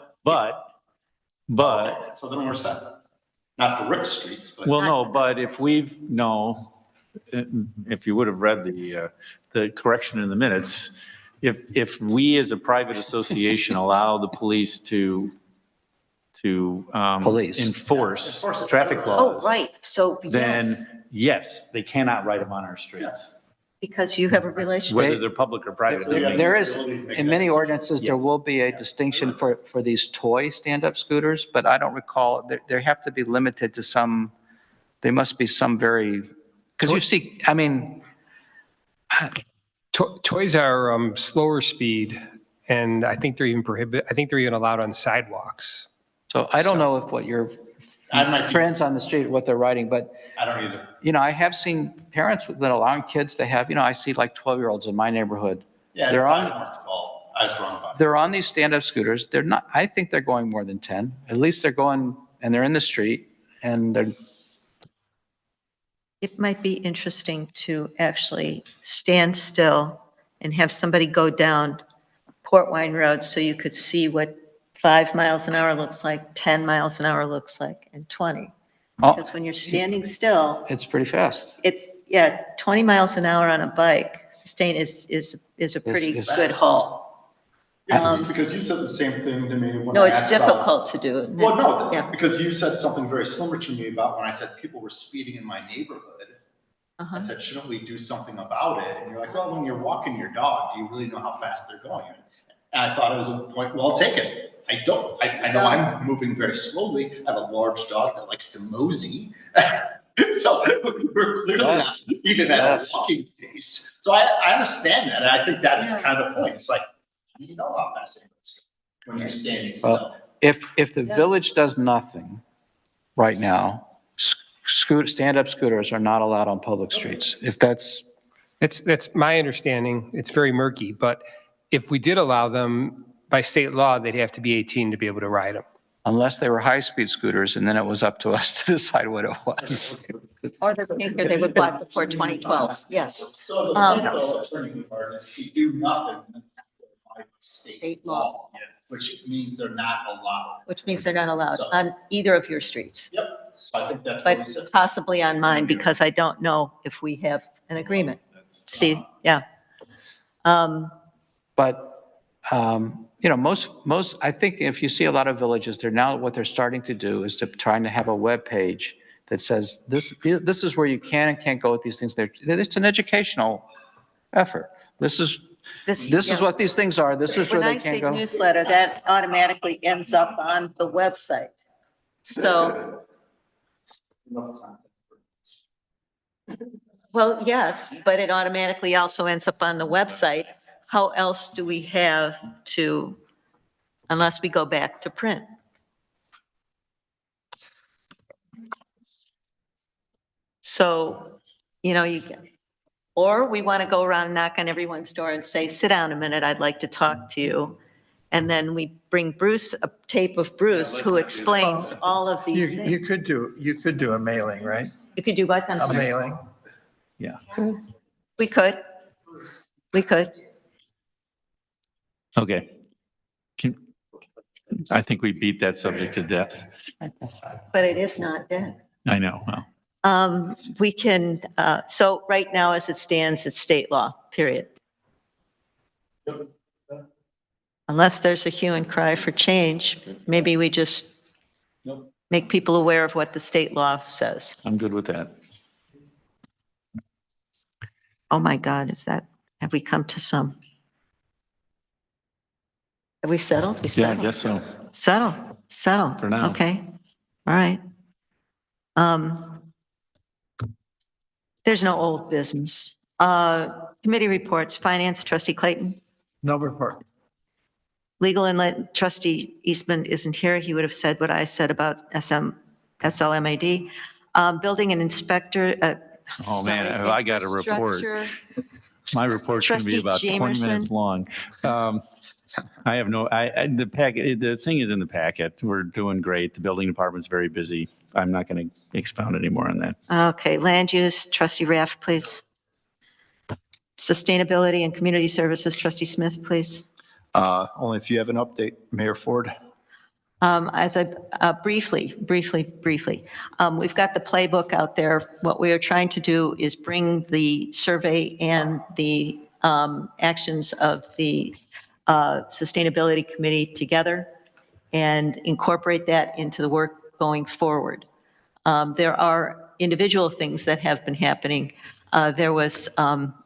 But, So then we're set. Not for Rick streets, but. well, no, but if if you would have read the correction in the minutes, if we as a private association allow the police to enforce traffic laws. Oh, right. So Then, yes, yes, they cannot ride them on our streets, because you have a relationship. whether they're public or private. So you have There the is, ability to make in that many decision. ordinances, there will be a distinction for these toy stand-up scooters, but I don't recall, they have to be limited to some, they must be some very, because you see, I mean, Toys are slower speed, and I think they're even allowed on sidewalks. so I don't know if what your friends on the street, what they're riding, but I don't either. I have seen parents that allowing kids to have, I see like 12-year-olds in my neighborhood. Yeah, They're I on, don't have to call. I was wrong about it. they're on these stand-up scooters. They're not, I think they're going more than 10. At least they're going, and they're in the street, and they're, It might be interesting to actually stand still and have somebody go down Port Wine Road so you could see what 5 miles an hour looks like, 10 miles an hour looks like, and 20. Oh. Because when you're standing still, it's pretty fast. 20 miles an hour on a bike, sustain is a pretty It's- good haul. Yeah, because you said the same thing to me when No, I it's asked about. difficult to do it. Well, no, Yeah. because you said something very similar to me about when I said people were speeding in my neighborhood. Uh-huh. I said, shouldn't we do something about it? And you're like, well, when you're walking your dog, do you really know how fast they're going? And I thought it was a point well taken. I don't. I know I'm moving very slowly. I have a large dog that likes to mosey. So we're clearly not even at a walking pace. So I understand that. And I think that's kind of the point. It's like, you know how fast it goes when you're standing still. if the village does nothing right now, stand-up scooters are not allowed on public streets. If that's, That's my understanding. It's very murky, but if we did allow them by state law, they'd have to be 18 to be able to ride them. unless they were high-speed scooters, and then it was up to us to decide what it was. Or they're pink, or they were black before 2012, yes. So the point though, Attorney Goodbar, is if you do nothing, then by state law, which means they're not allowed. Which means they're not allowed So- on either of your streets, Yep, so I think that's what we but said. possibly on mine, because I don't know if we have an agreement. See, yeah. But, you know, most, I think if you see a lot of villages, they're now, what they're starting to do is to trying to have a web page that says, this is where you can and can't go with these things. It's an educational effort. This is yeah. what these things are. This is where When they I say can't go. newsletter, that automatically ends up on the website. So, well, yes, but it automatically also ends up on the website. How else do we have to, unless we go back to print? So, you know, or we want to go around and knock on everyone's door and say, sit down a minute, I'd like to talk to you. And then we bring Bruce, a tape of Bruce, who explains all of these things. You could do a mailing, right? You could do what? I'm A sorry. mailing. Yeah. We could. We could. Okay. I think we beat that subject to death. But it is not dead. I know. Well, We can, so right now, as it stands, it's state law, period. Unless there's a hue and cry for change, maybe we just make people aware of what the state law says. I'm good with that. Oh my God, have we come to some? Have we settled? We Yeah, I settled? guess so. Settle. For now. Okay, all right. There's no old business. Committee reports, Finance, Trustee Clayton. No report. Legal and Trustee Eastman isn't here. He would have said what I said about SLMAD. Building and Inspector. Oh, man, sorry, I got a report. infrastructure. My report's going to be Trustee about 20 minutes Jamerson. long. I have no, the packet, the thing is in the packet. We're doing great. The building department's very busy. I'm not going to expound anymore on that. Okay, Land Use, Trustee Raff, please. Sustainability and Community Services, Trustee Smith, please. Only if you have an update, Mayor Ford. As I briefly, we've got the playbook out there. What we are trying to do is bring the survey and the actions of the Sustainability Committee together and incorporate that into the work going forward. There are individual things that have been happening. There was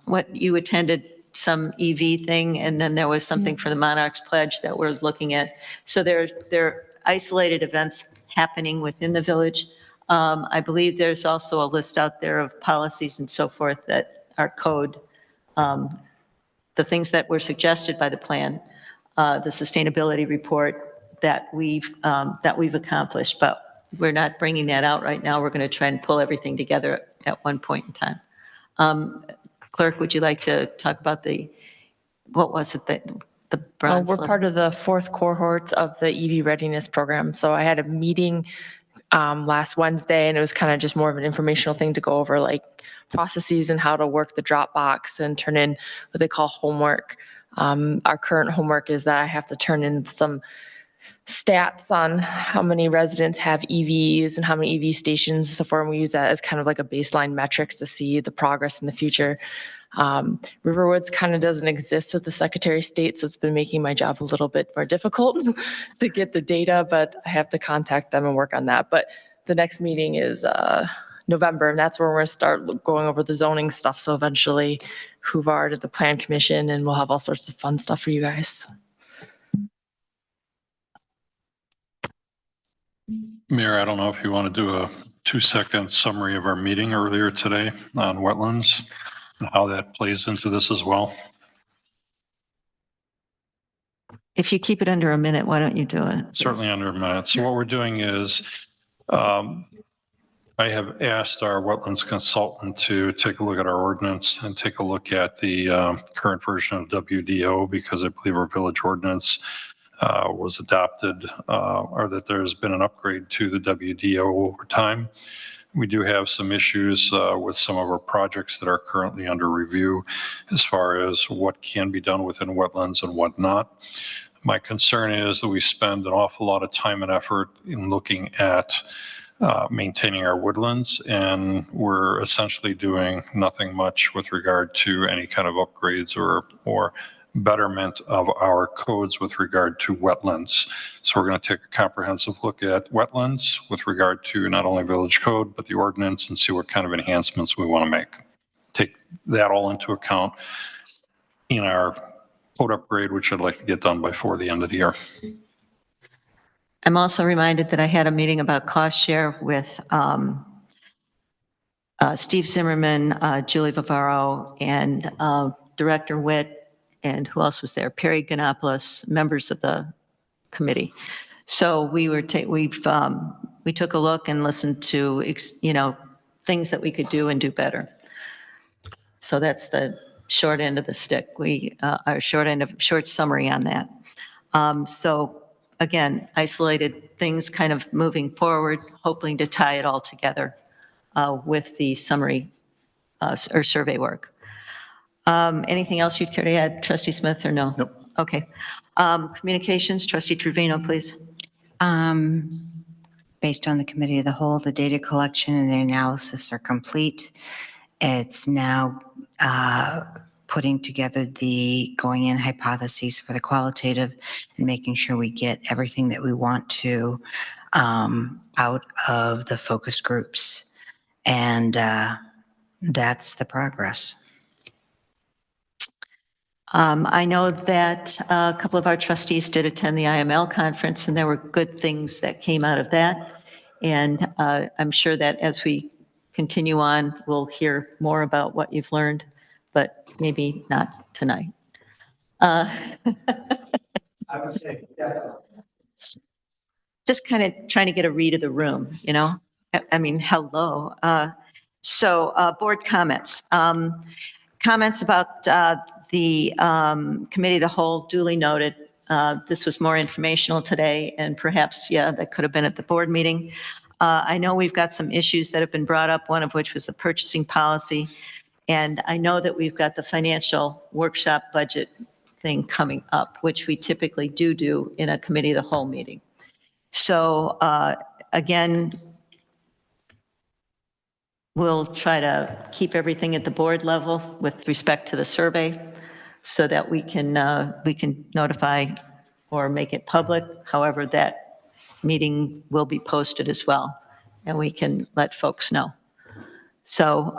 what you attended, some EV thing, and then there was something for the Monarchs Pledge that we're looking at. So there are isolated events happening within the village. I believe there's also a list out there of policies and so forth that are code, the things that were suggested by the plan, the sustainability report that we've accomplished, but we're not bringing that out right now. We're going to try and pull everything together at one point in time. Clerk, would you like to talk about what was it that the bronze? We're part of the fourth cohort of the EV readiness program. So I had a meeting last Wednesday, and it was kind of just more of an informational thing to go over like processes and how to work the Dropbox and turn in what they call homework. Our current homework is that I have to turn in some stats on how many residents have EVs and how many EV stations and so forth. And we use that as kind of like a baseline metrics to see the progress in the future. Riverwoods kind of doesn't exist with the Secretary of State, so it's been making my job a little bit more difficult to get the data, but I have to contact them and work on that. But the next meeting is November, and that's where we're going to start going over the zoning stuff. So eventually Huvard at the Plan Commission, and we'll have all sorts of fun stuff for you guys. Mayor, I don't know if you want to do a 2-second summary of our meeting earlier today on wetlands and how that plays into this as well. If you keep it under a minute, why don't you do it? Certainly under a minute. So what we're doing is, I have asked our wetlands consultant to take a look at our ordinance and take a look at the current version of WDO, because I believe our village ordinance was adopted, or that there's been an upgrade to the WDO over time. We do have some issues with some of our projects that are currently under review as far as what can be done within wetlands and what not. My concern is that we spend an awful lot of time and effort in looking at maintaining our woodlands, and we're essentially doing nothing much with regard to any kind of upgrades or betterment of our codes with regard to wetlands. So we're going to take a comprehensive look at wetlands with regard to not only village code, but the ordinance, and see what kind of enhancements we want to make. Take that all into account in our code upgrade, which I'd like to get done before the end of the year. I'm also reminded that I had a meeting about cost share with Steve Zimmerman, Julie Vivaro, and Director Witt, and who else was there? Perry Ganopoulos, members of the committee. So we took a look and listened to, things that we could do and do better. So that's the short end of the stick. Our short summary on that. So again, isolated things kind of moving forward, hoping to tie it all together with the summary or survey work. Anything else you'd care to add, Trustee Smith, or no? Nope. Okay. Communications, Trustee Trevino, please. Based on the committee of the whole, the data collection and the analysis are complete. It's now putting together the going in hypotheses for the qualitative and making sure we get everything that we want to out of the focus groups. And that's the progress. I know that a couple of our trustees did attend the IML conference, and there were good things that came out of that. And I'm sure that as we continue on, we'll hear more about what you've learned, but maybe not tonight. I would say, definitely. Just kind of trying to get a read of the room, I mean, hello. So board comments. Comments about the committee of the whole, duly noted. This was more informational today, and perhaps, that could have been at the board meeting. I know we've got some issues that have been brought up, one of which was the purchasing policy. And I know that we've got the financial workshop budget thing coming up, which we typically do in a committee of the whole meeting. So again, we'll try to keep everything at the board level with respect to the survey so that we can notify or make it public. However, that meeting will be posted as well, and we can let folks know. So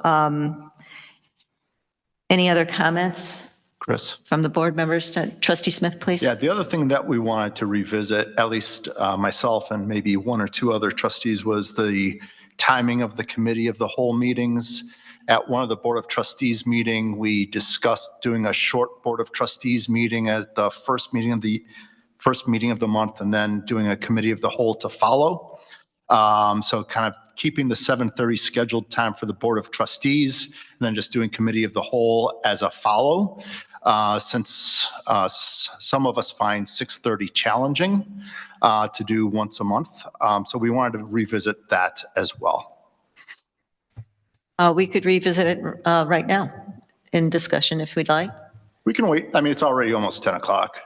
any other comments? Chris? From the board members? Trustee Smith, please. Yeah, the other thing that we wanted to revisit, at least myself and maybe one or two other trustees, was the timing of the committee of the whole meetings. At one of the Board of Trustees meeting, we discussed doing a short Board of Trustees meeting at the first meeting of the month, and then doing a committee of the whole to follow. So kind of keeping the 7:30 scheduled time for the Board of Trustees, and then just doing committee of the whole as a follow. Since some of us find 6:30 challenging to do once a month. So we wanted to revisit that as well. We could revisit it right now in discussion if we'd like. We can wait. I mean, it's already almost 10 o'clock.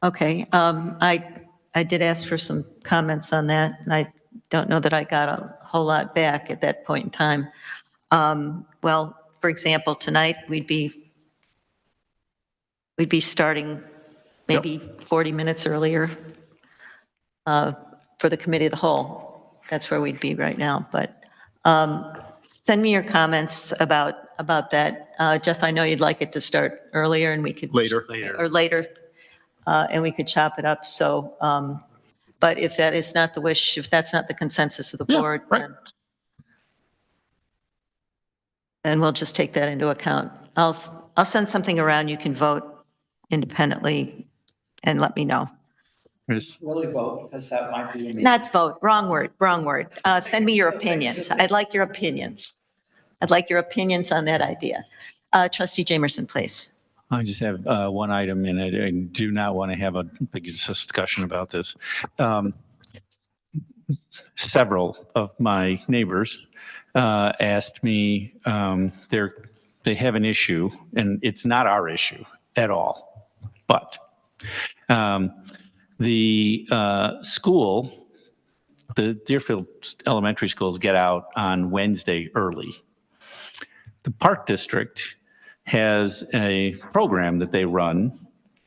Okay. I did ask for some comments on that, and I don't know that I got a whole lot back at that point in time. Well, for example, tonight we'd be starting maybe 40 minutes earlier for the committee of the whole. That's where we'd be right now. But send me your comments about that. Jeff, I know you'd like it to start earlier, and we could later, and we could chop it up. So, but if that is not the wish, if that's not the consensus of the board, right. then we'll just take that into account. I'll send something around. You can vote independently and let me know. Chris? Really vote, because that might be. Not vote, wrong word, wrong word. Send me your opinions. I'd like your opinions. I'd like your opinions on that idea. Trustee Jamerson, please. I just have one item, and I do not want to have a big discussion about this. Several of my neighbors asked me, they have an issue, and it's not our issue at all, but the school, the Deerfield Elementary Schools get out on Wednesday early. The Park District has a program that they run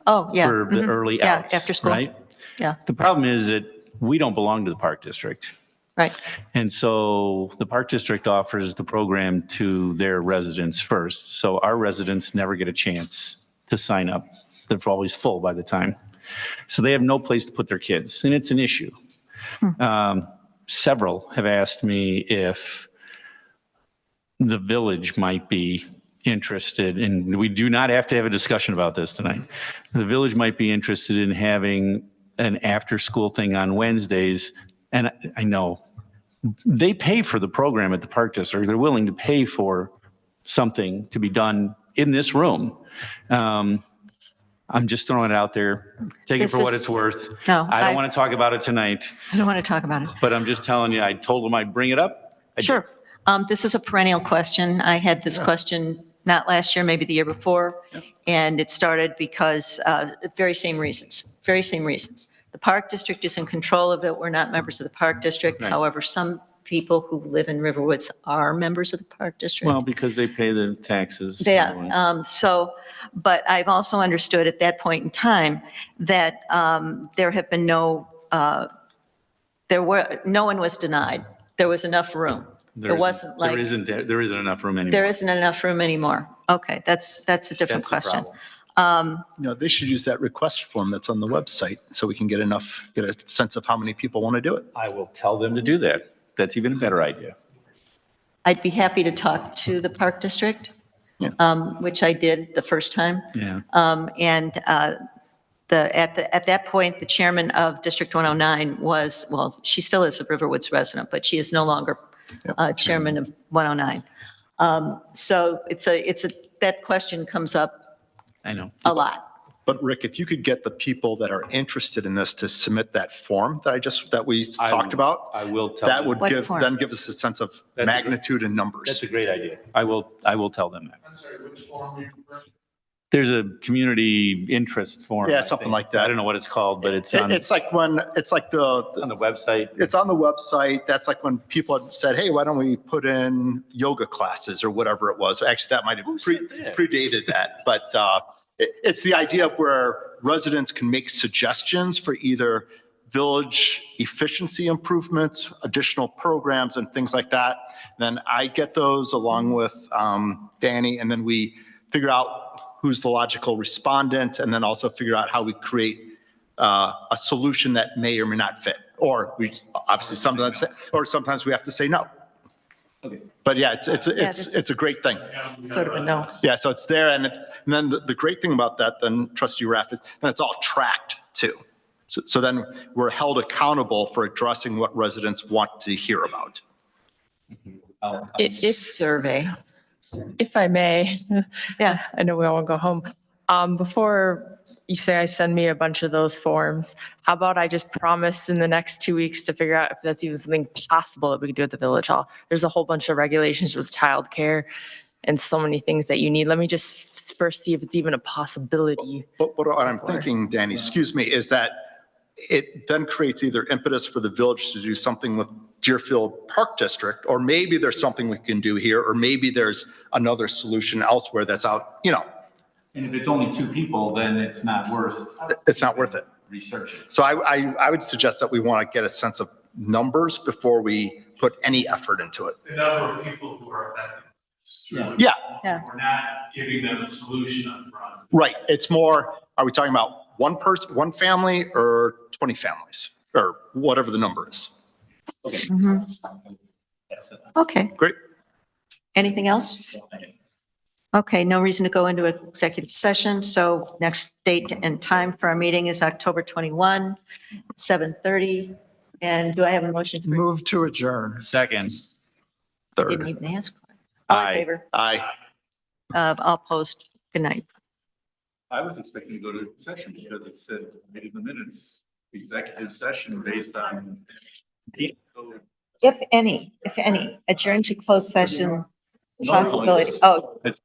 Oh, yeah. for the early Yeah, outs, after school. right? Yeah, The problem is that we don't belong to the Park District. right. And so the Park District offers the program to their residents first. So our residents never get a chance to sign up. They're always full by the time. So they have no place to put their kids, and it's an issue. Several have asked me if the village might be interested, and we do not have to have a discussion about this tonight. The village might be interested in having an after-school thing on Wednesdays. And I know they pay for the program at the Park District. They're willing to pay for something to be done in this room. I'm just throwing it out there. Take it This for what is- it's worth. No, I don't want to talk about it tonight, I don't want to talk about it. but I'm just telling you, I told them I'd bring it up. I did. Sure. This is a perennial question. I had this question not last year, maybe the year before. And it started because, very same reasons. The Park District is in control of it. We're not members of the Park District. Right. However, some people who live in Riverwoods are members of the Park District. Well, because they pay the taxes. Yeah, but I've also understood at that point in time that there have been no one was denied. There was enough room. There It wasn't like, there isn't enough room anymore. there isn't enough room anymore. Okay, that's a different That's the question. problem. They should use that request form that's on the website so we can get a sense of how many people want to do it. I will tell them to do that. That's even a better idea. I'd be happy to talk to the Park District, which I did the first time. Yeah. At that point, the chairman of District 109 was, well, she still is a Riverwoods resident, but she is no longer chairman of 109. So that question comes up I know. a lot. But Rick, if you could get the people that are interested in this to submit that form that we I talked will- about, I will tell that them. would What give form? give us a sense of That's a great- magnitude and That's numbers. a great idea. I will tell them that. I'm sorry, which form are you referring to? There's a community interest form. Yeah, I something think. like that. I don't know what it's called, but it's on, It's like on the website. it's on the website. That's like when people had said, hey, why don't we put in yoga classes or whatever it was. Actually, that might have Who said that? predated that. But it's the idea of where residents can make suggestions for either village efficiency improvements, additional programs and things like that. Then I get those along with Danny, and then we figure out who's the logical respondent, and then also figure out how we create a solution that may or may not fit. Or we obviously sometimes we have to say no. Okay. But yeah, it's a great thing. Sort of a no. Yeah, so it's there, and then the great thing about that, then Trustee Raff, is then it's all tracked too. So then we're held accountable for addressing what residents want to hear about. Survey. If I may. Yeah. I know we all want to go home. Before you say I send me a bunch of those forms, how about I just promise in the next 2 weeks to figure out if that's even something possible that we could do at the village hall. There's a whole bunch of regulations with childcare and so many things that you need. Let me just first see if it's even a possibility. But what I'm thinking, Danny, excuse me, is that it then creates either impetus for the village to do something with Deerfield Park District, or maybe there's something we can do here, or maybe there's another solution elsewhere that's out, And if it's only 2 people, then it's not worth it's not worth it. researching. So I would suggest that we want to get a sense of numbers before we put any effort into it. The number of people who are affected. It's truly- Yeah, Yeah. We're not giving them a solution up front. right. It's more, are we talking about one person, one family, or 20 families, or whatever the number is? Mhm. Okay. Great. Anything else? Okay, no reason to go into executive session, so next date and time for our meeting is October 21, 7:30. And do I have a motion to? Move to adjourn. Second. Didn't even ask. All in favor? Aye. All opposed? Good night. I was expecting to go to session because it said right in the minutes, executive session based on. If any, adjourn to closed session possibility. Oh, It's